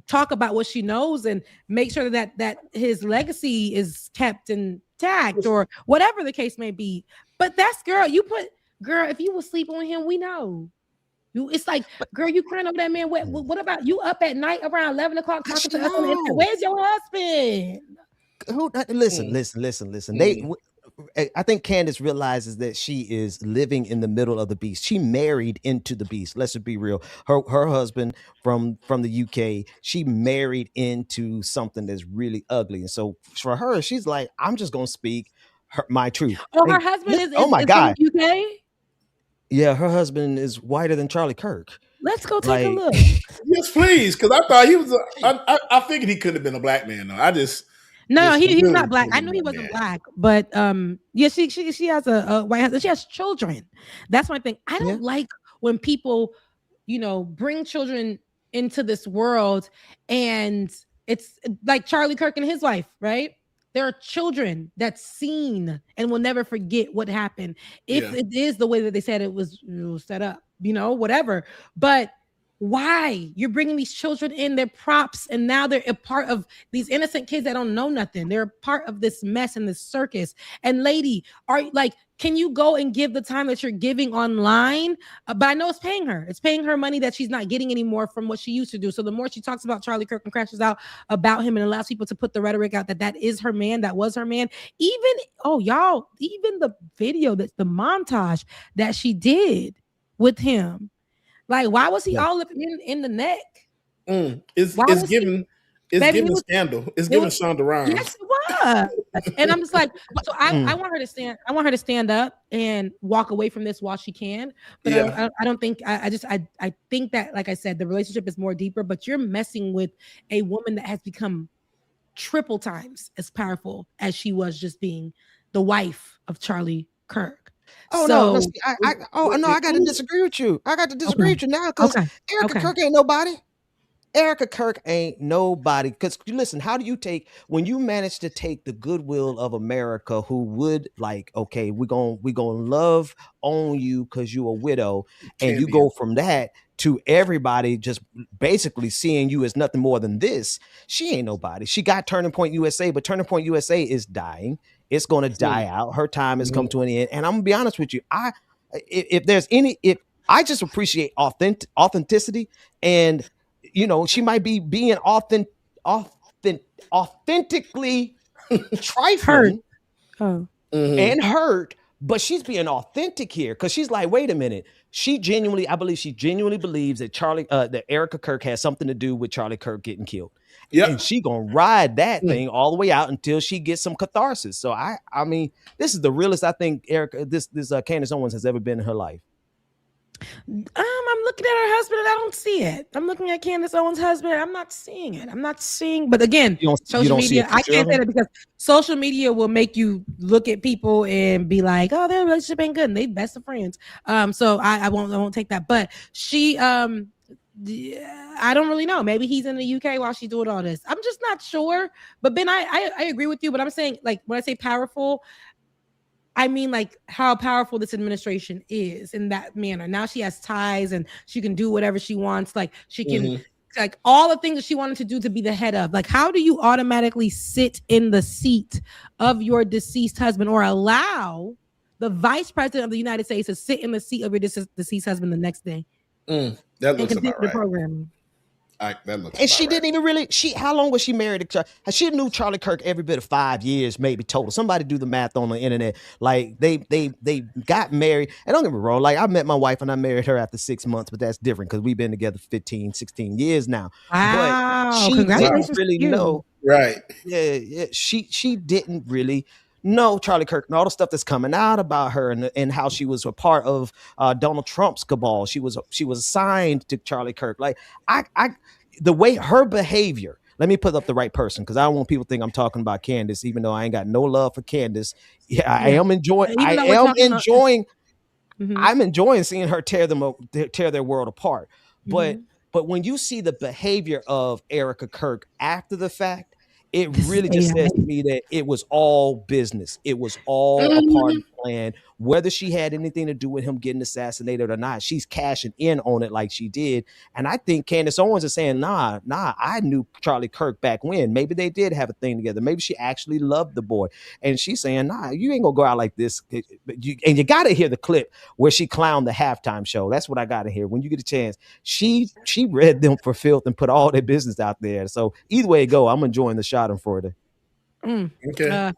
[SPEAKER 10] talk about what she knows and make sure that his legacy is kept intact or whatever the case may be. But that's girl, if you will sleep on him, we know. It's like, girl, you crying over that man. What about you up at night around 11 o'clock talking to us? Where's your husband?
[SPEAKER 4] Listen. I think Candace realizes that she is living in the middle of the beast. She married into the beast. Let's just be real. Her husband from the UK, she married into something that's really ugly. And so for her, she's like, I'm just gonna speak my truth.
[SPEAKER 10] Oh, her husband is
[SPEAKER 4] oh my God,
[SPEAKER 10] from the UK?
[SPEAKER 4] Yeah, her husband is whiter than Charlie Kirk.
[SPEAKER 10] Let's go take a look.
[SPEAKER 1] Yes, please, because I thought he was. I figured he could have been a black man. Though
[SPEAKER 10] No, he's not black. I knew he wasn't black, but yeah, she has a white husband. She has children. That's my thing. I don't like when people, bring children into this world, and it's like Charlie Kirk and his wife, right? There are children that's seen and will never forget what happened. If it is the way that they said it was set up, whatever. But why? You're bringing these children in, they're props, and now they're a part of these innocent kids that don't know nothing. They're a part of this mess and this circus. And lady, can you go and give the time that you're giving online? But I know it's paying her. It's paying her money that she's not getting anymore from what she used to do. So the more she talks about Charlie Kirk and crashes out about him and allows people to put the rhetoric out that is her man, that was her man. Even the video, the montage that she did with him. Like, why was he all up in the neck?
[SPEAKER 1] It's giving scandal. It's giving Shonda Rhimes.
[SPEAKER 10] Yes, it was. And I'm just like, so I want her to stand. I want her to stand up and walk away from this while she can. But I don't think. I think that, like I said, the relationship is more deeper. But you're messing with a woman that has become triple times as powerful as she was just being the wife of Charlie Kirk.
[SPEAKER 4] Oh,
[SPEAKER 10] so,
[SPEAKER 4] no! I got to disagree with you. I got to disagree with you now because Erica Kirk ain't nobody. Erica Kirk ain't nobody. Because listen, how do you take when you manage to take the goodwill of America, who would like, okay, we gonna love on you because you're a widow, and you go from that to everybody just basically seeing you as nothing more than this. She ain't nobody. She got Turning Point USA, but Turning Point USA is dying. It's going to die out. Her time has come to an end. And I'm gonna be honest with you. If there's any, if I just appreciate authenticity, and she might be being authentically trifling and hurt, but she's being authentic here because she's like, wait a minute. I believe she genuinely believes that that Erica Kirk has something to do with Charlie Kirk getting killed. Yep. And she gonna ride that thing all the way out until she gets some catharsis. So I mean, this is the realest I think this Candace Owens has ever been in her life.
[SPEAKER 10] I'm looking at her husband and I don't see it. I'm looking at Candace Owens' husband. I'm not seeing it. But again, social media, I can't say that because social media will make you look at people and be like, oh, their relationship ain't good and they best of friends. So I won't take that. But she, I don't really know. Maybe he's in the UK while she's doing all this. I'm just not sure. But Ben, I agree with you. But I'm saying, like, when I say powerful, I mean, like, how powerful this administration is in that manner. Now she has ties and she can do whatever she wants. Like, she can, like, all the things that she wanted to do to be the head of. Like, how do you automatically sit in the seat of your deceased husband or allow the vice president of the United States to sit in the seat of your deceased husband the next day?
[SPEAKER 1] That looks about right.
[SPEAKER 10] The program.
[SPEAKER 4] And she didn't even really. How long was she married to? She knew Charlie Kirk every bit of 5 years, maybe total. Somebody do the math on the internet. Like they got married. And don't get me wrong. Like I met my wife and I married her after 6 months, but that's different because we've been together 15, 16 years now.
[SPEAKER 10] Wow!
[SPEAKER 4] But she didn't really know.
[SPEAKER 1] Right?
[SPEAKER 4] Yeah. She didn't really know Charlie Kirk and all the stuff that's coming out about her and how she was a part of Donald Trump's cabal. She was assigned to Charlie Kirk. Like the way her behavior. Let me put up the right person because I don't want people to think I'm talking about Candace, even though I ain't got no love for Candace. I am enjoying. I'm enjoying seeing her tear their world apart. But when you see the behavior of Erica Kirk after the fact, it really just says to me that it was all business. It was all a part of the plan. Whether she had anything to do with him getting assassinated or not, she's cashing in on it like she did. And I think Candace Owens is saying, nah, I knew Charlie Kirk back when. Maybe they did have a thing together. Maybe she actually loved the boy. And she's saying, nah, you ain't gonna go out like this. And you gotta hear the clip where she clowned the halftime show. That's what I gotta hear. When you get a chance, she read them for filth and put all their business out there. So either way it go, I'm enjoying the shot on Friday.
[SPEAKER 10] Okay.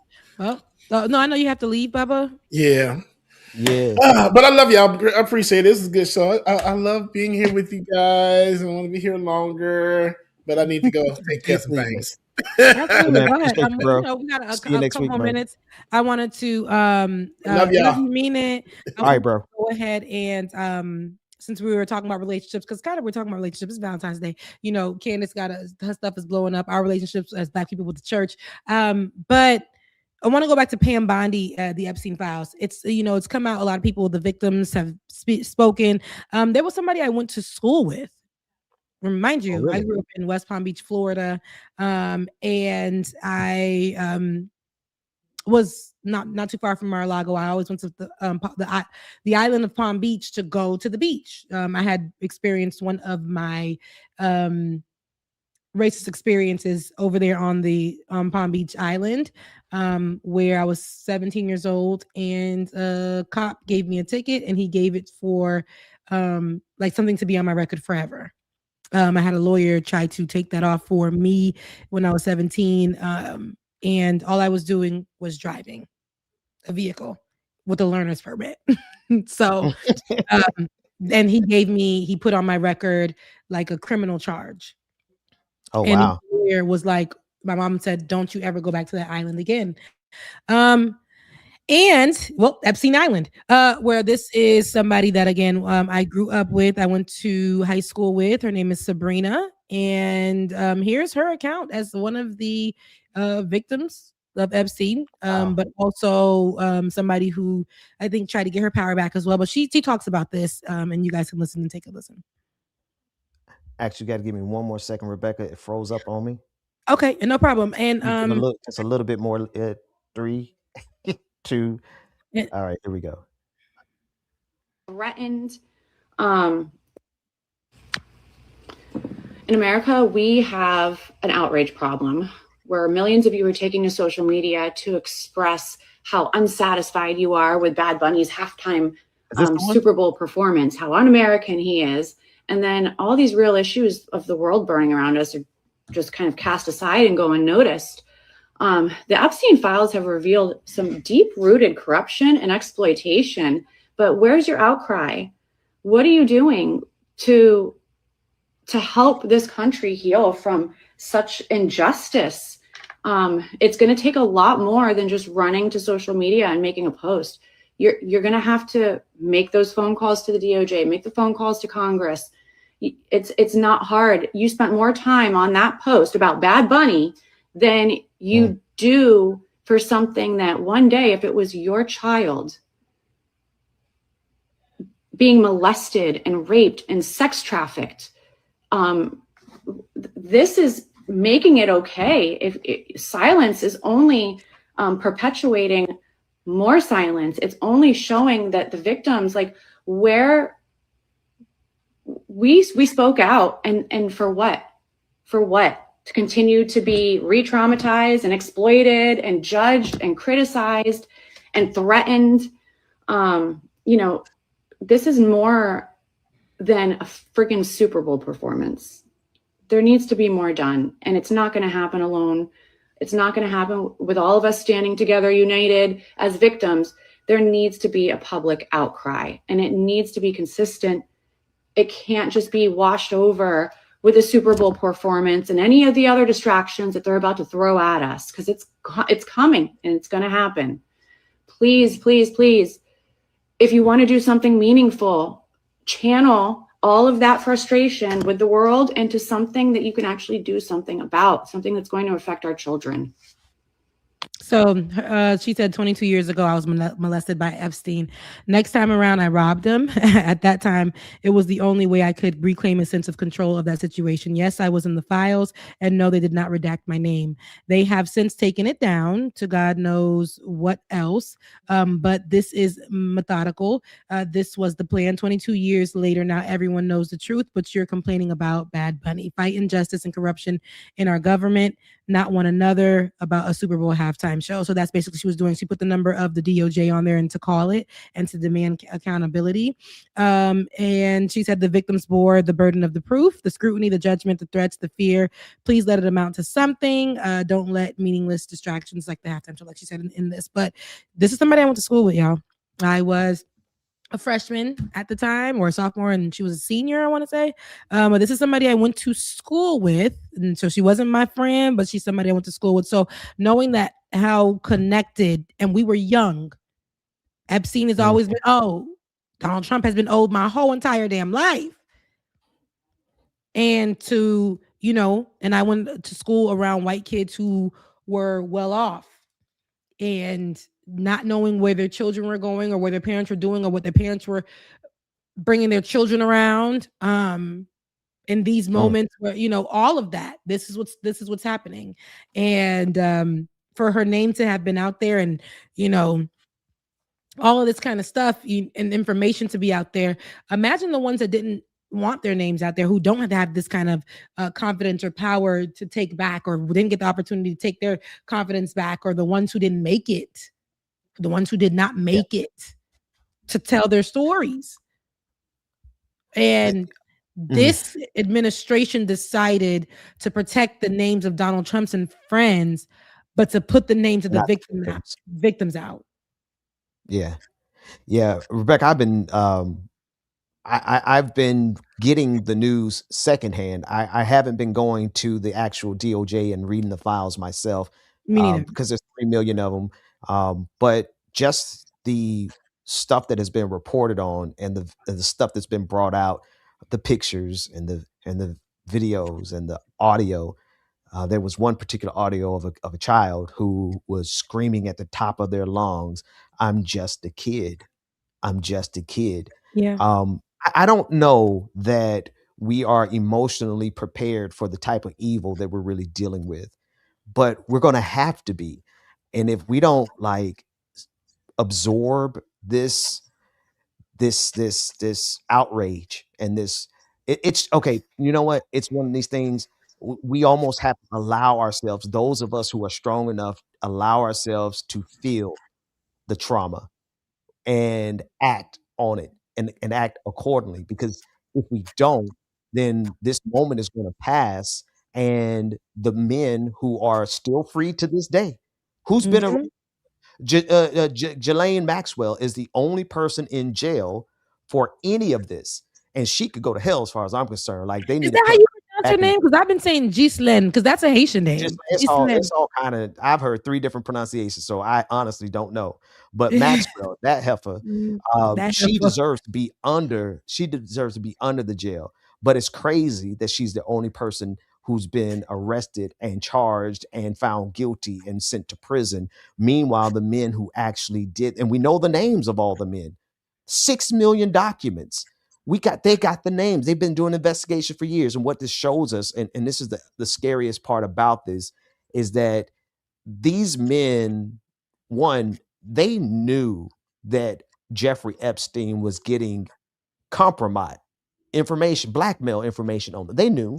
[SPEAKER 10] No, I know you have to leave, Bubba.
[SPEAKER 1] Yeah.
[SPEAKER 4] Yeah.
[SPEAKER 1] But I love y'all. I appreciate it. This is a good show. I love being here with you guys. I want to be here longer, but I need to go take care of some things.
[SPEAKER 10] Go ahead. We got a couple more minutes. I wanted to
[SPEAKER 1] love y'all.
[SPEAKER 10] You mean it.
[SPEAKER 4] All right, bro.
[SPEAKER 10] Go ahead and since we were talking about relationships, because kind of we're talking about relationships, it's Valentine's Day. You know, Candace her stuff is blowing up, our relationships as Black people with the church. But I want to go back to Pam Bondi, the Epstein files. It's come out. A lot of people, the victims have spoken. There was somebody I went to school with. Remind you, I grew up in West Palm Beach, Florida, and I was not too far from Mar-a-Lago. I always went to the island of Palm Beach to go to the beach. I had experienced one of my racist experiences over there on the Palm Beach Island, where I was 17 years old, and a cop gave me a ticket, and he gave it for like something to be on my record forever. I had a lawyer try to take that off for me when I was 17, and all I was doing was driving a vehicle with a learner's permit. So, and he put on my record like a criminal charge.
[SPEAKER 4] Oh,
[SPEAKER 10] and
[SPEAKER 4] wow.
[SPEAKER 10] The lawyer was like, my mom said, don't you ever go back to that island again. And well, Epstein Island, where this is somebody that, again, I grew up with. I went to high school with. Her name is Sabrina. And here's her account as one of the victims of Epstein, but also somebody who I think tried to get her power back as well. But she talks about this, and you guys can listen and take a listen.
[SPEAKER 4] Actually, got to give me one more second, Rebecca. It froze up on me.
[SPEAKER 10] Okay, no problem. And
[SPEAKER 4] Just a little bit more. 3, 2.
[SPEAKER 10] Yeah.
[SPEAKER 4] All right, here we go.
[SPEAKER 18] Threatened. In America, we have an outrage problem where millions of you are taking to social media to express how unsatisfied you are with Bad Bunny's halftime Super Bowl performance, how un-American he is. And then all these real issues of the world burning around us are just kind of cast aside and go unnoticed. The Epstein files have revealed some deep-rooted corruption and exploitation, but where's your outcry? What are you doing to help this country heal from such injustice? It's going to take a lot more than just running to social media and making a post. You're going to have to make those phone calls to the DOJ, make the phone calls to Congress. It's not hard. You spent more time on that post about Bad Bunny than you do for something that one day, if it was your child being molested and raped and sex trafficked, this is making it okay. If silence is only perpetuating more silence, it's only showing that the victims, like, where we spoke out, and for what? For what? To continue to be re-traumatized and exploited and judged and criticized and threatened. This is more than a freaking Super Bowl performance. There needs to be more done, and it's not going to happen alone. It's not going to happen with all of us standing together, united as victims. There needs to be a public outcry, and it needs to be consistent. It can't just be washed over with a Super Bowl performance and any of the other distractions that they're about to throw at us, because it's coming and it's going to happen. Please, please, please, if you want to do something meaningful, channel all of that frustration with the world into something that you can actually do something about, something that's going to affect our children.
[SPEAKER 10] So she said 22 years ago, I was molested by Epstein. Next time around, I robbed him. At that time, it was the only way I could reclaim a sense of control of that situation. Yes, I was in the files, and no, they did not redact my name. They have since taken it down to God knows what else. But this is methodical. This was the plan. 22 years later, now everyone knows the truth, but you're complaining about Bad Bunny. Fight injustice and corruption in our government, not one another, about a Super Bowl halftime show. So that's basically what she was doing. She put the number of the DOJ on there and to call it and to demand accountability. And she said the victims bore the burden of the proof, the scrutiny, the judgment, the threats, the fear. Please let it amount to something. Don't let meaningless distractions like the halftime show, like she said in this. But this is somebody I went to school with, y'all. I was a freshman at the time, or a sophomore, and she was a senior, I want to say. But this is somebody I went to school with, and so she wasn't my friend, but she's somebody I went to school with. So knowing that, how connected, and we were young. Epstein has always been old. Donald Trump has been old my whole entire damn life. And and I went to school around white kids who were well off, and not knowing where their children were going or where their parents were doing or what their parents were bringing their children around in these moments where, all of that, this is what's happening. And for her name to have been out there, and all of this kind of stuff and information to be out there, imagine the ones that didn't want their names out there, who don't have to have this kind of confidence or power to take back, or didn't get the opportunity to take their confidence back, or the ones who didn't make it, the ones who did not make it to tell their stories. And this administration decided to protect the names of Donald Trump's and friends, but to put the names of the victims out.
[SPEAKER 4] Yeah. Rebecca, I've been getting the news secondhand. I haven't been going to the actual DOJ and reading the files myself, because there's 3 million of them. But just the stuff that has been reported on, and the stuff that's been brought out, the pictures and the videos and the audio. There was one particular audio of a child who was screaming at the top of their lungs, "I'm just a kid. I'm just a kid."
[SPEAKER 10] Yeah.
[SPEAKER 4] I don't know that we are emotionally prepared for the type of evil that we're really dealing with. But we're going to have to be. And if we don't like absorb this outrage and it's okay, you know what? It's one of these things we almost have to allow ourselves, those of us who are strong enough, allow ourselves to feel the trauma and act on it and act accordingly. Because if we don't, then this moment is going to pass, and the men who are still free to this day, who's been
[SPEAKER 10] Mhm.
[SPEAKER 4] Ghislaine Maxwell is the only person in jail for any of this, and she could go to hell as far as I'm concerned. Like they
[SPEAKER 10] Is
[SPEAKER 4] need to
[SPEAKER 10] that how
[SPEAKER 4] put
[SPEAKER 10] you
[SPEAKER 4] her
[SPEAKER 10] pronounce her
[SPEAKER 4] back in.
[SPEAKER 10] name? Because I've been saying Ghislaine, because that's a Haitian
[SPEAKER 4] Just
[SPEAKER 10] name.
[SPEAKER 4] it's
[SPEAKER 10] Ghislaine.
[SPEAKER 4] all kind of. I've heard 3 different pronunciations, so I honestly don't know. But Maxwell, that heifer,
[SPEAKER 10] That
[SPEAKER 4] she
[SPEAKER 10] heifer.
[SPEAKER 4] deserves to be under. She deserves to be under the jail. But it's crazy that she's the only person who's been arrested and charged and found guilty and sent to prison. Meanwhile, the men who actually did, and we know the names of all the men, 6 million documents. They got the names. They've been doing investigation for years. And what this shows us, and this is the scariest part about this, is that these men, one, they knew that Jeffrey Epstein was getting compromised information, blackmail information on them. They knew,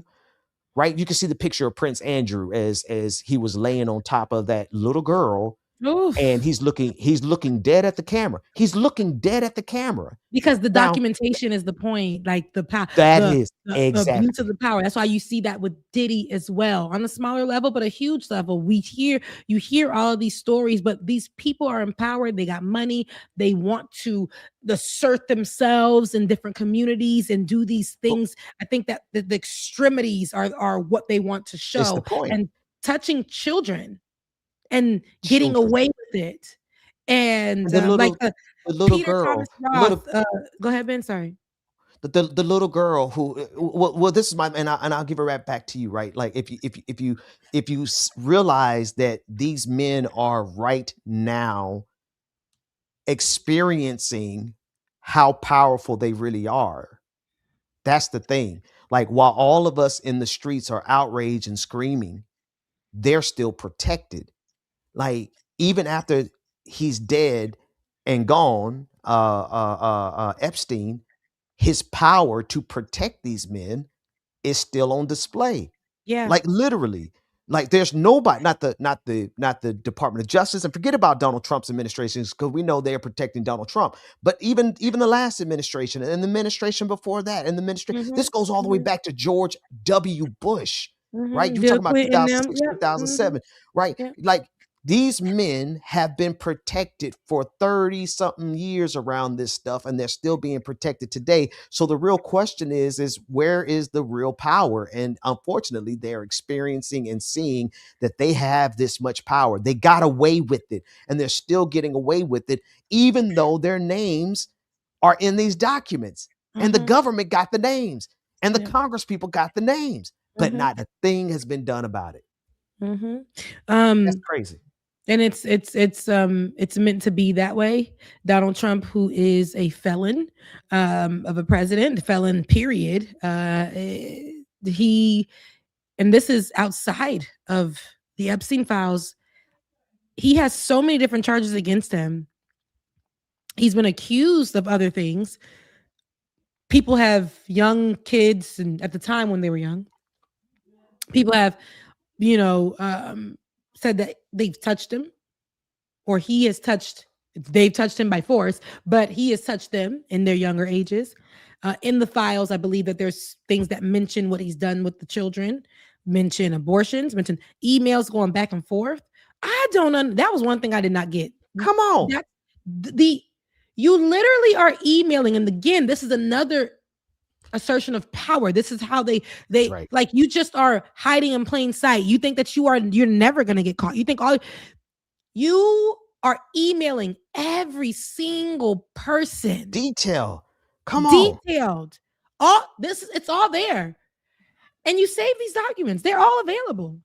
[SPEAKER 4] right? You can see the picture of Prince Andrew as he was laying on top of that little girl, and he's looking dead at the camera. He's looking dead at the camera.
[SPEAKER 10] Because the
[SPEAKER 4] Now,
[SPEAKER 10] documentation is the point, like the power,
[SPEAKER 4] that
[SPEAKER 10] the
[SPEAKER 4] is exactly
[SPEAKER 10] abuse of the power. That's why you see that with Diddy as well, on a smaller level, but a huge level. You hear all of these stories, but these people are empowered. They got money. They want to assert themselves in different communities and do these things. I think that the extremities are what they want to
[SPEAKER 4] It's
[SPEAKER 10] show,
[SPEAKER 4] the point.
[SPEAKER 10] and touching children and getting away with it. And
[SPEAKER 4] the little,
[SPEAKER 10] like
[SPEAKER 4] the little
[SPEAKER 10] Peter
[SPEAKER 4] girl,
[SPEAKER 10] Thomas Roth. Go ahead, Ben. Sorry.
[SPEAKER 4] the little girl who well this is my, and I'll give it right back to you, right? Like if you realize that these men are right now experiencing how powerful they really are. That's the thing. Like while all of us in the streets are outraged and screaming, they're still protected. Like even after he's dead and gone, Epstein, his power to protect these men is still on display.
[SPEAKER 10] Yeah.
[SPEAKER 4] Like literally. Like there's nobody, not the Department of Justice, and forget about Donald Trump's administrations, because we know they're protecting Donald Trump. But even the last administration and the administration before that, and the this goes all the way back to George W. Bush, right? You're
[SPEAKER 10] Bill
[SPEAKER 4] talking about
[SPEAKER 10] Clinton, them.
[SPEAKER 4] 2006,
[SPEAKER 10] Yep.
[SPEAKER 4] 2007, right?
[SPEAKER 10] Yep.
[SPEAKER 4] Like these men have been protected for 30 something years around this stuff, and they're still being protected today. So the real question is where is the real power? And unfortunately, they're experiencing and seeing that they have this much power. They got away with it, and they're still getting away with it, even though their names are in these documents, and the government got the names, and the Congress people got the names, but not a thing has been done about it. That's crazy.
[SPEAKER 10] And it's meant to be that way. Donald Trump, who is a felon, of a president, felon, period. And this is outside of the Epstein files. He has so many different charges against him. He's been accused of other things. People have young kids, and at the time when they were young, people have, said that they've touched him, or they've touched him by force, but he has touched them in their younger ages. In the files, I believe that there's things that mention what he's done with the children, mention abortions, mention emails going back and forth. That was one thing I did not get.
[SPEAKER 4] Come on.
[SPEAKER 10] You literally are emailing, and again, this is another assertion of power. This is how they right. Like you just are hiding in plain sight. You think that you're never going to get caught. You think you are emailing every single person.
[SPEAKER 4] Detailed.
[SPEAKER 10] It's all there. And you save these documents. They're all available.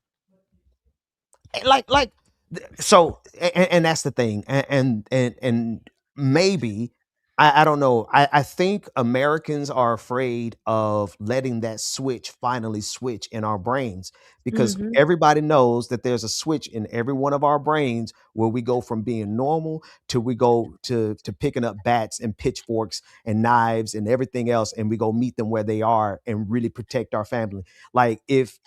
[SPEAKER 4] So, and that's the thing. And maybe I don't know. I think Americans are afraid of letting that switch finally switch in our brains because
[SPEAKER 10] Mhm.
[SPEAKER 4] everybody knows that there's a switch in every one of our brains where we go from being normal to we go to picking up bats and pitchforks and knives and everything else, and we go meet them where they are and really protect our family. Like if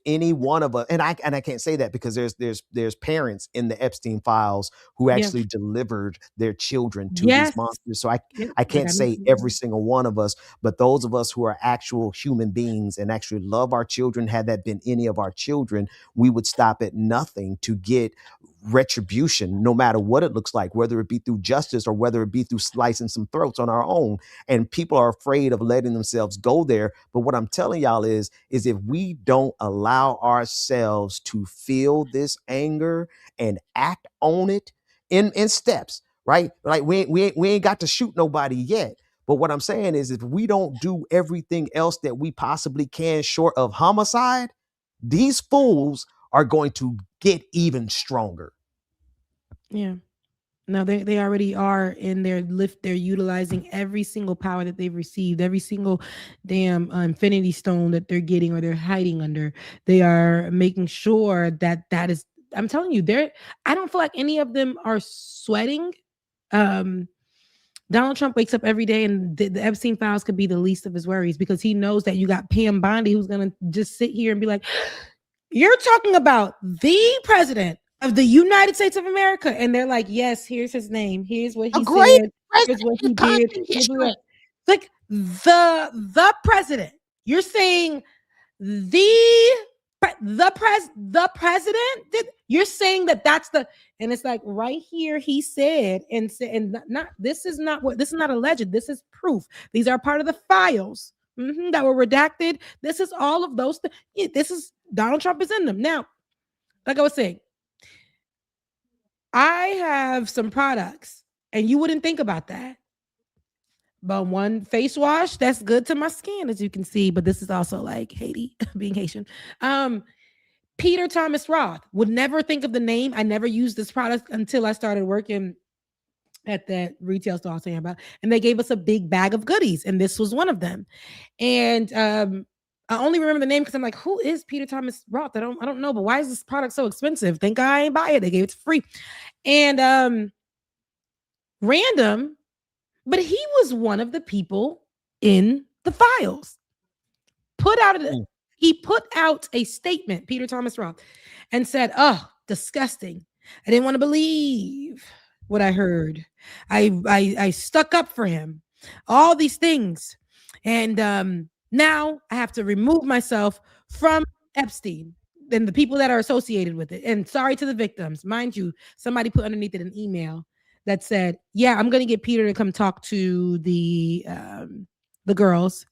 [SPEAKER 4] any one of us, and I can't say that because there's parents in the Epstein files who
[SPEAKER 10] Yeah.
[SPEAKER 4] actually delivered their children to these
[SPEAKER 10] Yes.
[SPEAKER 4] monsters. So
[SPEAKER 10] Yep.
[SPEAKER 4] I can't say every single one of us, but those of us who are actual human beings and actually love our children, had that been any of our children, we would stop at nothing to get retribution, no matter what it looks like, whether it be through justice or whether it be through slicing some throats on our own. And people are afraid of letting themselves go there. But what I'm telling y'all is if we don't allow ourselves to feel this anger and act on it in steps, right? Like we ain't got to shoot nobody yet. But what I'm saying is if we don't do everything else that we possibly can short of homicide, these fools are going to get even stronger.
[SPEAKER 10] Yeah. No, they already are in their lift. They're utilizing every single power that they've received, every single damn infinity stone that they're getting or they're hiding under. They are making sure that is. I'm telling you, I don't feel like any of them are sweating. Donald Trump wakes up every day, and the Epstein files could be the least of his worries because he knows that you got Pam Bondi who's gonna just sit here and be like, "You're talking about the president of the United States of America," and they're like, "Yes, here's his name. Here's what he said. Here's what he did." Like the president. You're saying the president did. You're saying that's the, and it's like right here he said and not this is not alleged. This is proof. These are part of the files that were redacted. This is all of those things. This is Donald Trump is in them now. Like I was saying, I have some products, and you wouldn't think about that. But one face wash that's good to my skin, as you can see. But this is also like Haiti, being Haitian. Peter Thomas Roth, would never think of the name. I never used this product until I started working at that retail store I was saying about, and they gave us a big bag of goodies, and this was one of them. And I only remember the name because I'm like, who is Peter Thomas Roth? I don't know, but why is this product so expensive? Think I ain't buy it. They gave it for free. And random, but he was one of the people in the files. He put out a statement, Peter Thomas Roth, and said, "Oh, disgusting. I didn't want to believe what I heard. I stuck up for him. All these things. And now I have to remove myself from Epstein and the people that are associated with it. And sorry to the victims." Mind you, somebody put underneath it an email that said, "Yeah, I'm going to get Peter to come talk to the girls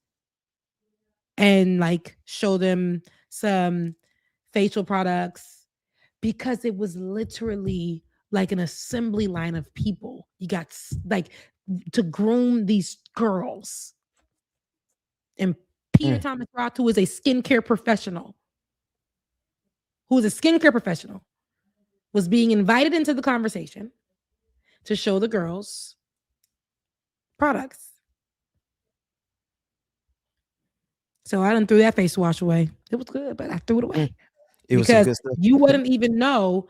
[SPEAKER 10] and like show them some facial products," because it was literally like an assembly line of people. You got like to groom these girls. And Peter Thomas Roth, who is a skincare professional, was being invited into the conversation to show the girls products. So I done threw that face wash away. It was good, but I threw it away.
[SPEAKER 4] It was some
[SPEAKER 10] because
[SPEAKER 4] good stuff.
[SPEAKER 10] you wouldn't even know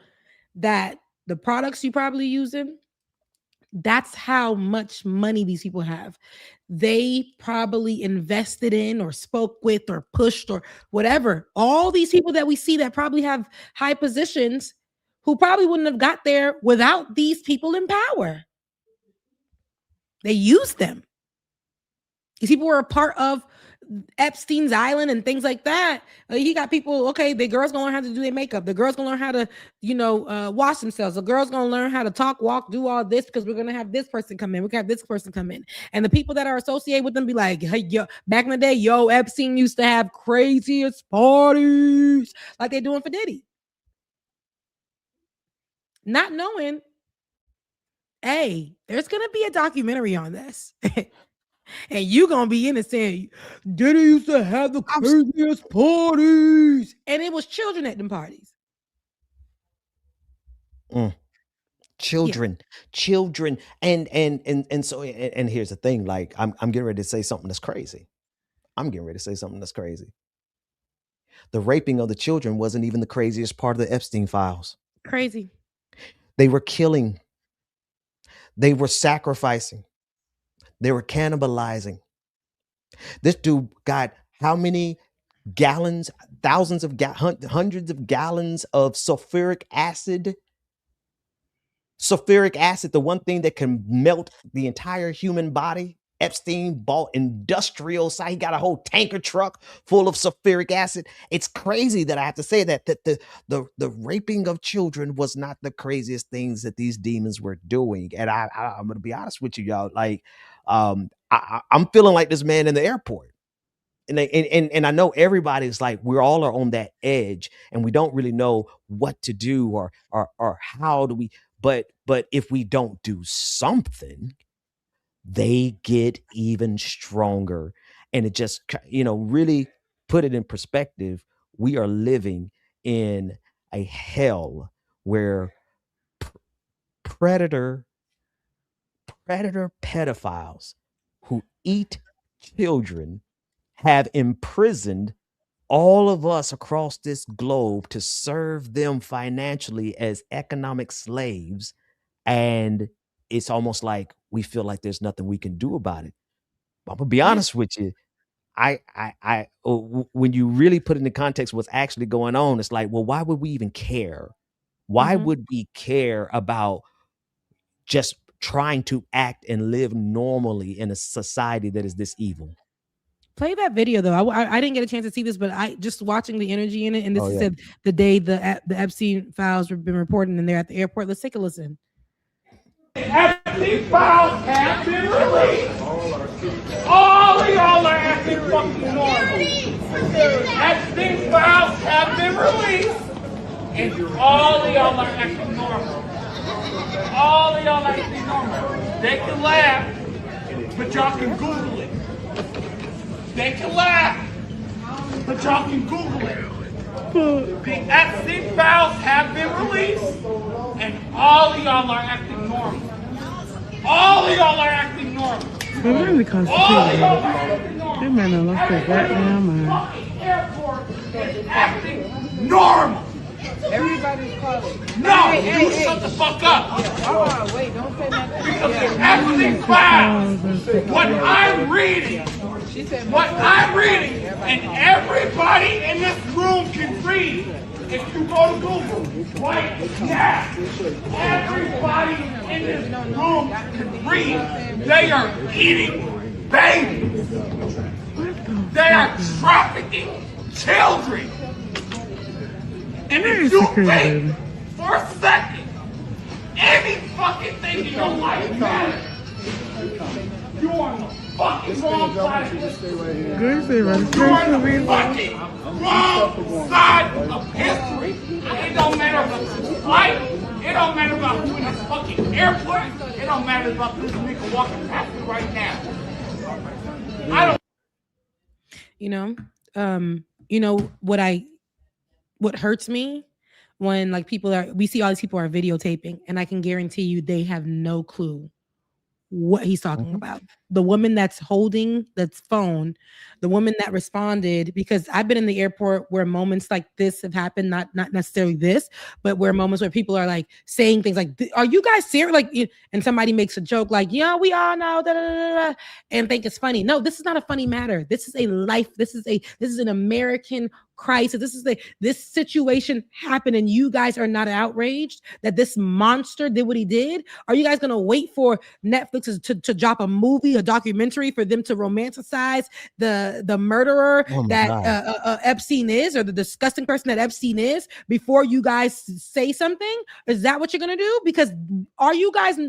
[SPEAKER 10] that the products you probably using, that's how much money these people have. They probably invested in or spoke with or pushed or whatever. All these people that we see that probably have high positions who probably wouldn't have got there without these people in power. They used them. These people were a part of Epstein's Island and things like that. He got people, okay, the girls gonna learn how to do their makeup. The girls gonna learn how to, wash themselves. The girls gonna learn how to talk, walk, do all this because we're gonna have this person come in. We can have this person come in. And the people that are associated with them be like, hey, yo, back in the day, Epstein used to have craziest parties like they're doing for Diddy. Not knowing, hey, there's gonna be a documentary on this. And you gonna be in it saying, Diddy used to have the craziest parties. And it was children at them parties.
[SPEAKER 4] children. And so and here's the thing, like I'm getting ready to say something that's crazy. The raping of the children wasn't even the craziest part of the Epstein files.
[SPEAKER 10] Crazy.
[SPEAKER 4] They were killing, they were sacrificing, they were cannibalizing. This dude got how many gallons, thousands of hundreds of gallons of sulfuric acid. Sulfuric acid, the one thing that can melt the entire human body. Epstein bought industrial site. He got a whole tanker truck full of sulfuric acid. It's crazy that I have to say that the raping of children was not the craziest things that these demons were doing. And I'm gonna be honest with you, y'all. Like, I'm feeling like this man in the airport. And I know everybody's like, we're all are on that edge and we don't really know what to do or how do we, but if we don't do something, they get even stronger. And it just, really put it in perspective. We are living in a hell where predator pedophiles who eat children have imprisoned all of us across this globe to serve them financially as economic slaves. And it's almost like we feel like there's nothing we can do about it. But I'm gonna be honest with you. When you really put it in the context of what's actually going on, it's like, well, why would we even care? Why would we care about just trying to act and live normally in a society that is this evil?
[SPEAKER 10] Play that video though. I didn't get a chance to see this, but I just watching the energy in it, and this is the day the Epstein files have been reported, and they're at the airport. Let's take a listen.
[SPEAKER 16] Epstein files have been released. All of y'all are acting fucking normal. Epstein files have been released, and all of y'all are acting normal. All of y'all are acting normal. They can laugh, but y'all can Google it. They can laugh, but y'all can Google it. The Epstein files have been released, and all of y'all are acting normal. All of y'all are acting normal.
[SPEAKER 10] They're really constipated. They might not lost their goddamn
[SPEAKER 16] mind. Airport is acting normal.
[SPEAKER 19] Everybody's calling.
[SPEAKER 16] No, you shut the fuck up.
[SPEAKER 19] Oh, wait, don't say nothing.
[SPEAKER 16] Because the Epstein files, what I'm reading, and everybody in this room can read. If you go to Google right now, everybody in this room can read. They are eating babies. They are trafficking children. And if you think for a second any fucking thing in your life matters, you are on the fucking wrong side of history. You are on the fucking wrong side of history. It don't matter about this flight. It don't matter about you in this fucking airport. It don't matter about this nigga walking past me right now. I don't.
[SPEAKER 10] What hurts me when like we see all these people are videotaping, and I can guarantee you they have no clue what he's talking about. The woman that's holding that's phone, the woman that responded, because I've been in the airport where moments like this have happened, not necessarily this, but where moments where people are like saying things like, are you guys serious? Like, and somebody makes a joke like, yeah, we all know, da, da, da, da, and think it's funny. No, this is not a funny matter. This is a life. This is an American crisis. This situation happened, and you guys are not outraged that this monster did what he did? Are you guys going to wait for Netflix to drop a movie, a documentary, for them to romanticize the murderer that Epstein is, or the disgusting person that Epstein is, before you guys say something? Is that what you're going to do? Because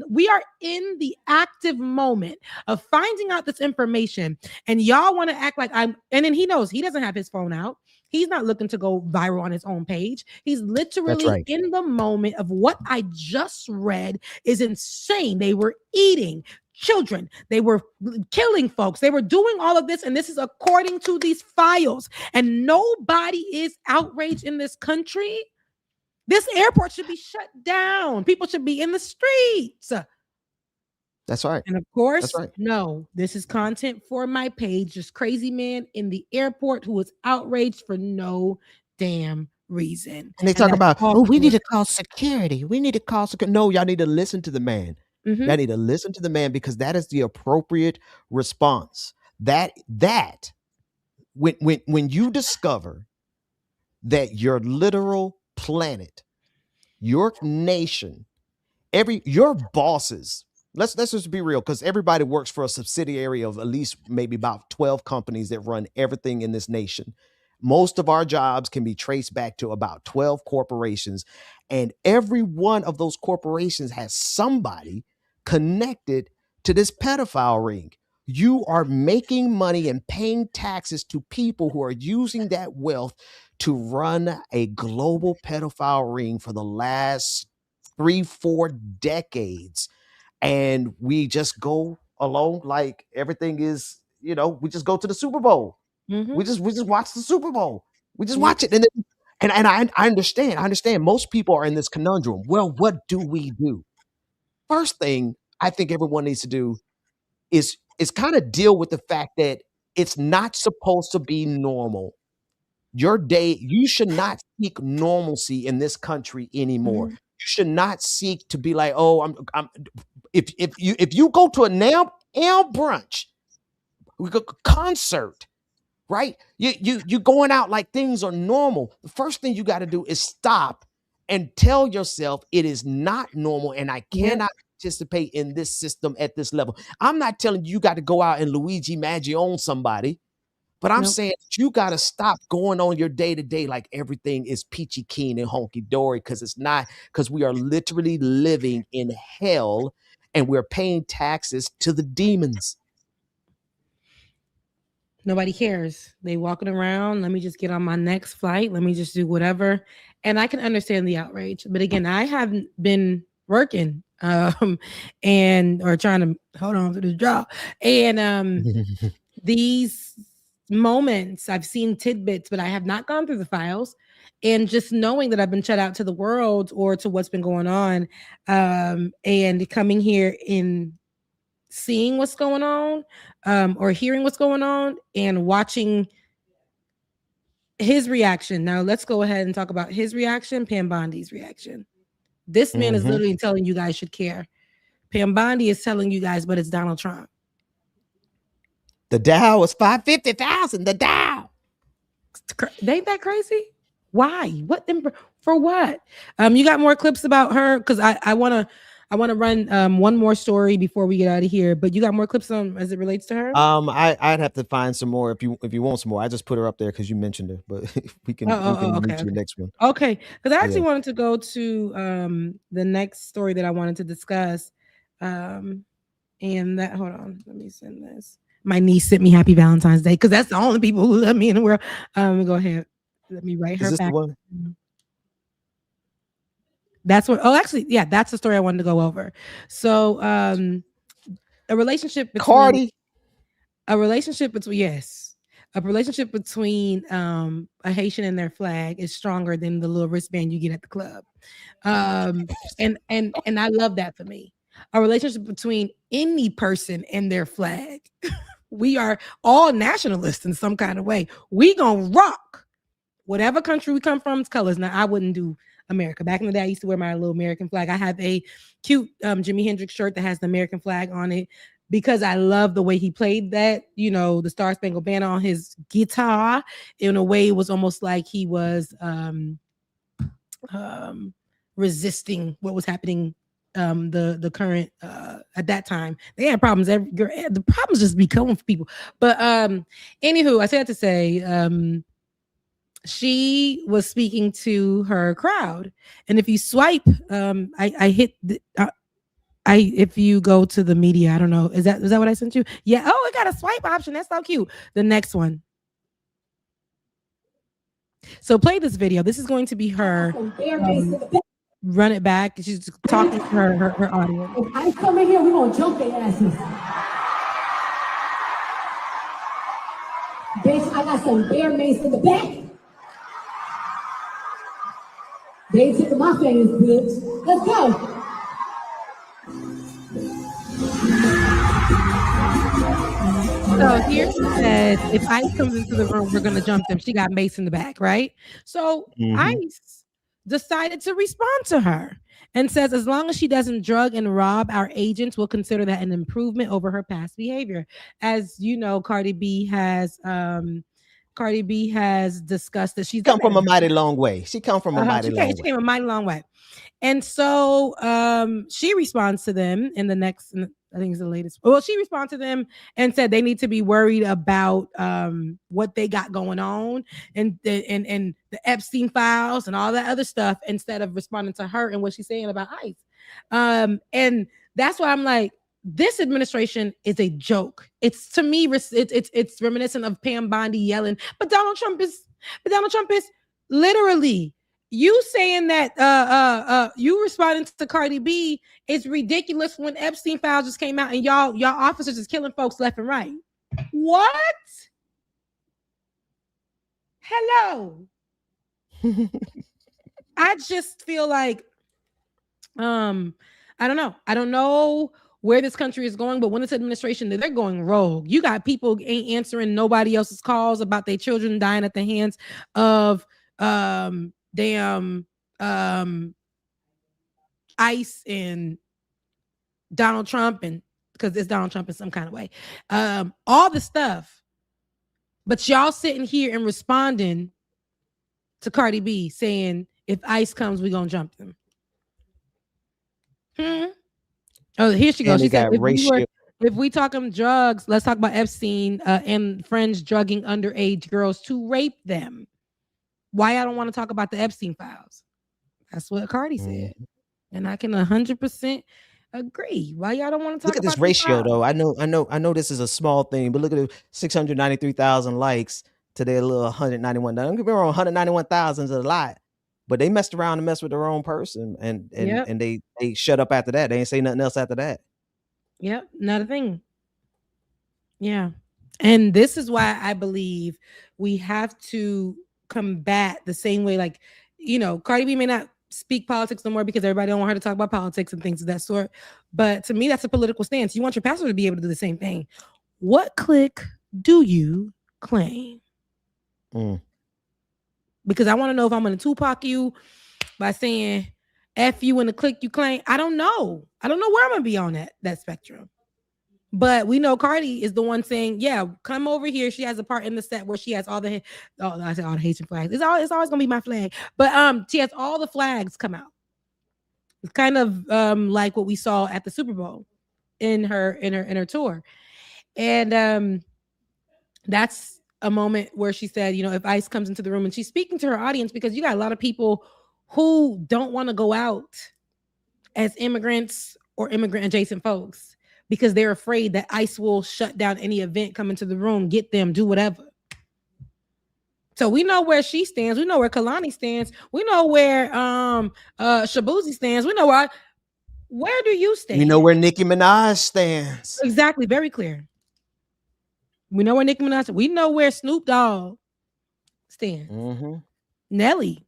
[SPEAKER 10] we are in the active moment of finding out this information, and y'all want to act like and then he knows he doesn't have his phone out. He's not looking to go viral on his own page. He's literally in the moment of what I just read is insane. They were eating children. They were killing folks. They were doing all of this. And this is according to these files. And nobody is outraged in this country. This airport should be shut down. People should be in the streets.
[SPEAKER 4] That's right.
[SPEAKER 10] And of course,
[SPEAKER 4] That's right.
[SPEAKER 10] no, this is content for my page. Just crazy man in the airport who was outraged for no damn reason.
[SPEAKER 4] And they talk about, we need to call security. We need to call security. No, y'all need to listen to the man.
[SPEAKER 10] Mhm.
[SPEAKER 4] Y'all need to listen to the man because that is the appropriate response. That when you discover that your literal planet, your nation, your bosses, let's just be real, because everybody works for a subsidiary of at least maybe about 12 companies that run everything in this nation. Most of our jobs can be traced back to about 12 corporations, and every one of those corporations has somebody connected to this pedophile ring. You are making money and paying taxes to people who are using that wealth to run a global pedophile ring for the last 3-4 decades. And we just go along like everything is, we just go to the Super Bowl.
[SPEAKER 10] Mhm.
[SPEAKER 4] We just watch the Super Bowl. We just watch it. And I understand. I understand most people are in this conundrum. Well, what do we do? First thing I think everyone needs to do is kind of deal with the fact that it's not supposed to be normal. Your day, you should not seek normalcy in this country anymore.
[SPEAKER 10] Mhm.
[SPEAKER 4] You should not seek to be like, oh, I'm if you go to a now brunch, we go concert, right? You going out like things are normal. The first thing you got to do is stop and tell yourself it is not normal, and I cannot participate in this system at this level. I'm not telling you got to go out and Luigi Maggi on somebody, but I'm saying you got to stop going on your day to day like everything is peachy keen and honky dory, because it's not, because we are literally living in hell and we're paying taxes to the demons.
[SPEAKER 10] Nobody cares. They walking around. Let me just get on my next flight. Let me just do whatever. And I can understand the outrage. But again, I haven't been working and or trying to hold on to this job. And these moments, I've seen tidbits, but I have not gone through the files. And just knowing that I've been shut out to the world or to what's been going on, and coming here in seeing what's going on, or hearing what's going on and watching his reaction. Now let's go ahead and talk about his reaction, Pam Bondi's reaction. This man is literally telling you guys should care. Pam Bondi is telling you guys, but it's Donald Trump.
[SPEAKER 4] The Dow was 550,000. The Dow.
[SPEAKER 10] Ain't that crazy? Why? What? For what? You got more clips about her? Because I want to run one more story before we get out of here. But you got more clips on as it relates to her?
[SPEAKER 4] I'd have to find some more if you want some more. I just put her up there because you mentioned her, but we can move to the next one.
[SPEAKER 10] Okay, because I actually wanted to go to the next story that I wanted to discuss. And that, hold on, let me send this. My niece sent me Happy Valentine's Day because that's the only people who love me in the world. Go ahead. Let me write her
[SPEAKER 4] Is this
[SPEAKER 10] back.
[SPEAKER 4] the one?
[SPEAKER 10] That's what. Oh, actually, yeah, that's the story I wanted to go over. So, a relationship between
[SPEAKER 4] Cardi.
[SPEAKER 10] A relationship between a Haitian and their flag is stronger than the little wristband you get at the club. And I love that for me. A relationship between any person and their flag. We are all nationalists in some kind of way. We gonna rock whatever country we come from's colors. Now, I wouldn't do America. Back in the day, I used to wear my little American flag. I have a cute Jimi Hendrix shirt that has the American flag on it because I love the way he played that, the Star Spangled Banner on his guitar. In a way, it was almost like he was resisting what was happening. The current at that time, they had problems. The problems just be coming for people. But anywho, I said to say, she was speaking to her crowd, and if you swipe, if you go to the media, I don't know, is that what I sent you? Yeah. Oh, it got a swipe option. That's so cute. The next one. So play this video. This is going to be her. Run it back. She's talking to her audience.
[SPEAKER 20] If I come in here, we're gonna jump their asses. Bitch, I got some bear mace in the back. They ain't tickle my fingers, bitch. Let's go.
[SPEAKER 10] So here she said, if ICE comes into the room, we're going to jump them. She got Mace in the back, right? So ICE decided to respond to her and says, as long as she doesn't drug and rob, our agents will consider that an improvement over her past behavior. As you know, Cardi B has discussed that she's
[SPEAKER 4] come from a mighty long way. She come from a mighty long way.
[SPEAKER 10] She came a mighty long way. And so she responds to them in the next, I think it's the latest. Well, she responds to them and said they need to be worried about what they got going on and the Epstein files and all that other stuff instead of responding to her and what she's saying about ICE. And that's why I'm like, this administration is a joke. It's, to me, it's reminiscent of Pam Bondi yelling, but Donald Trump is literally. You saying that you responding to Cardi B is ridiculous when Epstein files just came out and y'all officers is killing folks left and right. What? Hello. I just feel like I don't know. I don't know where this country is going, but when this administration, they're going rogue. You got people ain't answering nobody else's calls about their children dying at the hands of ICE and Donald Trump, and because it's Donald Trump in some kind of way, all the stuff, but y'all sitting here and responding to Cardi B saying if ICE comes, we gonna jump them. Oh, here she goes. She said, if we talking drugs, let's talk about Epstein and friends drugging underage girls to rape them. Why I don't want to talk about the Epstein files? That's what Cardi said, and I can 100% agree. Why y'all don't want to talk?
[SPEAKER 4] Look at this ratio, though. I know this is a small thing, but look at the 693,000 likes to their little 191. Don't get me wrong, 191,000 is a lot, but they messed around and messed with their own person, and they shut up after that. They ain't say nothing else after that.
[SPEAKER 10] Yep, not a thing. Yeah, and this is why I believe we have to combat the same way, like, you know, Cardi B may not speak politics no more because everybody don't want her to talk about politics and things of that sort, but to me that's a political stance. You want your pastor to be able to do the same thing. What clique do you claim? Because I want to know if I'm going to Tupac you by saying F you in the clique you claim. I don't know where I'm going to be on that spectrum. But we know Cardi is the one saying, yeah, come over here. She has a part in the set where she has all the Haitian flags. It's always gonna be my flag. But she has all the flags come out. It's kind of like what we saw at the Super Bowl in her tour. And that's a moment where she said, you know, if ICE comes into the room, and she's speaking to her audience because you got a lot of people who don't want to go out as immigrants or immigrant adjacent folks, because they're afraid that ICE will shut down any event, come into the room, get them, do whatever. So we know where she stands. We know where Kalani stands. We know where Shabuzi stands. We know where do you stand?
[SPEAKER 4] We know where Nicki Minaj stands.
[SPEAKER 10] Exactly. Very clear. We know where Nicki Minaj. We know where Snoop Dogg stands. Nelly.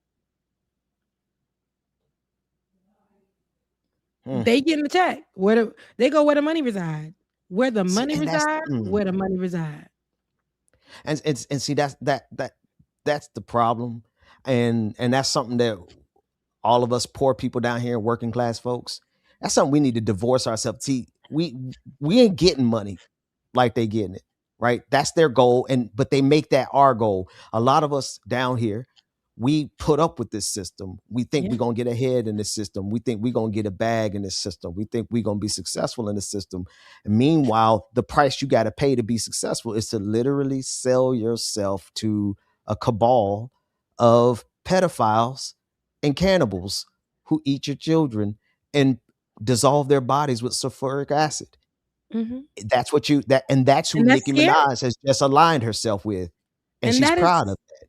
[SPEAKER 10] They get in the check. They go where the money reside. Where the money reside, where the money reside.
[SPEAKER 4] And see that's the problem. And that's something that all of us poor people down here, working class folks, that's something we need to divorce ourselves. See, we ain't getting money like they getting it, right? That's their goal, but they make that our goal. A lot of us down here, we put up with this system. We think we're going to get ahead in this system. We think we're going to get a bag in this system. We think we're going to be successful in the system. And meanwhile, the price you got to pay to be successful is to literally sell yourself to a cabal of pedophiles and cannibals who eat your children and dissolve their bodies with sulfuric acid. That's what that's who Nicki Minaj has just aligned herself with. And she's proud of that.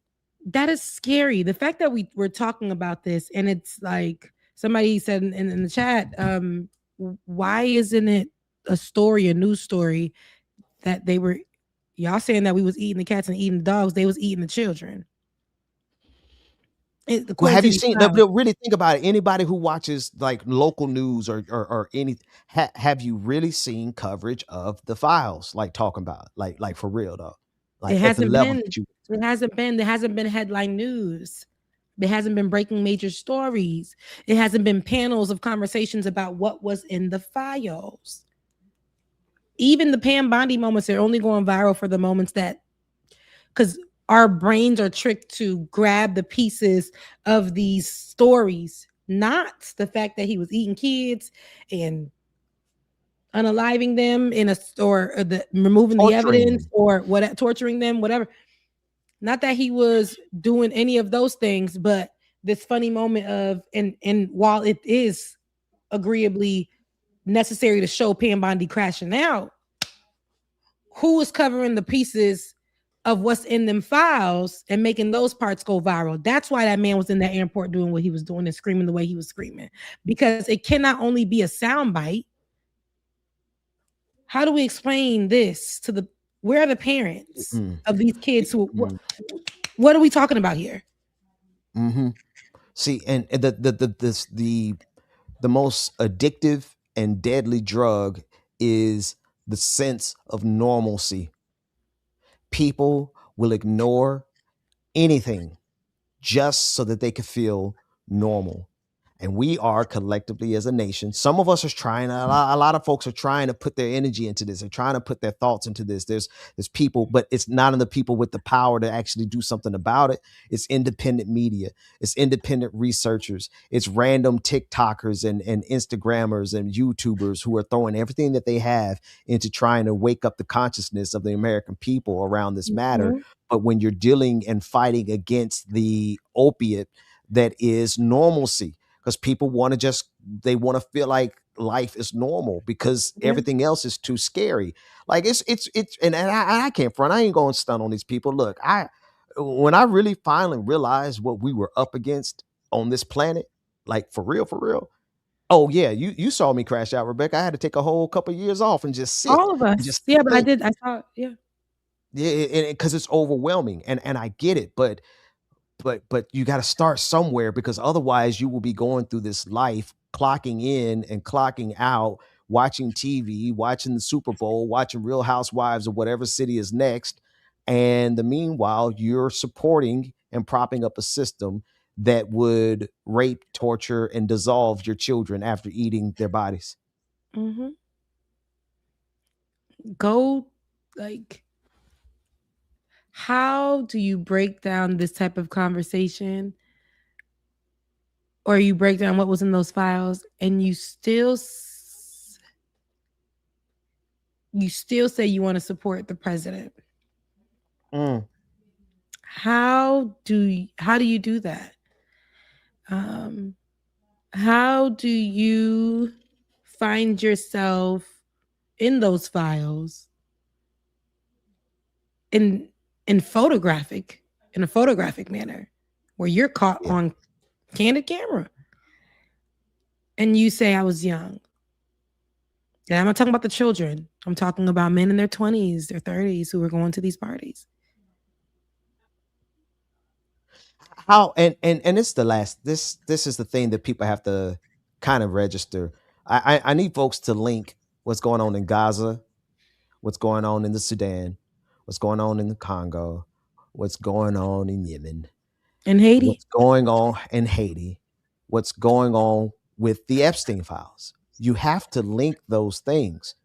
[SPEAKER 10] That is scary. The fact that we're talking about this, and it's like somebody said in the chat, why isn't it a news story that y'all saying that we was eating the cats and eating the dogs, they was eating the children.
[SPEAKER 4] Well,
[SPEAKER 10] according
[SPEAKER 4] have
[SPEAKER 10] to
[SPEAKER 4] you
[SPEAKER 10] these
[SPEAKER 4] seen?
[SPEAKER 10] files.
[SPEAKER 4] Really think about it. Anybody who watches like local news or any, have you really seen coverage of the files? Like talking about like for real though,
[SPEAKER 10] It
[SPEAKER 4] like at the
[SPEAKER 10] hasn't
[SPEAKER 4] level
[SPEAKER 10] been.
[SPEAKER 4] that you.
[SPEAKER 10] There hasn't been headline news. There hasn't been breaking major stories. It hasn't been panels of conversations about what was in the files. Even the Pam Bondi moments are only going viral for the moments that, because our brains are tricked to grab the pieces of these stories, not the fact that he was eating kids and unaliving them in a or removing the evidence or what, torturing them, whatever. Not that he was doing any of those things, but this funny moment of, and while it is agreeably necessary to show Pam Bondi crashing out, who is covering the pieces of what's in them files and making those parts go viral? That's why that man was in that airport doing what he was doing and screaming the way he was screaming, because it cannot only be a soundbite. How do we explain this to the, where are the parents of these kids who, what are we talking about here?
[SPEAKER 4] Mm-hmm. See, and the most addictive and deadly drug is the sense of normalcy. People will ignore anything just so that they can feel normal. And we are collectively as a nation. Some of us are trying. A lot of folks are trying to put their energy into this. They're trying to put their thoughts into this. There's people, but it's not in the people with the power to actually do something about it. It's independent media. It's independent researchers. It's random TikTokers and Instagrammers and YouTubers who are throwing everything that they have into trying to wake up the consciousness of the American people around this matter.
[SPEAKER 10] Mhm.
[SPEAKER 4] But when you're dealing and fighting against the opiate that is normalcy, because people want to they want to feel like life is normal because
[SPEAKER 10] Yeah.
[SPEAKER 4] everything else is too scary. Like it's and I can't front. I ain't going to stun on these people. Look, when I really finally realized what we were up against on this planet, like for real, for real. Oh yeah, you saw me crash out, Rebecca. I had to take a whole couple of years off and just sit
[SPEAKER 10] All of
[SPEAKER 4] and
[SPEAKER 10] us.
[SPEAKER 4] just
[SPEAKER 10] Yeah, but
[SPEAKER 4] think.
[SPEAKER 10] I saw, yeah.
[SPEAKER 4] Yeah, because it's overwhelming, and I get it, but you got to start somewhere, because otherwise you will be going through this life clocking in and clocking out, watching TV, watching the Super Bowl, watching Real Housewives of whatever city is next, and the meanwhile you're supporting and propping up a system that would rape, torture, and dissolve your children after eating their bodies.
[SPEAKER 10] Mm-hmm. Go, like, how do you break down this type of conversation, or you break down what was in those files, and you still say you want to support the president? How do you do that? How do you find yourself in those files in a photographic manner, where you're caught on candid camera and you say, I was young? And I'm not talking about the children. I'm talking about men in their 20s, their 30s, who were going to these parties.
[SPEAKER 4] How and it's the last, this is the thing that people have to kind of register. I need folks to link what's going on in Gaza, what's going on in the Sudan, what's going on in the Congo, what's going on in Yemen,
[SPEAKER 10] In Haiti.
[SPEAKER 4] what's going on in Haiti, what's going on with the Epstein files. You have to link those things.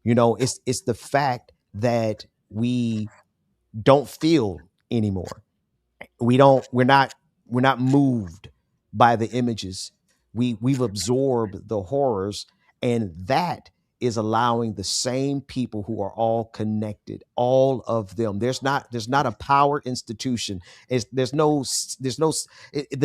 [SPEAKER 4] It's the fact that we don't feel anymore. We're not moved by the images. We've absorbed the horrors, and that is allowing the same people who are all connected, all of them. There's not a power institution. The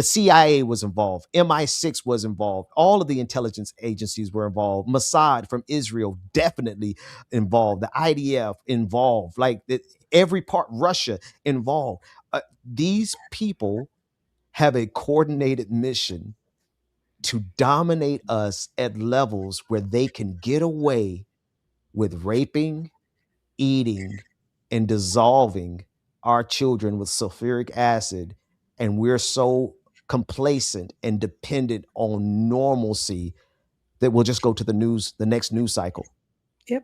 [SPEAKER 4] CIA was involved, MI6 was involved, all of the intelligence agencies were involved, Mossad from Israel definitely involved, the IDF involved, like every part, Russia involved. These people have a coordinated mission to dominate us at levels where they can get away with raping, eating, and dissolving our children with sulfuric acid. And we're so complacent and dependent on normalcy that we'll just go to the next news cycle.
[SPEAKER 10] Yep.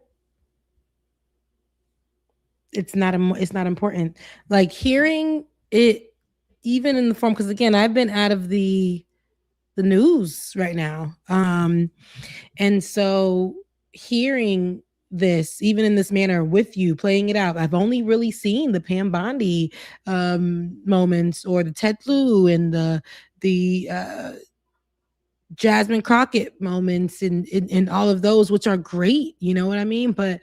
[SPEAKER 10] It's not important. Like hearing it, even in the form, because again, I've been out of the news right now, and so hearing this, even in this manner, with you playing it out, I've only really seen the Pam Bondi moments, or the Ted Lieu and the Jasmine Crockett moments, and all of those, which are great, you know what I mean? But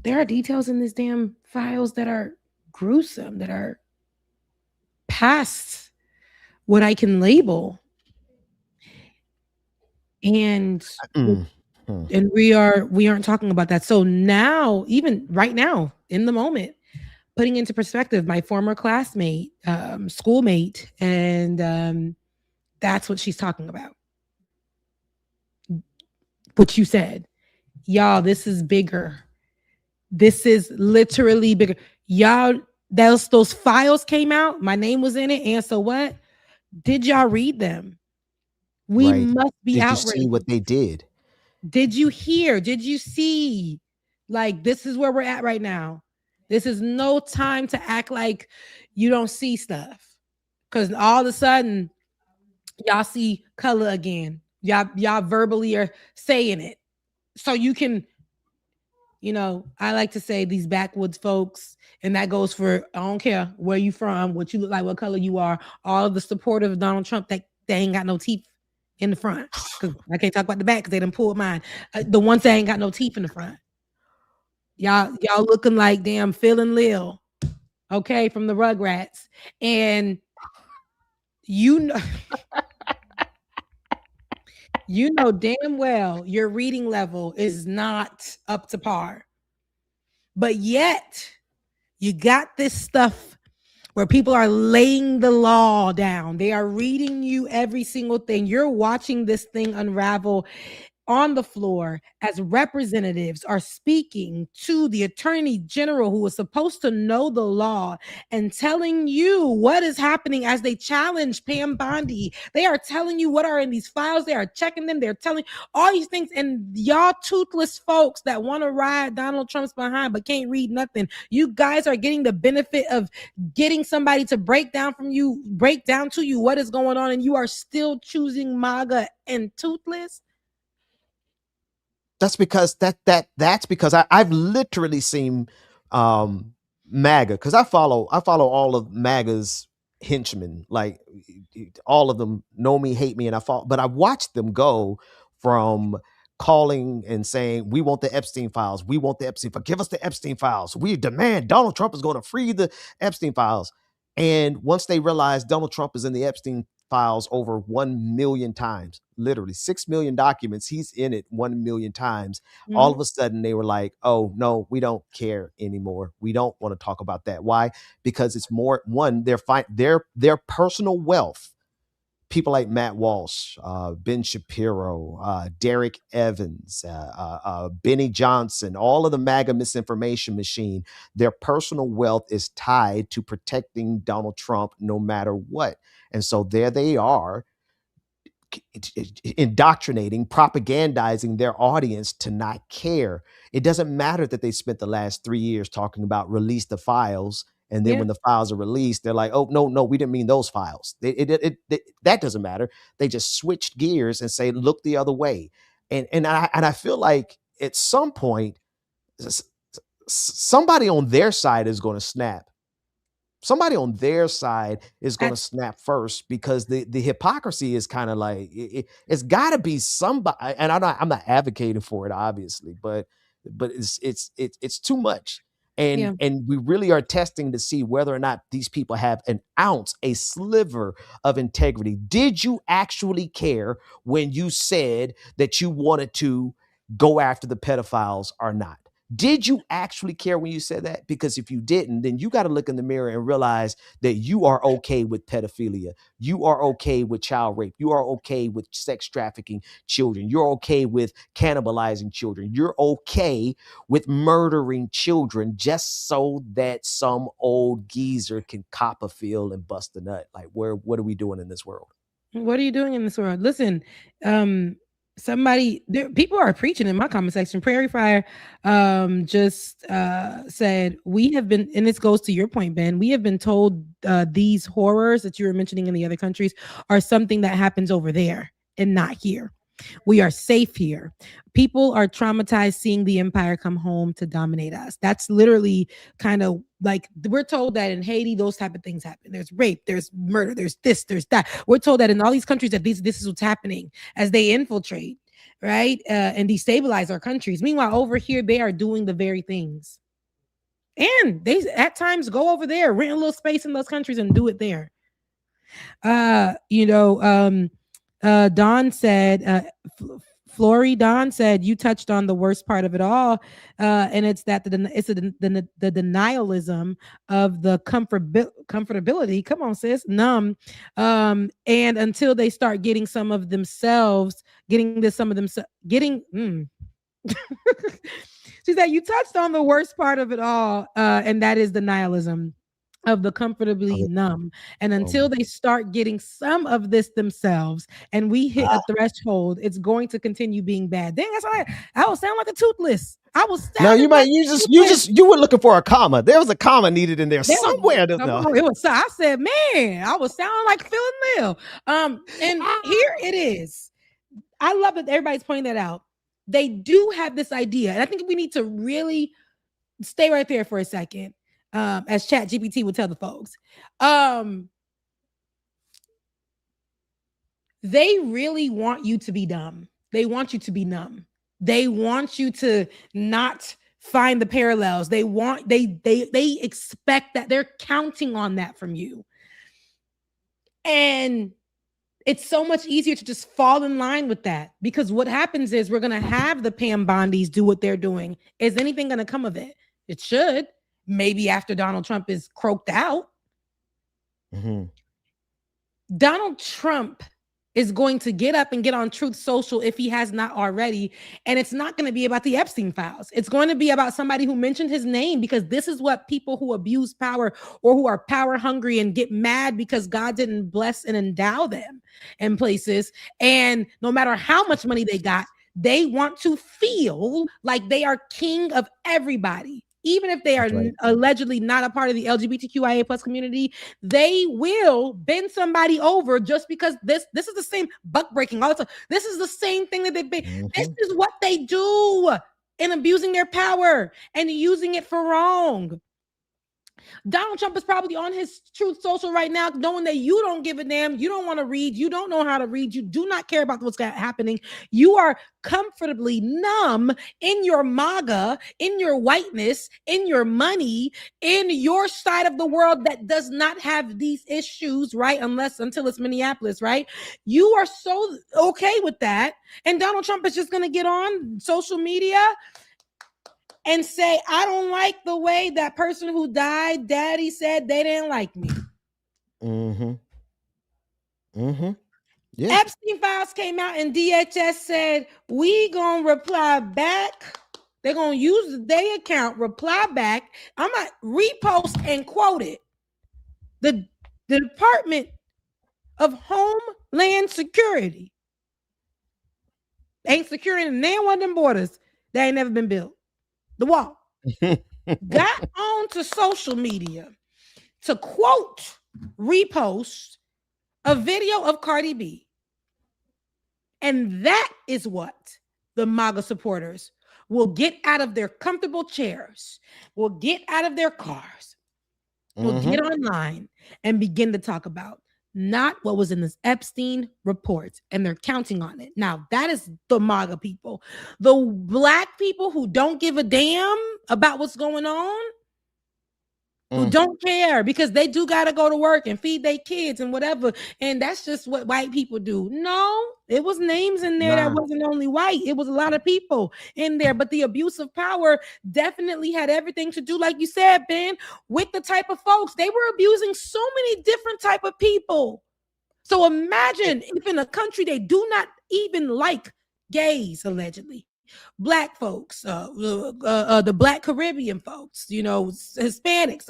[SPEAKER 10] there are details in this damn files that are gruesome, that are past what I can label. And and we aren't talking about that. So now, even right now, in the moment, putting into perspective, my former classmate, schoolmate, and that's what she's talking about. What you said, y'all, this is bigger. This is literally bigger. Y'all, those files came out. My name was in it. And so what? Did y'all read them? We must be outraged.
[SPEAKER 4] Did you see what they did?
[SPEAKER 10] Did you hear? Did you see? Like, this is where we're at right now. This is no time to act like you don't see stuff. Because all of a sudden, y'all see color again. Y'all verbally are saying it. So you can, you know, I like to say these backwoods folks, and that goes for, I don't care where you from, what you look like, what color you are, all of the supporters of Donald Trump, that they ain't got no teeth in the front. Because I can't talk about the back because they done pulled mine. The ones that ain't got no teeth in the front. Y'all looking like damn Phil and Lil, okay, from the Rugrats. And you know, you know damn well your reading level is not up to par. But yet, you got this stuff where people are laying the law down. They are reading you every single thing. You're watching this thing unravel on the floor as representatives are speaking to the attorney general, who is supposed to know the law, and telling you what is happening as they challenge Pam Bondi. They are telling you what are in these files. They are checking them. They're telling all these things. And y'all toothless folks that want to ride Donald Trump's behind but can't read nothing, you guys are getting the benefit of getting somebody to break down to you what is going on, and you are still choosing MAGA and toothless.
[SPEAKER 4] That's because that's because I've literally seen MAGA, because I follow all of MAGA's henchmen. Like, all of them know me, hate me, and but I watched them go from calling and saying, we want the Epstein files, we want the Epstein files, give us the Epstein files, we demand Donald Trump is going to free the Epstein files. And once they realized Donald Trump is in the Epstein files over 1 million times, literally 6 million documents, he's in it 1 million times. All of a sudden they were like, oh no, we don't care anymore, we don't want to talk about that. Why? Because it's more, one, their personal wealth. People like Matt Walsh, Ben Shapiro, Derek Evans, Benny Johnson, all of the MAGA misinformation machine, their personal wealth is tied to protecting Donald Trump no matter what. And so there they are, indoctrinating, propagandizing their audience to not care. It doesn't matter that they spent the last 3 years talking about release the files, and then when the files are released, they're like, oh, no, we didn't mean those files. That doesn't matter. They just switched gears and say, look the other way. And I feel like at some point, somebody on their side is going to snap. Somebody on their side is going to snap first, because the hypocrisy is kind of like, it's got to be somebody. And I'm not advocating for it, obviously, but it's too much. And we really are testing to see whether or not these people have an ounce, a sliver of integrity. Did you actually care when you said that you wanted to go after the pedophiles or not? Did you actually care when you said that? Because if you didn't, then you got to look in the mirror and realize that you are okay with pedophilia. You are okay with child rape. You are okay with sex trafficking children. You're okay with cannibalizing children. You're okay with murdering children just so that some old geezer can cop a feel and bust a nut. Like, what are we doing in this world?
[SPEAKER 10] What are you doing in this world? Listen, people are preaching in my comment section. Prairie Fire just said, we have been, and this goes to your point, Ben, we have been told these horrors that you were mentioning in the other countries are something that happens over there and not here. We are safe here. People are traumatized seeing the empire come home to dominate us. That's literally kind of like, we're told that in Haiti, those type of things happen. There's rape, there's murder, there's this, there's that. We're told that in all these countries that this is what's happening as they infiltrate, right? And destabilize our countries. Meanwhile, over here, they are doing the very things. And they at times go over there, rent a little space in those countries and do it there. Don said, Don said, you touched on the worst part of it all, and it's that the denialism of the comfortability. Come on, sis, numb, and until they start getting some of themselves, She said, you touched on the worst part of it all, and that is the nihilism of the comfortably numb. And until they start getting some of this themselves and we hit a threshold, it's going to continue being bad. Dang, that's all I will sound like a toothless.
[SPEAKER 4] You were looking for a comma. There was a comma needed in there somewhere.
[SPEAKER 10] I said, man, I was sounding like feeling ill. And here it is. I love that everybody's pointing that out. They do have this idea, and I think we need to really stay right there for a second. As ChatGPT would tell the folks, they really want you to be dumb. They want you to be numb. They want you to not find the parallels. They expect that. They're counting on that from you. And it's so much easier to just fall in line with that, because what happens is we're going to have the Pam Bondis do what they're doing. Is anything going to come of it? It should. Maybe after Donald Trump is croaked out. Mm-hmm. Donald Trump is going to get up and get on Truth Social if he has not already. And it's not going to be about the Epstein files. It's going to be about somebody who mentioned his name, because this is what people who abuse power or who are power hungry and get mad because God didn't bless and endow them in places. And no matter how much money they got, they want to feel like they are king of everybody. Even if they are allegedly not a part of the LGBTQIA plus community, they will bend somebody over just because this is the same buck breaking. Also, this is the same thing that they This is what they do in abusing their power and using it for wrong. Donald Trump is probably on his Truth Social right now, knowing that you don't give a damn. You don't want to read. You don't know how to read. You do not care about what's happening. You are comfortably numb in your MAGA, in your whiteness, in your money, in your side of the world that does not have these issues, right? Until it's Minneapolis, right? You are so okay with that. And Donald Trump is just going to get on social media and say, I don't like the way that person who died, daddy said they didn't like me. Mm-hmm. Mm-hmm. Yeah. Epstein files came out and DHS said, we gonna reply back. They're gonna use their account, reply back. I'm gonna repost and quote it. The Department of Homeland Security ain't securing any one of them borders that ain't never been built. The wall got onto social media to quote, repost a video of Cardi B. And that is what the MAGA supporters will get out of their comfortable chairs, will get out of their cars, will get online and begin to talk about. Not what was in this Epstein report, and they're counting on it. Now, that is the MAGA people. The black people who don't give a damn about what's going on, who don't care because they do got to go to work and feed their kids and whatever. And that's just what white people do. No, it was names in there that wasn't only white. It was a lot of people in there. But the abuse of power definitely had everything to do, like you said, Ben, with the type of folks. They were abusing so many different type of people. So imagine if in a country they do not even like gays, allegedly. Black folks, the Black Caribbean folks, Hispanics,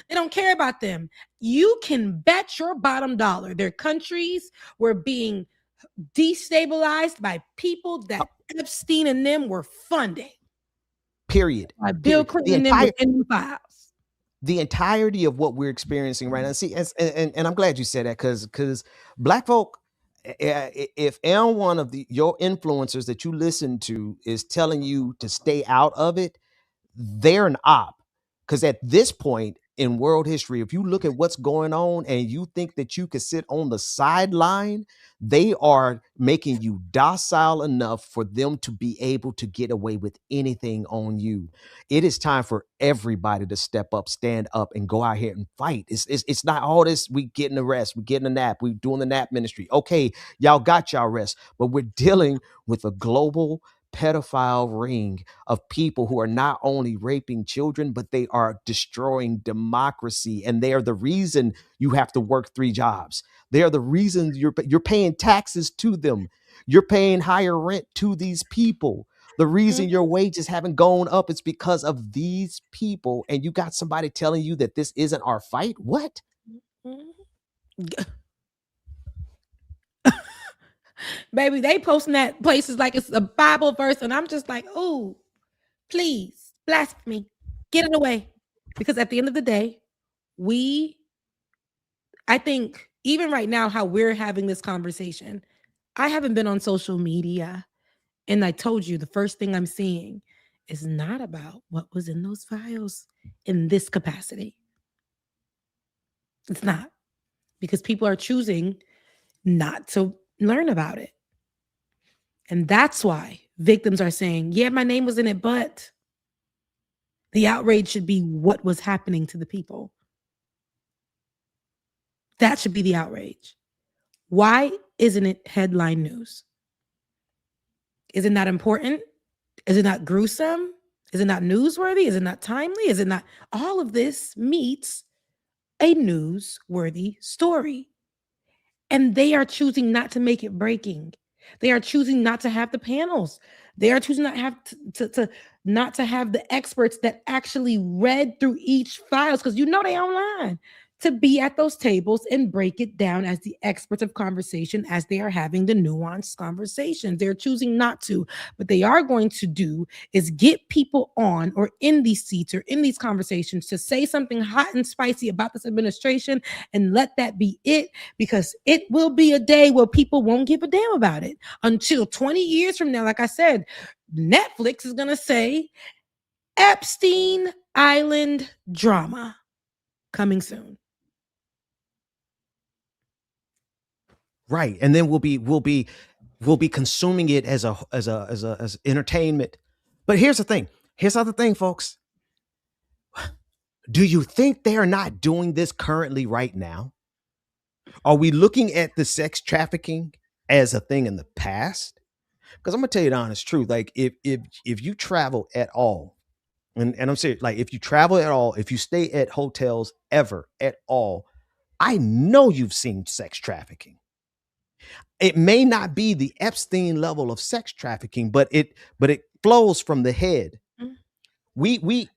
[SPEAKER 10] they don't care about them. You can bet your bottom dollar their countries were being destabilized by people that Epstein and them were funding.
[SPEAKER 4] Period.
[SPEAKER 10] Bill Clinton and them were in the files.
[SPEAKER 4] The entirety of what we're experiencing right now. See, and I'm glad you said that because Black folk, if one of your influencers that you listen to is telling you to stay out of it, they're an op. Because at this point in world history, if you look at what's going on and you think that you could sit on the sideline, they are making you docile enough for them to be able to get away with anything on you. It is time for everybody to step up, stand up, and go out here and fight. It's not all this, we getting a rest, we getting a nap, we doing the nap ministry. Okay, y'all got y'all rest, but we're dealing with a global pedophile ring of people who are not only raping children, but they are destroying democracy. And they are the reason you have to work 3 jobs. They are the reason you're paying taxes to them. You're paying higher rent to these people. The reason your wages haven't gone up is because of these people. And you got somebody telling you that this isn't our fight? What?
[SPEAKER 10] Baby, they posting that places like it's a Bible verse, and I'm just like, oh, please, blasphemy, get it away. Because at the end of the day, I think even right now, how we're having this conversation, I haven't been on social media, and I told you the first thing I'm seeing is not about what was in those files in this capacity. It's not, because people are choosing not to learn about it. And that's why victims are saying, yeah, my name was in it, but the outrage should be what was happening to the people. That should be the outrage. Why isn't it headline news? Is it not important? Is it not gruesome? Is it not newsworthy? Is it not timely? Is it not? All of this meets a newsworthy story. And they are choosing not to make it breaking. They are choosing not to have the panels. They are choosing not have not to have the experts that actually read through each files, because they online, to be at those tables and break it down as the experts of conversation as they are having the nuanced conversations. They're choosing not to. What they are going to do is get people on or in these seats or in these conversations to say something hot and spicy about this administration and let that be it, because it will be a day where people won't give a damn about it until 20 years from now. Like I said, Netflix is going to say Epstein Island drama coming soon.
[SPEAKER 4] Right. And then we'll be consuming it as entertainment. But here's the thing. Here's the other thing, folks. Do you think they are not doing this currently right now? Are we looking at the sex trafficking as a thing in the past? Because I'm gonna tell you the honest truth. Like if you travel at all, and I'm serious, like if you travel at all, if you stay at hotels ever at all, I know you've seen sex trafficking. It may not be the Epstein level of sex trafficking, but it flows from the head. We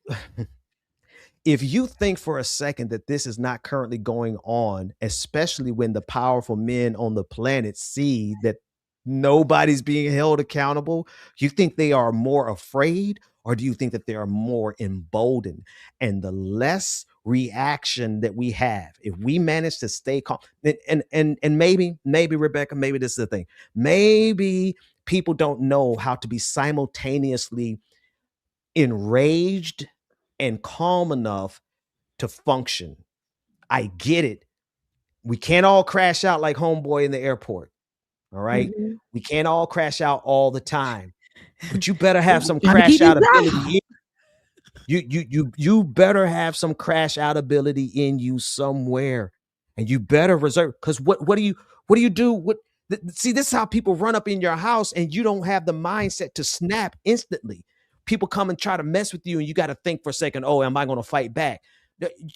[SPEAKER 4] if you think for a second that this is not currently going on, especially when the powerful men on the planet see that nobody's being held accountable, you think they are more afraid, or do you think that they are more emboldened? And the less reaction that we have, if we manage to stay calm, and maybe Rebecca, maybe this is the thing, maybe people don't know how to be simultaneously enraged and calm enough to function. I get it. We can't all crash out like homeboy in the airport. All right. Mm-hmm. We can't all crash out all the time, but you better have some crash out ability. You better have some crash out ability in you somewhere, and you better reserve. Because what do you do? See, this is how people run up in your house, and you don't have the mindset to snap instantly. People come and try to mess with you, and you got to think for a second. Oh, am I going to fight back?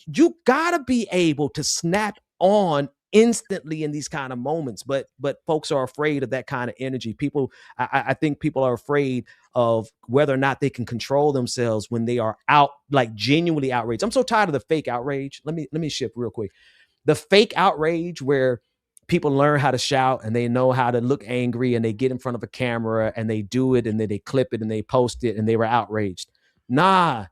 [SPEAKER 4] You gotta be able to snap on instantly in these kind of moments, but folks are afraid of that kind of energy. People, I think people are afraid of whether or not they can control themselves when they are out, like genuinely outraged. I'm so tired of the fake outrage. Let me shift real quick. The fake outrage where people learn how to shout and they know how to look angry and they get in front of a camera and they do it and then they clip it and they post it and they were outraged. Nah,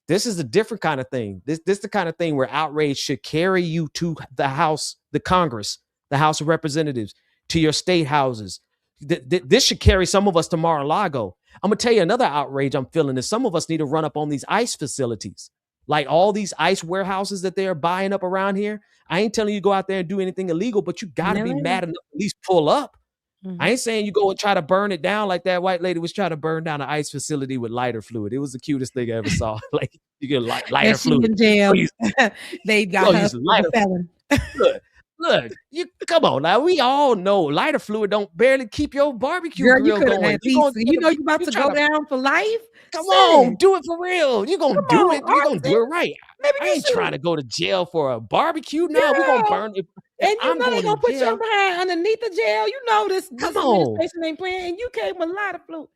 [SPEAKER 4] this is a different kind of thing. This is the kind of thing where outrage should carry you to the House, the Congress, the House of Representatives, to your state houses. This should carry some of us to Mar-a-Lago. I'm gonna tell you another outrage I'm feeling is some of us need to run up on these ICE facilities, like all these ICE warehouses that they're buying up around here. I ain't telling you go out there and do anything illegal, but you got to be mad enough to at least pull up. I ain't saying you go and try to burn it down like that white lady was trying to burn down an ICE facility with lighter fluid. It was the cutest thing I ever saw. Like you get lighter fluid.
[SPEAKER 10] In jail. They got her
[SPEAKER 4] lighter felon. Look, you come on now. We all know lighter fluid don't barely keep your barbecue grill going.
[SPEAKER 10] You know you about to go down for life.
[SPEAKER 4] Come on, do it for real. You're gonna do it. You're gonna do it right. I ain't trying to go to jail for a barbecue. No, we're gonna burn it.
[SPEAKER 10] And you know they gonna put your behind underneath the jail. You know this administration ain't playing, and you came with a lot of fluid.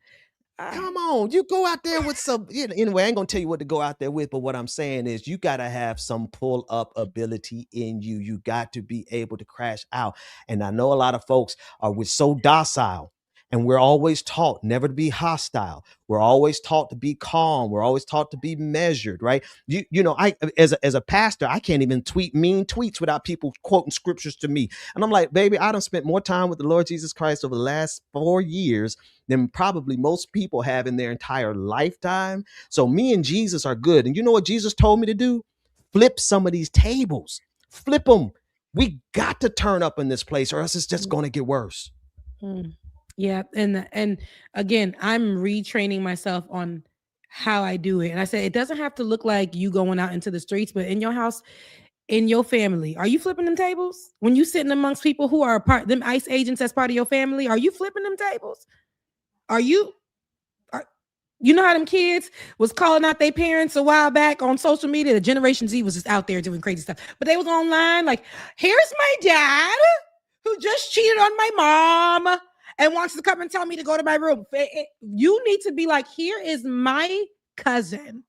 [SPEAKER 4] Come on, you go out there with some. Anyway, I ain't gonna tell you what to go out there with, but what I'm saying is you gotta have some pull up ability in you. You got to be able to crash out. And I know a lot of folks we're so docile. And we're always taught never to be hostile. We're always taught to be calm. We're always taught to be measured, right? You know, I as a pastor, I can't even tweet mean tweets without people quoting scriptures to me. And I'm like, baby, I done spent more time with the Lord Jesus Christ over the last 4 years than probably most people have in their entire lifetime. So me and Jesus are good. And you know what Jesus told me to do? Flip some of these tables. Flip them. We got to turn up in this place or else it's just going to get worse.
[SPEAKER 10] Yeah, and again, I'm retraining myself on how I do it. And I said it doesn't have to look like you going out into the streets, but in your house, in your family, are you flipping them tables? When you sitting amongst people who are them ICE agents as part of your family, are you flipping them tables? You know how them kids was calling out their parents a while back on social media? The Generation Z was just out there doing crazy stuff, but they was online like, here's my dad who just cheated on my mom and wants to come and tell me to go to my room. You need to be like, here is my cousin.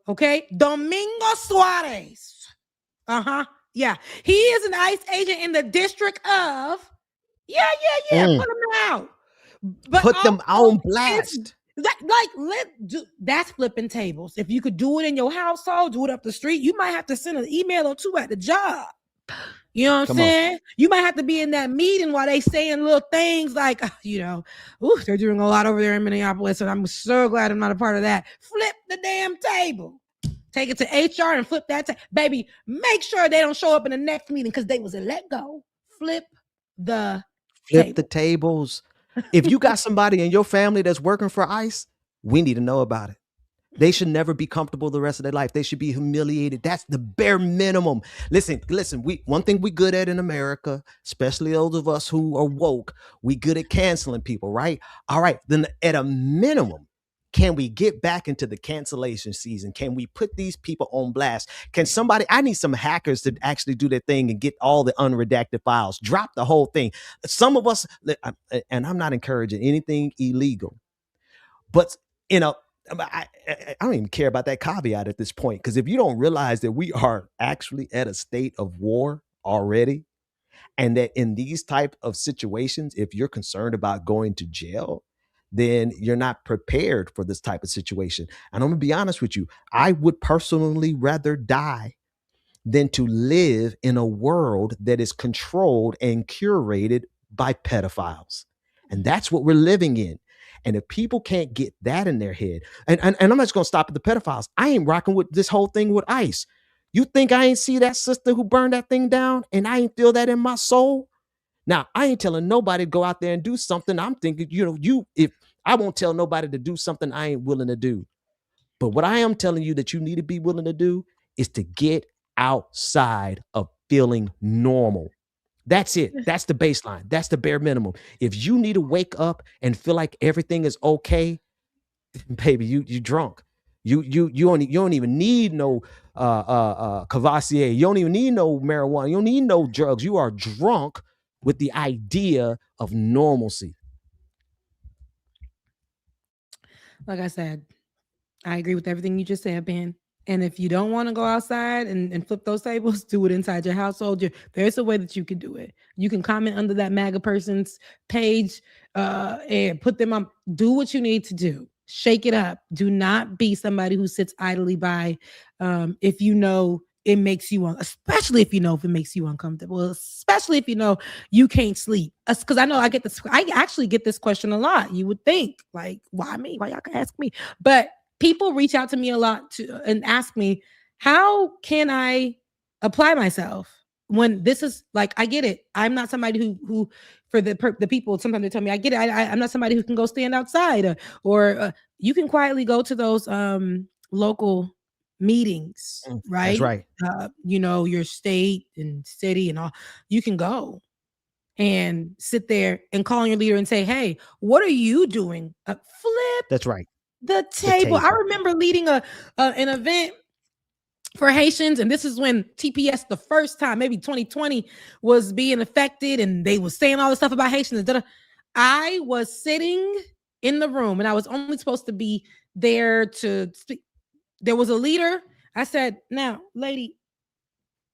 [SPEAKER 10] Okay? Domingo Suarez. Yeah. He is an ICE agent in the district of. Yeah. Put him out. But
[SPEAKER 4] put them on blast.
[SPEAKER 10] That's flipping tables. If you could do it in your household, do it up the street. You might have to send an email or two at the job. You know what I'm saying? You might have to be in that meeting while they saying little things like, they're doing a lot over there in Minneapolis, and I'm so glad I'm not a part of that. Flip the damn table. Take it to HR and flip that. Baby, make sure they don't show up in the next meeting because they was a let go. Flip the
[SPEAKER 4] tables. If you got somebody in your family that's working for ICE, we need to know about it. They should never be comfortable the rest of their life. They should be humiliated. That's the bare minimum. Listen, one thing we good at in America, especially those of us who are woke, we good at canceling people, right? All right, then at a minimum, can we get back into the cancellation season? Can we put these people on blast? I need some hackers to actually do their thing and get all the unredacted files, drop the whole thing. Some of us, and I'm not encouraging anything illegal, but I don't even care about that caveat at this point, because if you don't realize that we are actually at a state of war already, and that in these type of situations, if you're concerned about going to jail, then you're not prepared for this type of situation. And I'm gonna be honest with you, I would personally rather die than to live in a world that is controlled and curated by pedophiles. And that's what we're living in. And if people can't get that in their head, and I'm not just going to stop at the pedophiles. I ain't rocking with this whole thing with ICE. You think I ain't see that sister who burned that thing down and I ain't feel that in my soul? Now, I ain't telling nobody to go out there and do something. I'm thinking, if I won't tell nobody to do something I ain't willing to do. But what I am telling you that you need to be willing to do is to get outside of feeling normal. That's it. That's the baseline. That's the bare minimum. If you need to wake up and feel like everything is okay, baby, you drunk. You don't even need no Cavassier. You don't even need no marijuana. You don't need no drugs. You are drunk with the idea of normalcy.
[SPEAKER 10] Like I said, I agree with everything you just said, Ben. And if you don't want to go outside and flip those tables, do it inside your household. There's a way that you can do it. You can comment under that MAGA person's page and put them on. Do what you need to do. Shake it up. Do not be somebody who sits idly by if you know it makes you, especially if you know if it makes you uncomfortable, especially if you know you can't sleep. Because I know I actually get this question a lot. You would think, like, why me? Why y'all can ask me? But people reach out to me a lot and ask me, how can I apply myself when this is like, I get it. I'm not somebody who for the people, sometimes they tell me, I get it. I'm not somebody who can go stand outside or you can quietly go to those local meetings, right?
[SPEAKER 4] That's right.
[SPEAKER 10] You know, your state and city and all, you can go and sit there and call your leader and say, hey, what are you doing? Flip.
[SPEAKER 4] That's right.
[SPEAKER 10] The table. I remember leading an event for Haitians, and this is when TPS the first time, maybe 2020, was being affected, and they were saying all this stuff about Haitians. I was sitting in the room, and I was only supposed to be there to speak. There was a leader. I said, now, lady,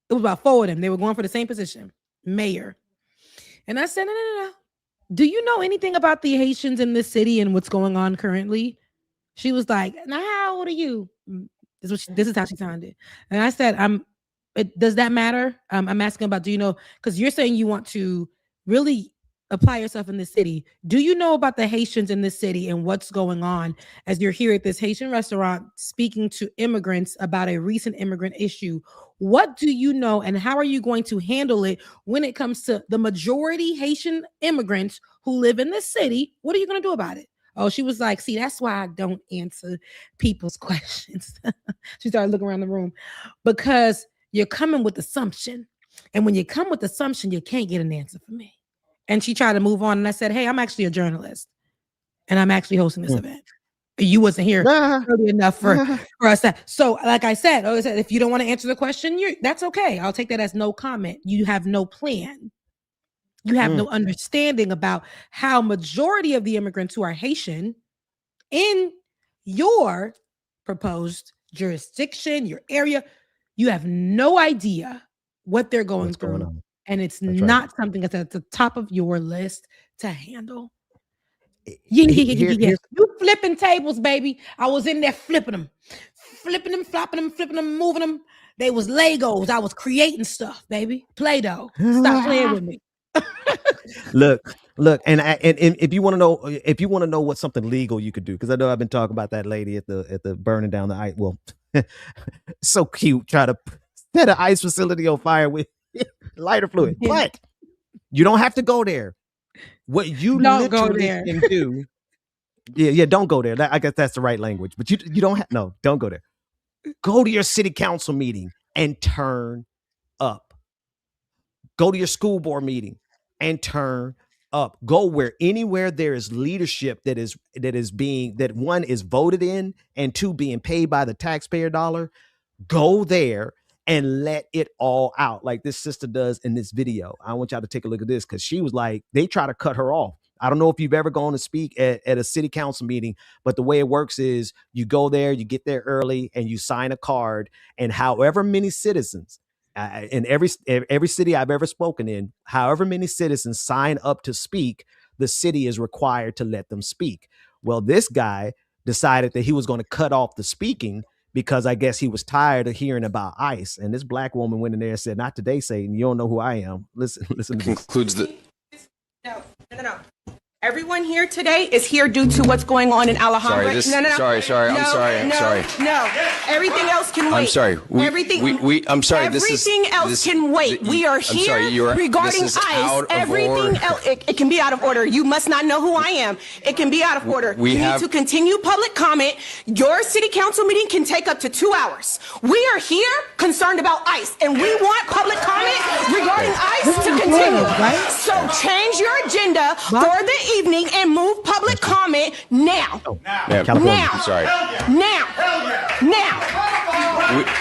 [SPEAKER 10] it was about 4 of them. They were going for the same position, mayor. And I said, no. Do you know anything about the Haitians in this city and what's going on currently? She was like, now, how old are you? This is how she sounded. And I said, does that matter? I'm asking about, do you know, because you're saying you want to really apply yourself in this city. Do you know about the Haitians in this city and what's going on as you're here at this Haitian restaurant speaking to immigrants about a recent immigrant issue? What do you know and how are you going to handle it when it comes to the majority Haitian immigrants who live in this city? What are you going to do about it? Oh, she was like, see, that's why I don't answer people's questions. She started looking around the room because you're coming with assumption. And when you come with assumption, you can't get an answer from me. And she tried to move on. And I said, hey, I'm actually a journalist. And I'm actually hosting this event. You wasn't here early enough for us. So like I said, if you don't want to answer the question, that's okay. I'll take that as no comment. You have no plan. You have no understanding about how majority of the immigrants who are Haitian in your proposed jurisdiction, your area, you have no idea what they're going through. And it's not something that's at the top of your list to handle. Yeah. You flipping tables, baby. I was in there flipping them, flopping them, moving them. They was Legos. I was creating stuff, baby. Play-Doh. Stop playing with me.
[SPEAKER 4] Look, and if you want to know what's something legal you could do, because I know I've been talking about that lady at the burning down the ice. Well, so cute, try to set an ice facility on fire with lighter fluid, but you don't have to go there. What you literally can do, don't go there. I guess that's the right language, but you don't don't go there. Go to your city council meeting and turn up. Go to your school board meeting and turn up. Go anywhere there is leadership that one is voted in and two being paid by the taxpayer dollar. Go there and let it all out like this sister does in this video. I want y'all to take a look at this because she was like, they try to cut her off. I don't know if you've ever gone to speak at a city council meeting, but the way it works is you go there, you get there early and you sign a card, and however many citizens in every city I've ever spoken in, however many citizens sign up to speak, the city is required to let them speak. Well, this guy decided that he was going to cut off the speaking because I guess he was tired of hearing about ICE. And this black woman went in there and said, "Not today, Satan. You don't know who I am." Listen to this.
[SPEAKER 21] Concludes the...
[SPEAKER 10] No.
[SPEAKER 21] Everyone here today is here due to what's going on in Alhambra.
[SPEAKER 22] Sorry, sorry.
[SPEAKER 21] No, everything else can wait.
[SPEAKER 22] I'm sorry. I'm sorry.
[SPEAKER 21] Everything else can wait. We are here regarding ICE. Everything else, it can be out of order. You must not know who I am. It can be out of order. You need to continue public comment. Your city council meeting can take up to 2 hours. We are here concerned about ICE, and we want public comment regarding ICE to continue. So change your agenda for the evening and move public comment now.
[SPEAKER 22] I'm sorry.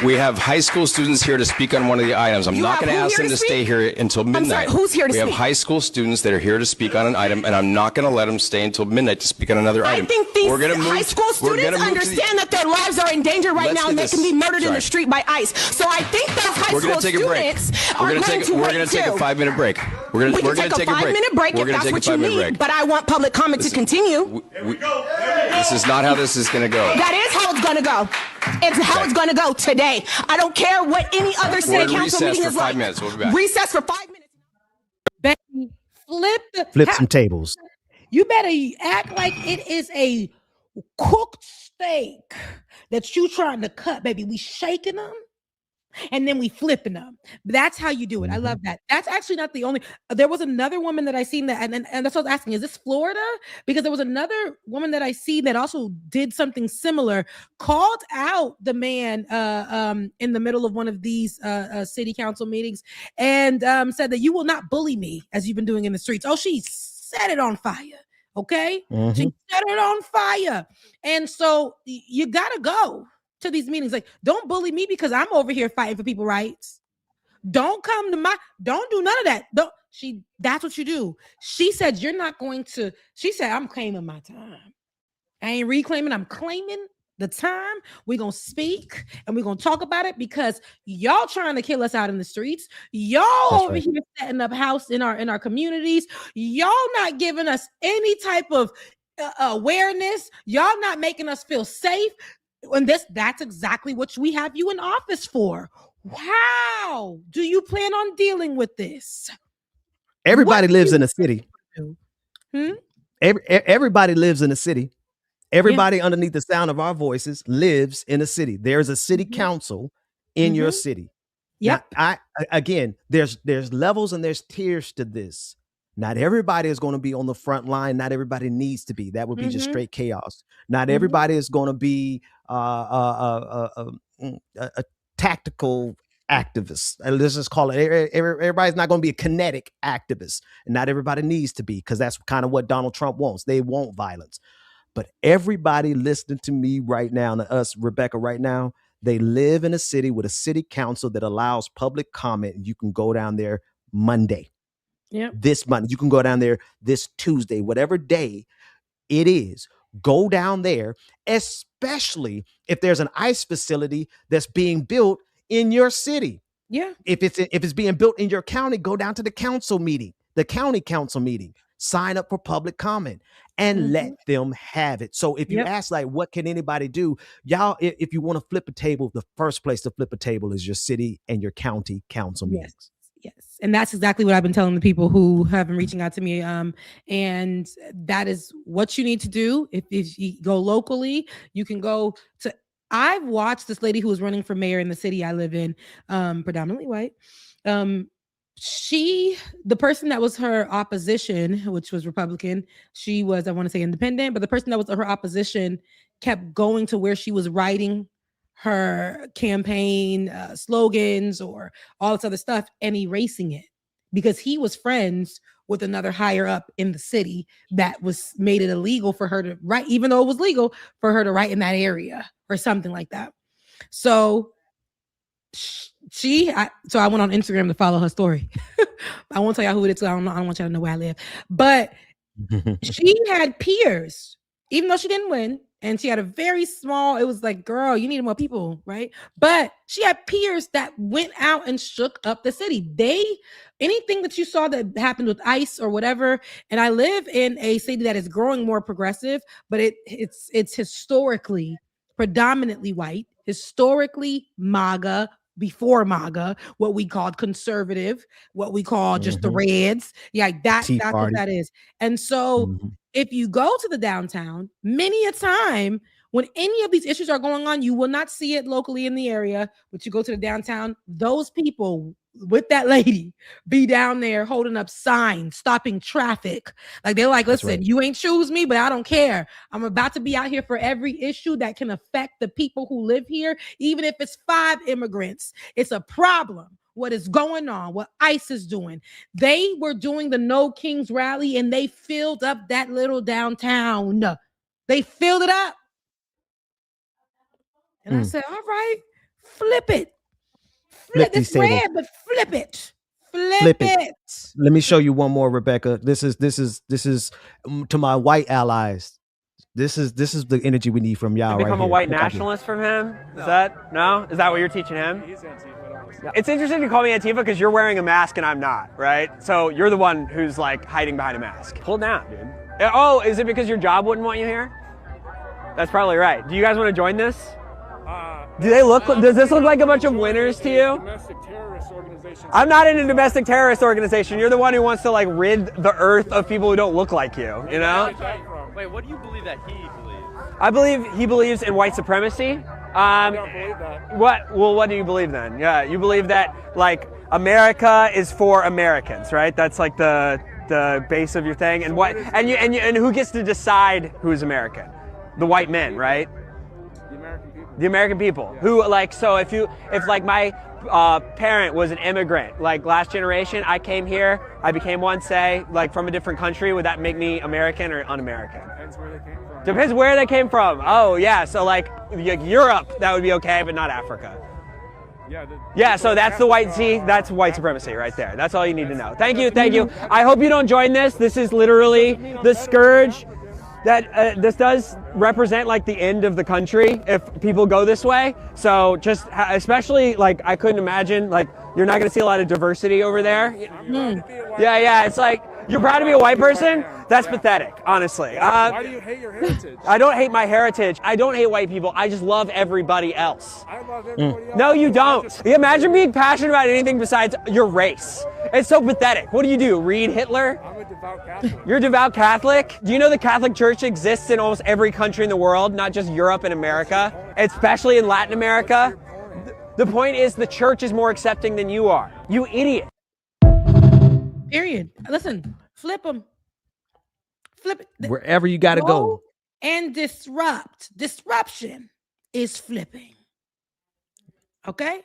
[SPEAKER 22] We have high school students here to speak on one of the items. I'm not going to ask them to stay here until midnight.
[SPEAKER 21] Who's here to speak?
[SPEAKER 22] We have high school students that are here to speak on an item, and I'm not going to let them stay until midnight to speak on another item.
[SPEAKER 21] I think these high school students understand that their lives are in danger right now and they can be murdered in the street by ICE. So I think those high school students are going to wait too.
[SPEAKER 22] We're going to take a 5-minute break. We're going to take a
[SPEAKER 21] 5-minute break if that's what you need. But I want public comment to continue.
[SPEAKER 22] This is not how this is going to go.
[SPEAKER 21] That is how it's going to go. It's how it's going to go today. I don't care what any other city council meeting is like.
[SPEAKER 22] We'll be back.
[SPEAKER 21] Recess for 5 minutes.
[SPEAKER 10] Becky,
[SPEAKER 4] flip some tables.
[SPEAKER 10] You better act like it is a cooked steak that you trying to cut, baby. We shaking them and then we flipping them. That's how you do it. I love that. That's actually not the only. There was another woman that I seen that, and that's what I was asking. Is this Florida? Because there was another woman that I see that also did something similar, called out the man in the middle of one of these city council meetings, and said that you will not bully me as you've been doing in the streets. Oh, she set it on fire. Okay, she set it on fire, and so you gotta go to these meetings. Like, don't bully me because I'm over here fighting for people's rights. Don't come to don't do none of that. That's what you do. She said, you're not going to, she said, I'm claiming my time. I ain't reclaiming, I'm claiming the time. We're going to speak and we're going to talk about it because y'all trying to kill us out in the streets. Y'all over here setting up house in our communities. Y'all not giving us any type of awareness. Y'all not making us feel safe. And that's exactly what we have you in office for. How do you plan on dealing with this?
[SPEAKER 4] Everybody lives in a city. Everybody lives in a city. Everybody underneath the sound of our voices lives in a city. There's a city council in your city. Yeah. Again, there's levels and there's tiers to this. Not everybody is going to be on the front line. Not everybody needs to be. That would be just straight chaos. Not everybody is going to be a tactical activist. Let's just call it. Everybody's not going to be a kinetic activist. And not everybody needs to be, because that's kind of what Donald Trump wants. They want violence. But everybody listening to me right now, and to us, Rebecca, right now, they live in a city with a city council that allows public comment. And you can go down there Monday.
[SPEAKER 10] Yeah.
[SPEAKER 4] This Monday, you can go down there this Tuesday, whatever day it is. Go down there, especially if there's an ICE facility that's being built in your city.
[SPEAKER 10] Yeah.
[SPEAKER 4] If it's being built in your county, go down to the council meeting, the county council meeting. Sign up for public comment and let them have it. So if you ask, like, what can anybody do? Y'all, if you want to flip a table, the first place to flip a table is your city and your county council meetings.
[SPEAKER 10] Yes. And that's exactly what I've been telling the people who have been reaching out to me. And that is what you need to do. If you go locally, you can go to, I've watched this lady who was running for mayor in the city I live in, predominantly white. The person that was her opposition, which was Republican, she was, I want to say independent, but the person that was her opposition kept going to where she was writing her campaign slogans or all this other stuff and erasing it because he was friends with another higher up in the city that made it illegal for her to write, even though it was legal for her to write in that area or something like that. So I went on Instagram to follow her story. I won't tell y'all who it is. I don't want y'all to know where I live, but she had peers, even though she didn't win. And she had a very small, it was like, girl, you need more people, right? But she had peers that went out and shook up the city. Anything that you saw that happened with ICE or whatever, and I live in a city that is growing more progressive, but it's historically predominantly white, historically MAGA, before MAGA, what we called conservative, what we call just the Reds. Yeah, that's what that is. And so if you go to the downtown, many a time when any of these issues are going on, you will not see it locally in the area, but you go to the downtown, those people with that lady be down there holding up signs, stopping traffic. Like they're like, listen, you ain't choose me, but I don't care. I'm about to be out here for every issue that can affect the people who live here. Even if it's 5 immigrants, it's a problem. What is going on, what ICE is doing. They were doing the No Kings rally and they filled up that little downtown. They filled it up. And I said, all right, flip it. Flip this red, but flip it. Flip it.
[SPEAKER 4] Let me show you one more, Rebecca. This is to my white allies. This is the energy we need from y'all.
[SPEAKER 14] Become
[SPEAKER 4] right
[SPEAKER 14] a white
[SPEAKER 4] here.
[SPEAKER 14] nationalist from him? Is that no? Is that what you're teaching him? He's Antifa. It's interesting to call me Antifa because you're wearing a mask and I'm not, right? So you're the one who's like hiding behind a mask. Pull down, dude. Oh, is it because your job wouldn't want you here? That's probably right. Do you guys want to join this? Does this look like a bunch of winners to you?
[SPEAKER 3] Domestic terrorist organization.
[SPEAKER 14] I'm not in a domestic terrorist organization. You're the one who wants to like rid the earth of people who don't look like you, you know?
[SPEAKER 3] Wait, what do you believe that he believes?
[SPEAKER 14] I believe he believes in white supremacy.
[SPEAKER 3] I don't believe that.
[SPEAKER 14] What do you believe then? Yeah, you believe that like America is for Americans, right? That's like the base of your thing. And what and who gets to decide who's American? The white men, right? The American people who like, so if like my parent was an immigrant, like last generation, I came here, I became one, say, like from a different country, would that make me American or un-American?
[SPEAKER 3] Depends where they came from.
[SPEAKER 14] Depends where they came from. Oh yeah, so like Europe, that would be okay, but not Africa. Yeah, so that's the white, see, that's white supremacy right there. That's all you need to know. Thank you. I hope you don't join this. This is literally the scourge. That this does represent like the end of the country if people go this way. So just especially like I couldn't imagine like you're not going to see a lot of diversity over there. Yeah. It's like you're proud to be a white person. That's pathetic, honestly.
[SPEAKER 3] Why do you hate your heritage?
[SPEAKER 14] I don't hate my heritage. I don't hate white people. I just love everybody else.
[SPEAKER 3] I love everybody else.
[SPEAKER 14] No, you don't. Imagine being passionate about anything besides your race. It's so pathetic. What do? Read Hitler?
[SPEAKER 3] I'm a devout Catholic.
[SPEAKER 14] You're a devout Catholic? Do you know the Catholic Church exists in almost every country in the world, not just Europe and America, especially in Latin America? The point is the church is more accepting than you are. You idiot.
[SPEAKER 10] Period. Listen, flip them. Flip it.
[SPEAKER 4] Wherever you got to go.
[SPEAKER 10] And disrupt. Disruption is flipping. Okay?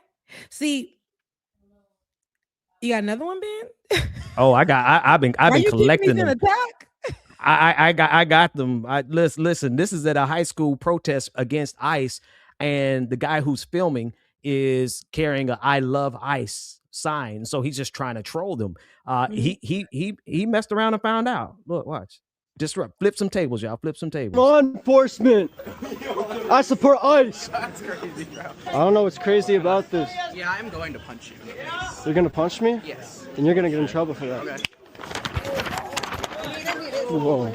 [SPEAKER 10] See, you got another one, Ben?
[SPEAKER 4] Oh, I've been collecting them.
[SPEAKER 10] Attack?
[SPEAKER 4] I got them. Listen, this is at a high school protest against ICE, and the guy who's filming is carrying a "I love ICE" sign. So he's just trying to troll them. He messed around and found out. Look, watch. Disrupt. Flip some tables, y'all. Flip some tables.
[SPEAKER 6] Law enforcement. I support ICE.
[SPEAKER 23] That's crazy, bro.
[SPEAKER 6] I don't know what's crazy about this.
[SPEAKER 23] Yeah, I'm going to punch you.
[SPEAKER 6] You're gonna punch me?
[SPEAKER 23] Yes.
[SPEAKER 6] And you're gonna get in trouble for that.
[SPEAKER 23] Okay.
[SPEAKER 6] Whoa.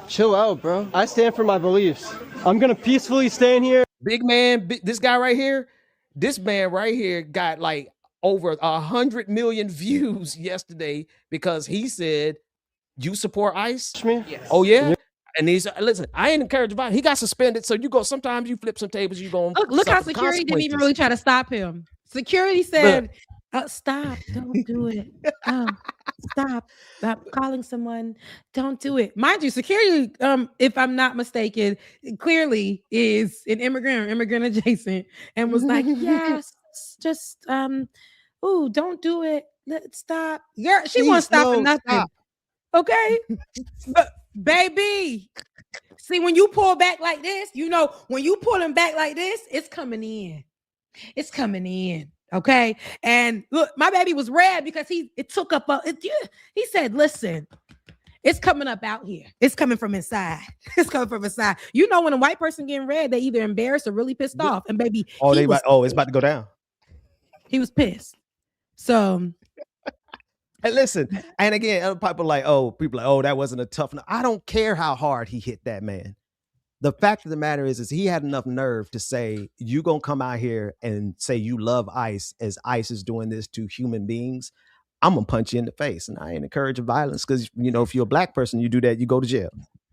[SPEAKER 6] Chill out, bro. I stand for my beliefs. I'm gonna peacefully stand here.
[SPEAKER 4] Big man, this guy right here, this man right here got like over 100 million views yesterday because he said, "You support ICE?"
[SPEAKER 23] Yes.
[SPEAKER 4] Oh yeah. And he's listen. I ain't encouraged about it. He got suspended. So you go. Sometimes you flip some tables. You go.
[SPEAKER 10] Look how security didn't even really try to stop him. Security said, "Stop! Don't do it. Stop calling someone. Don't do it." Mind you, security, if I'm not mistaken, clearly is an immigrant or immigrant adjacent, and was like, "Yes, just don't do it. Let's stop." Girl, she won't stop for nothing. Stop. Okay, but baby, see, when you pull back like this, when you pulling back like this, it's coming in. It's coming in. Okay, and look, my baby was red because he said, "Listen, it's coming up out here. It's coming from inside. It's coming from inside." You know, when a white person getting red, they either embarrassed or really pissed off. And baby,
[SPEAKER 4] it's about to go down.
[SPEAKER 10] He was pissed. So.
[SPEAKER 4] And listen, and again, other people like, people like, that wasn't a tough enough. I don't care how hard he hit that man. The fact of the matter is he had enough nerve to say, you gonna come out here and say you love ICE as ICE is doing this to human beings. I'm gonna punch you in the face. And I ain't encouraging violence because, you know, if you're a black person, you do that, you go to jail.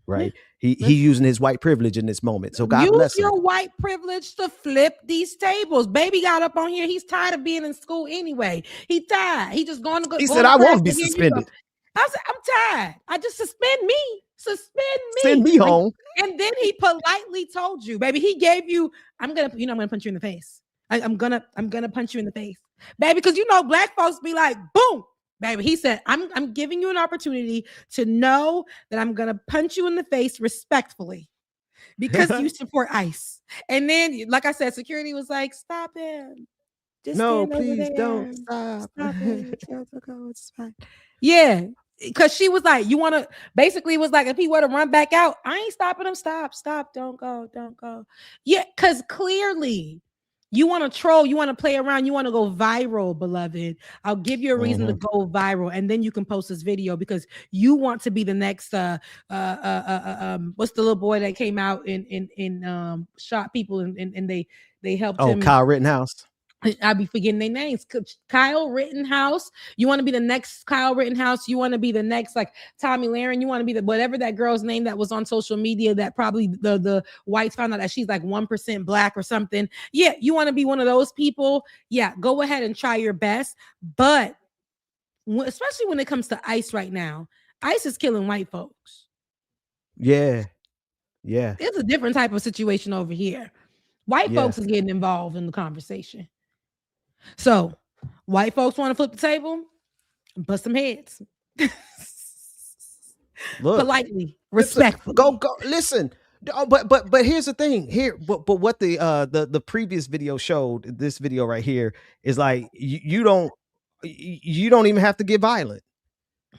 [SPEAKER 4] Right. He using his white privilege in this moment. So God bless him.
[SPEAKER 10] Use your white privilege to flip these tables. Baby got up on here. He's tired of being in school anyway. He tired. He just going to go.
[SPEAKER 4] He said, I won't be suspended.
[SPEAKER 10] I said, I'm tired. I just suspend me.
[SPEAKER 4] Send me home.
[SPEAKER 10] And then he politely told you, baby, he gave you, I'm gonna punch you in the face. I'm gonna punch you in the face, baby, because you know black folks be like, boom, baby. He said, I'm giving you an opportunity to know that I'm gonna punch you in the face respectfully because you support ICE. And then, like I said, security was like, stop him. Just
[SPEAKER 4] no, please don't stop.
[SPEAKER 10] It's fine. Yeah. Because she was like, you want to, basically was like, if he were to run back out, I ain't stopping him. Stop, don't go. Yeah, because clearly you want to troll, you want to play around, you want to go viral, beloved. I'll give you a reason to go viral, and then you can post this video because you want to be the next what's the little boy that came out in shot people and they helped him.
[SPEAKER 4] Kyle Rittenhouse.
[SPEAKER 10] I'll be forgetting their names. Kyle Rittenhouse. You want to be the next Kyle Rittenhouse. You want to be the next like Tommy Lahren. You want to be the whatever that girl's name that was on social media that probably the whites found out that she's like 1% black or something. Yeah, you want to be one of those people. Yeah, go ahead and try your best. But especially when it comes to ICE right now, ICE is killing white folks.
[SPEAKER 4] Yeah.
[SPEAKER 10] It's a different type of situation over here. White folks is getting involved in the conversation. So, white folks want to flip the table, bust some heads.
[SPEAKER 4] Look,
[SPEAKER 10] politely, respectfully.
[SPEAKER 4] Go. Listen, but here's the thing. But what the previous video showed, this video right here, is like you don't even have to get violent,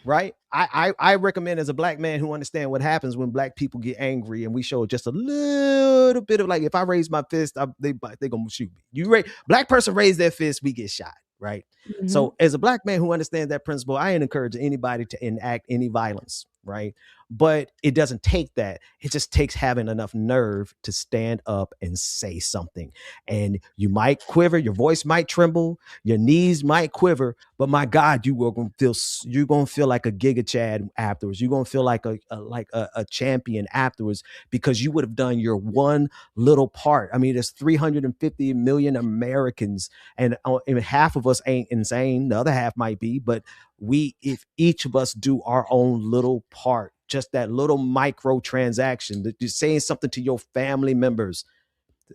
[SPEAKER 4] right? I recommend as a black man who understands what happens when black people get angry, and we show just a little bit of like, if I raise my fist, they gonna shoot me. Black person raise their fist, we get shot, right? Mm-hmm. So as a black man who understands that principle, I ain't encouraging anybody to enact any violence, right? But it doesn't take that. It just takes having enough nerve to stand up and say something. And you might quiver, your voice might tremble, your knees might quiver, but my God, you're gonna feel like a Giga Chad afterwards. You're gonna feel like a champion afterwards because you would have done your one little part. I mean, there's 350 million Americans, and half of us ain't insane. The other half might be, but if each of us do our own little part, just that little micro transaction, that you're saying something to your family members.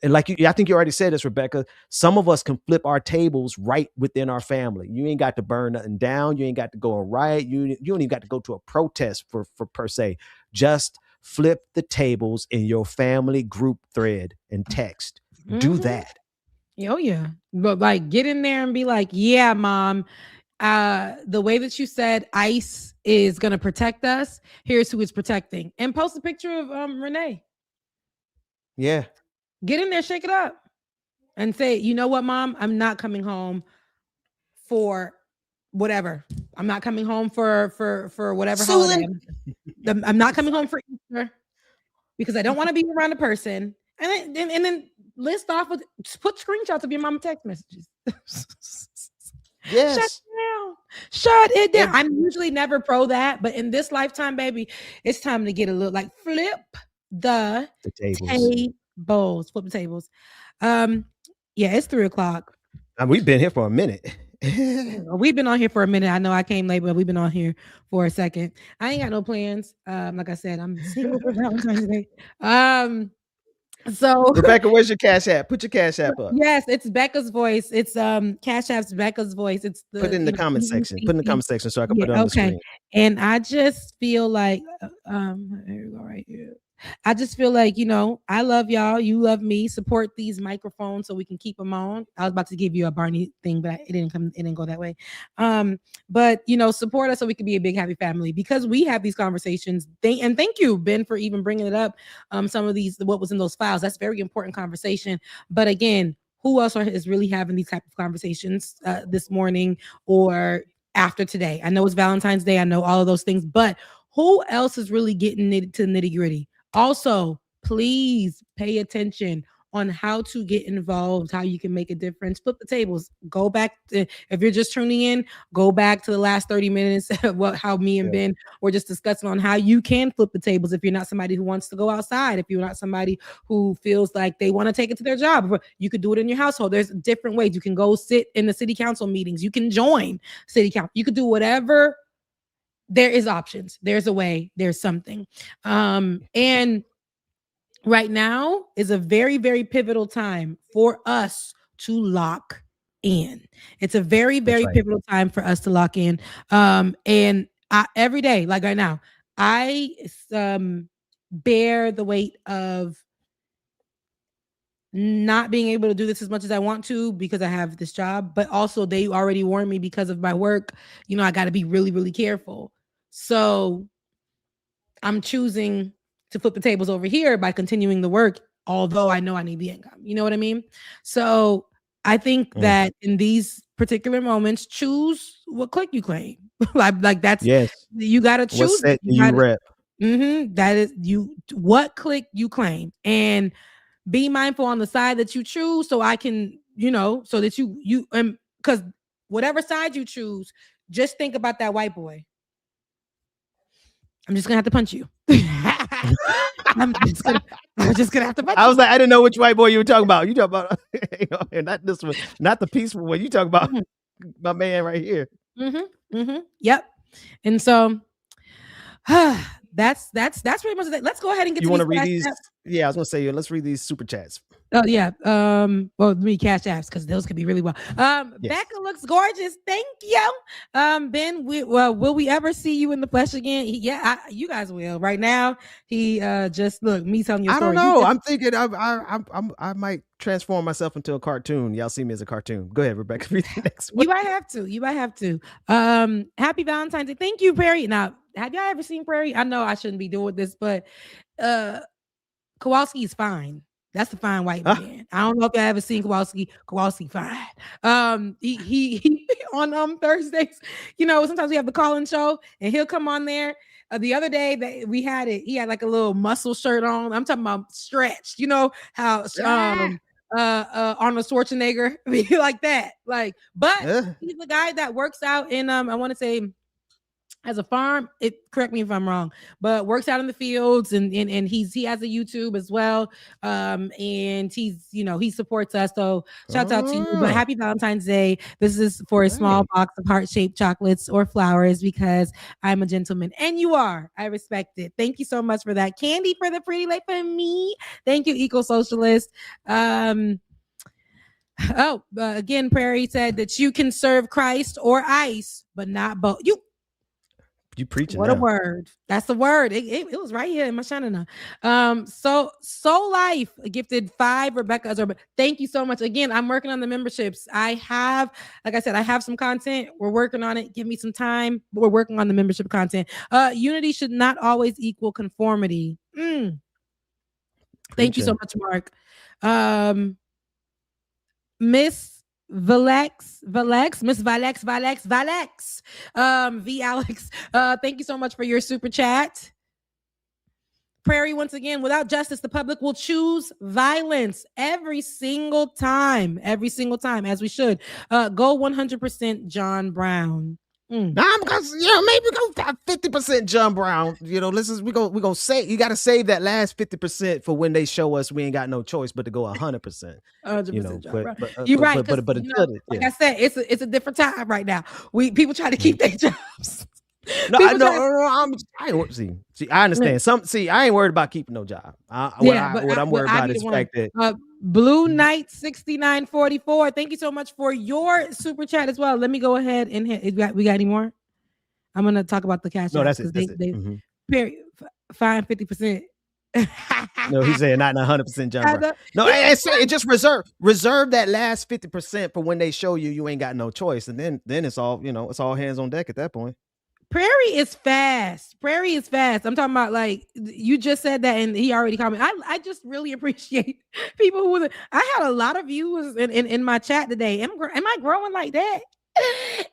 [SPEAKER 4] And like I think you already said this, Rebecca, some of us can flip our tables right within our family. You ain't got to burn nothing down. You ain't got to go and riot. You don't even got to go to a protest for per se. Just flip the tables in your family group thread and text. Mm-hmm. Do that.
[SPEAKER 10] Oh yeah. But like get in there and be like, yeah, mom, the way that you said ICE is going to protect us, here's who it's protecting. And post a picture of Renee.
[SPEAKER 4] Yeah.
[SPEAKER 10] Get in there, shake it up. And say, you know what, mom? I'm not coming home for whatever. I'm not coming home for whatever holiday. I'm not coming home for Easter because I don't want to be around a person. And then list off with put screenshots of your mama text messages.
[SPEAKER 4] Yes.
[SPEAKER 10] Shut it down. I'm usually never pro that, but in this lifetime, baby, it's time to get a little like flip the tables. Flip the tables. Yeah, it's 3:00.
[SPEAKER 4] We've been here for a minute.
[SPEAKER 10] We've been on here for a minute. I know I came late, but we've been on here for a second. I ain't got no plans. Like I said, I'm single for Valentine's Day. So
[SPEAKER 4] Rebecca, where's your Cash App? Put your Cash App up.
[SPEAKER 10] Yes, it's Becca's voice. It's Cash App's Becca's voice. It's
[SPEAKER 4] put it in the comment section. Put in the comment section so I can put it on the screen.
[SPEAKER 10] And I just feel like here we go right here. I just feel like, I love y'all. You love me. Support these microphones so we can keep them on. I was about to give you a Barney thing, but it didn't go that way. But support us so we can be a big, happy family because we have these conversations. Thank you, Ben, for even bringing it up. Some of what was in those files. That's very important conversation. But again, who else is really having these type of conversations this morning or after today? I know it's Valentine's Day. I know all of those things, but who else is really getting to the nitty gritty? Also, please pay attention on how to get involved, how you can make a difference. Flip the tables. Go back to, if you're just tuning in, go back to the last 30 minutes of how me and Ben were just discussing on how you can flip the tables if you're not somebody who wants to go outside, if you're not somebody who feels like they want to take it to their job. You could do it in your household. There's different ways. You can go sit in the city council meetings. You can join city council. You could do whatever. There is options. There's a way. There's something. And right now is a very, very pivotal time for us to lock in. It's a very, very pivotal time for us to lock in. And every day, like right now, I bear the weight of not being able to do this as much as I want to because I have this job, but also they already warned me because of my work. You know, I got to be really, really careful. So I'm choosing to flip the tables over here by continuing the work, although I know I need the income. You know what I mean? So I think that in these particular moments, choose what clique you claim. like that's you got to choose.
[SPEAKER 4] What set do you rep?
[SPEAKER 10] That is what clique you claim, and be mindful on the side that you choose. So I can, so that you because whatever side you choose, just think about that white boy. I'm just gonna have to punch you. I'm just gonna have to punch you.
[SPEAKER 4] I was like, I didn't know which white boy you were talking about. You talking about not this one, not the peaceful one. You talking about my man right here.
[SPEAKER 10] Yep. And so that's pretty much it. Let's go ahead and get.
[SPEAKER 4] You want to read these? Yeah, I was gonna say, let's read these super chats.
[SPEAKER 10] Oh yeah. Well, let me cash apps because those could be really well. Becca looks gorgeous. Thank you. Ben, will we ever see you in the flesh again? You guys will. Right now, he just look me telling you.
[SPEAKER 4] I don't know. I'm thinking I might transform myself into a cartoon. Y'all see me as a cartoon. Go ahead, Rebecca. Read the next one.
[SPEAKER 10] You might have to. Happy Valentine's Day. Thank you, Prairie. Now, have y'all ever seen Prairie? I know I shouldn't be doing this, but Kowalski is fine. That's the fine white man. I don't know if y'all ever seen Kowalski. Kowalski fine. He on Thursdays. Sometimes we have the call-in show, and he'll come on there. The other day that we had it, he had like a little muscle shirt on. I'm talking about stretched. You know how Arnold Schwarzenegger be like that. But he's the guy that works out in I want to say as a farm. Correct me if I'm wrong, but works out in the fields and he has a YouTube as well. And he supports us. So shouts out to you. But happy Valentine's Day. This is for a small box of heart-shaped chocolates or flowers because I'm a gentleman and you are. I respect it. Thank you so much for that. Candy for the pretty light for me. Thank you, Eco Socialist. Again, Prairie said that you can serve Christ or ice, but not both.
[SPEAKER 4] You preaching.
[SPEAKER 10] What a word. That's the word. It was right here in my Shanana. Soul Life gifted 5 Rebecca Azor. Thank you so much. Again, I'm working on the memberships. Like I said, I have some content. We're working on it. Give me some time. We're working on the membership content. Unity should not always equal conformity. Thank you so much, Mark. Miss Miss Valex. V Alex. Thank you so much for your super chat. Prairie, once again, without justice, the public will choose violence every single time, as we should. Go 100% John Brown.
[SPEAKER 4] Maybe go 50% John Brown. We gonna say you got to save that last 50% for when they show us we ain't got no choice but to go 100%.
[SPEAKER 10] 100% John Brown. You're right. But I said, it's a different time right now. People try to keep their jobs.
[SPEAKER 4] I understand. I ain't worried about keeping no job. What I'm worried about is the fact that
[SPEAKER 10] Blue Knight 6944. Thank you so much for your super chat as well. Let me go ahead and hit. We got any more? I'm gonna talk about the cash.
[SPEAKER 4] No, that's it.
[SPEAKER 10] Fine 50%.
[SPEAKER 4] No, he's saying not 100% John Brown. No, it just reserve that last 50% for when they show you ain't got no choice, and then it's all it's all hands on deck at that point.
[SPEAKER 10] Prairie is fast. I'm talking about, like, you just said that, and he already commented. I just really appreciate people who I had a lot of viewers in my chat today. Am I growing like that?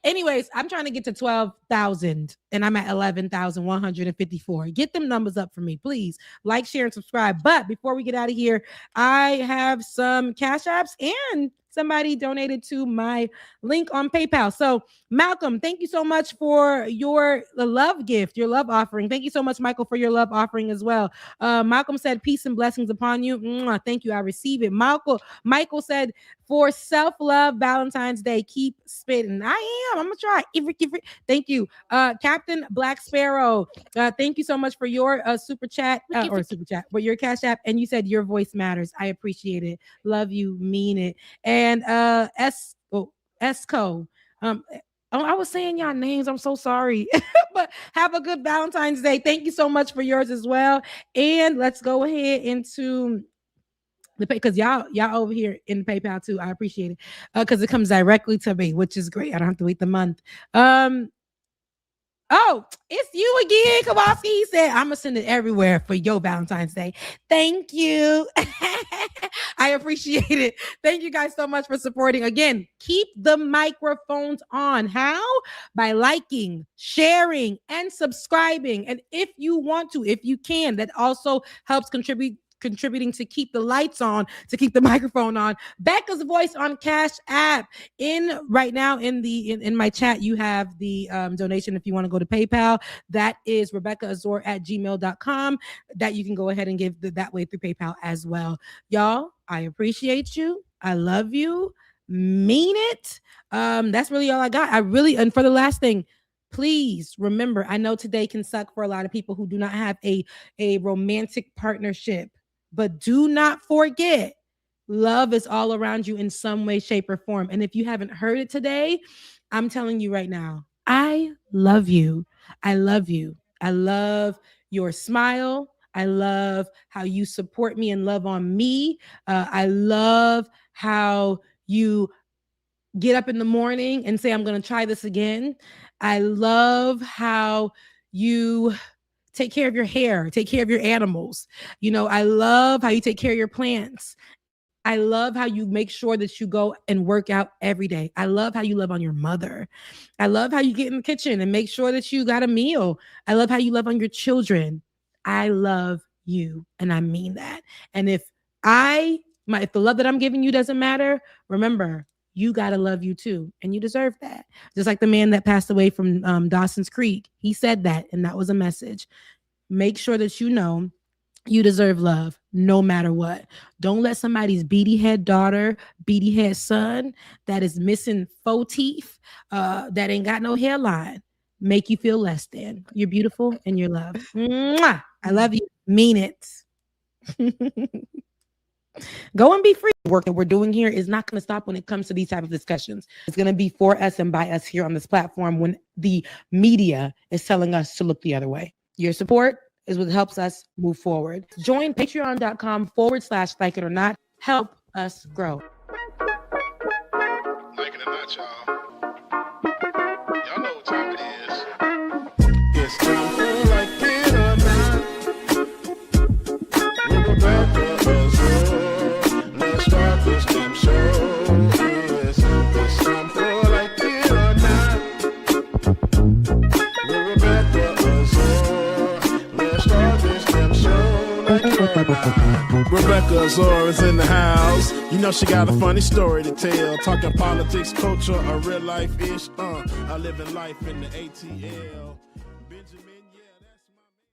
[SPEAKER 10] Anyways, I'm trying to get to 12,000 and I'm at 11,154. Get them numbers up for me, please. Like, share, and subscribe. But before we get out of here, I have some Cash Apps and somebody donated to my link on PayPal. So Malcolm, thank you so much for your love gift, your love offering. Thank you so much, Michael, for your love offering as well. Malcolm said, peace and blessings upon you. Thank you. I receive it. Michael said, for self-love Valentine's Day, keep spitting. I am. I'm gonna try. Thank you. Captain Black Sparrow. Thank you so much for your super chat for your Cash App. And you said your voice matters. I appreciate it. Love you, mean it. And Esco. I was saying y'all names. I'm so sorry. But have a good Valentine's Day. Thank you so much for yours as well. And let's go ahead into the pay, because y'all over here in the PayPal too. I appreciate it because it comes directly to me, which is great. I don't have to wait the month. Oh, it's you again, Kowalski. He said, I'm gonna send it everywhere for your Valentine's Day. Thank you. I appreciate it. Thank you guys so much for supporting. Again, keep the microphones on. How? By liking, sharing, and subscribing. And if you want to, if you can, that also helps contributing to keep the lights on, to keep the microphone on. Becca's Voice on Cash App. Right now in my chat, you have the donation if you want to go to PayPal. That is RebeccaAzor@gmail.com. That you can go ahead and give that way through PayPal as well. Y'all, I appreciate you. I love you. Mean it. That's really all I got. And for the last thing, please remember, I know today can suck for a lot of people who do not have a romantic partnership. But do not forget, love is all around you in some way, shape, or form. And if you haven't heard it today, I'm telling you right now, I love you. I love you. I love your smile. I love how you support me and love on me. I love how you get up in the morning and say, I'm going to try this again. I love how you take care of your hair, take care of your animals. I love how you take care of your plants. I love how you make sure that you go and work out every day. I love how you love on your mother. I love how you get in the kitchen and make sure that you got a meal. I love how you love on your children. I love you, and I mean that. And if the love that I'm giving you doesn't matter, remember, you got to love you too. And you deserve that. Just like the man that passed away from Dawson's Creek. He said that, and that was a message. Make sure that you know you deserve love no matter what. Don't let somebody's beady head daughter, beady head son that is missing faux teeth, that ain't got no hairline, make you feel less than. You're beautiful and you're loved. Mwah! I love you. Mean it. Go and be free. The work that we're doing here is not going to stop when it comes to these type of discussions. It's going to be for us and by us here on this platform when the media is telling us to look the other way. Your support is what helps us move forward. Join patreon.com/like it or not. Help us grow.
[SPEAKER 1] Like it or not, y'all. Y'all know what time it is. It's time for Like It or Not. With Rebecca Azor. Let's start this damn show. Yes, it's time for Like It or Not. With Rebecca Azor. Let's start this damn show. Like It or Not. Rebecca Azor is in the house. You know she got a funny story to tell. Talking politics, culture, or real life ish. I live in life in the ATL. Benjamin.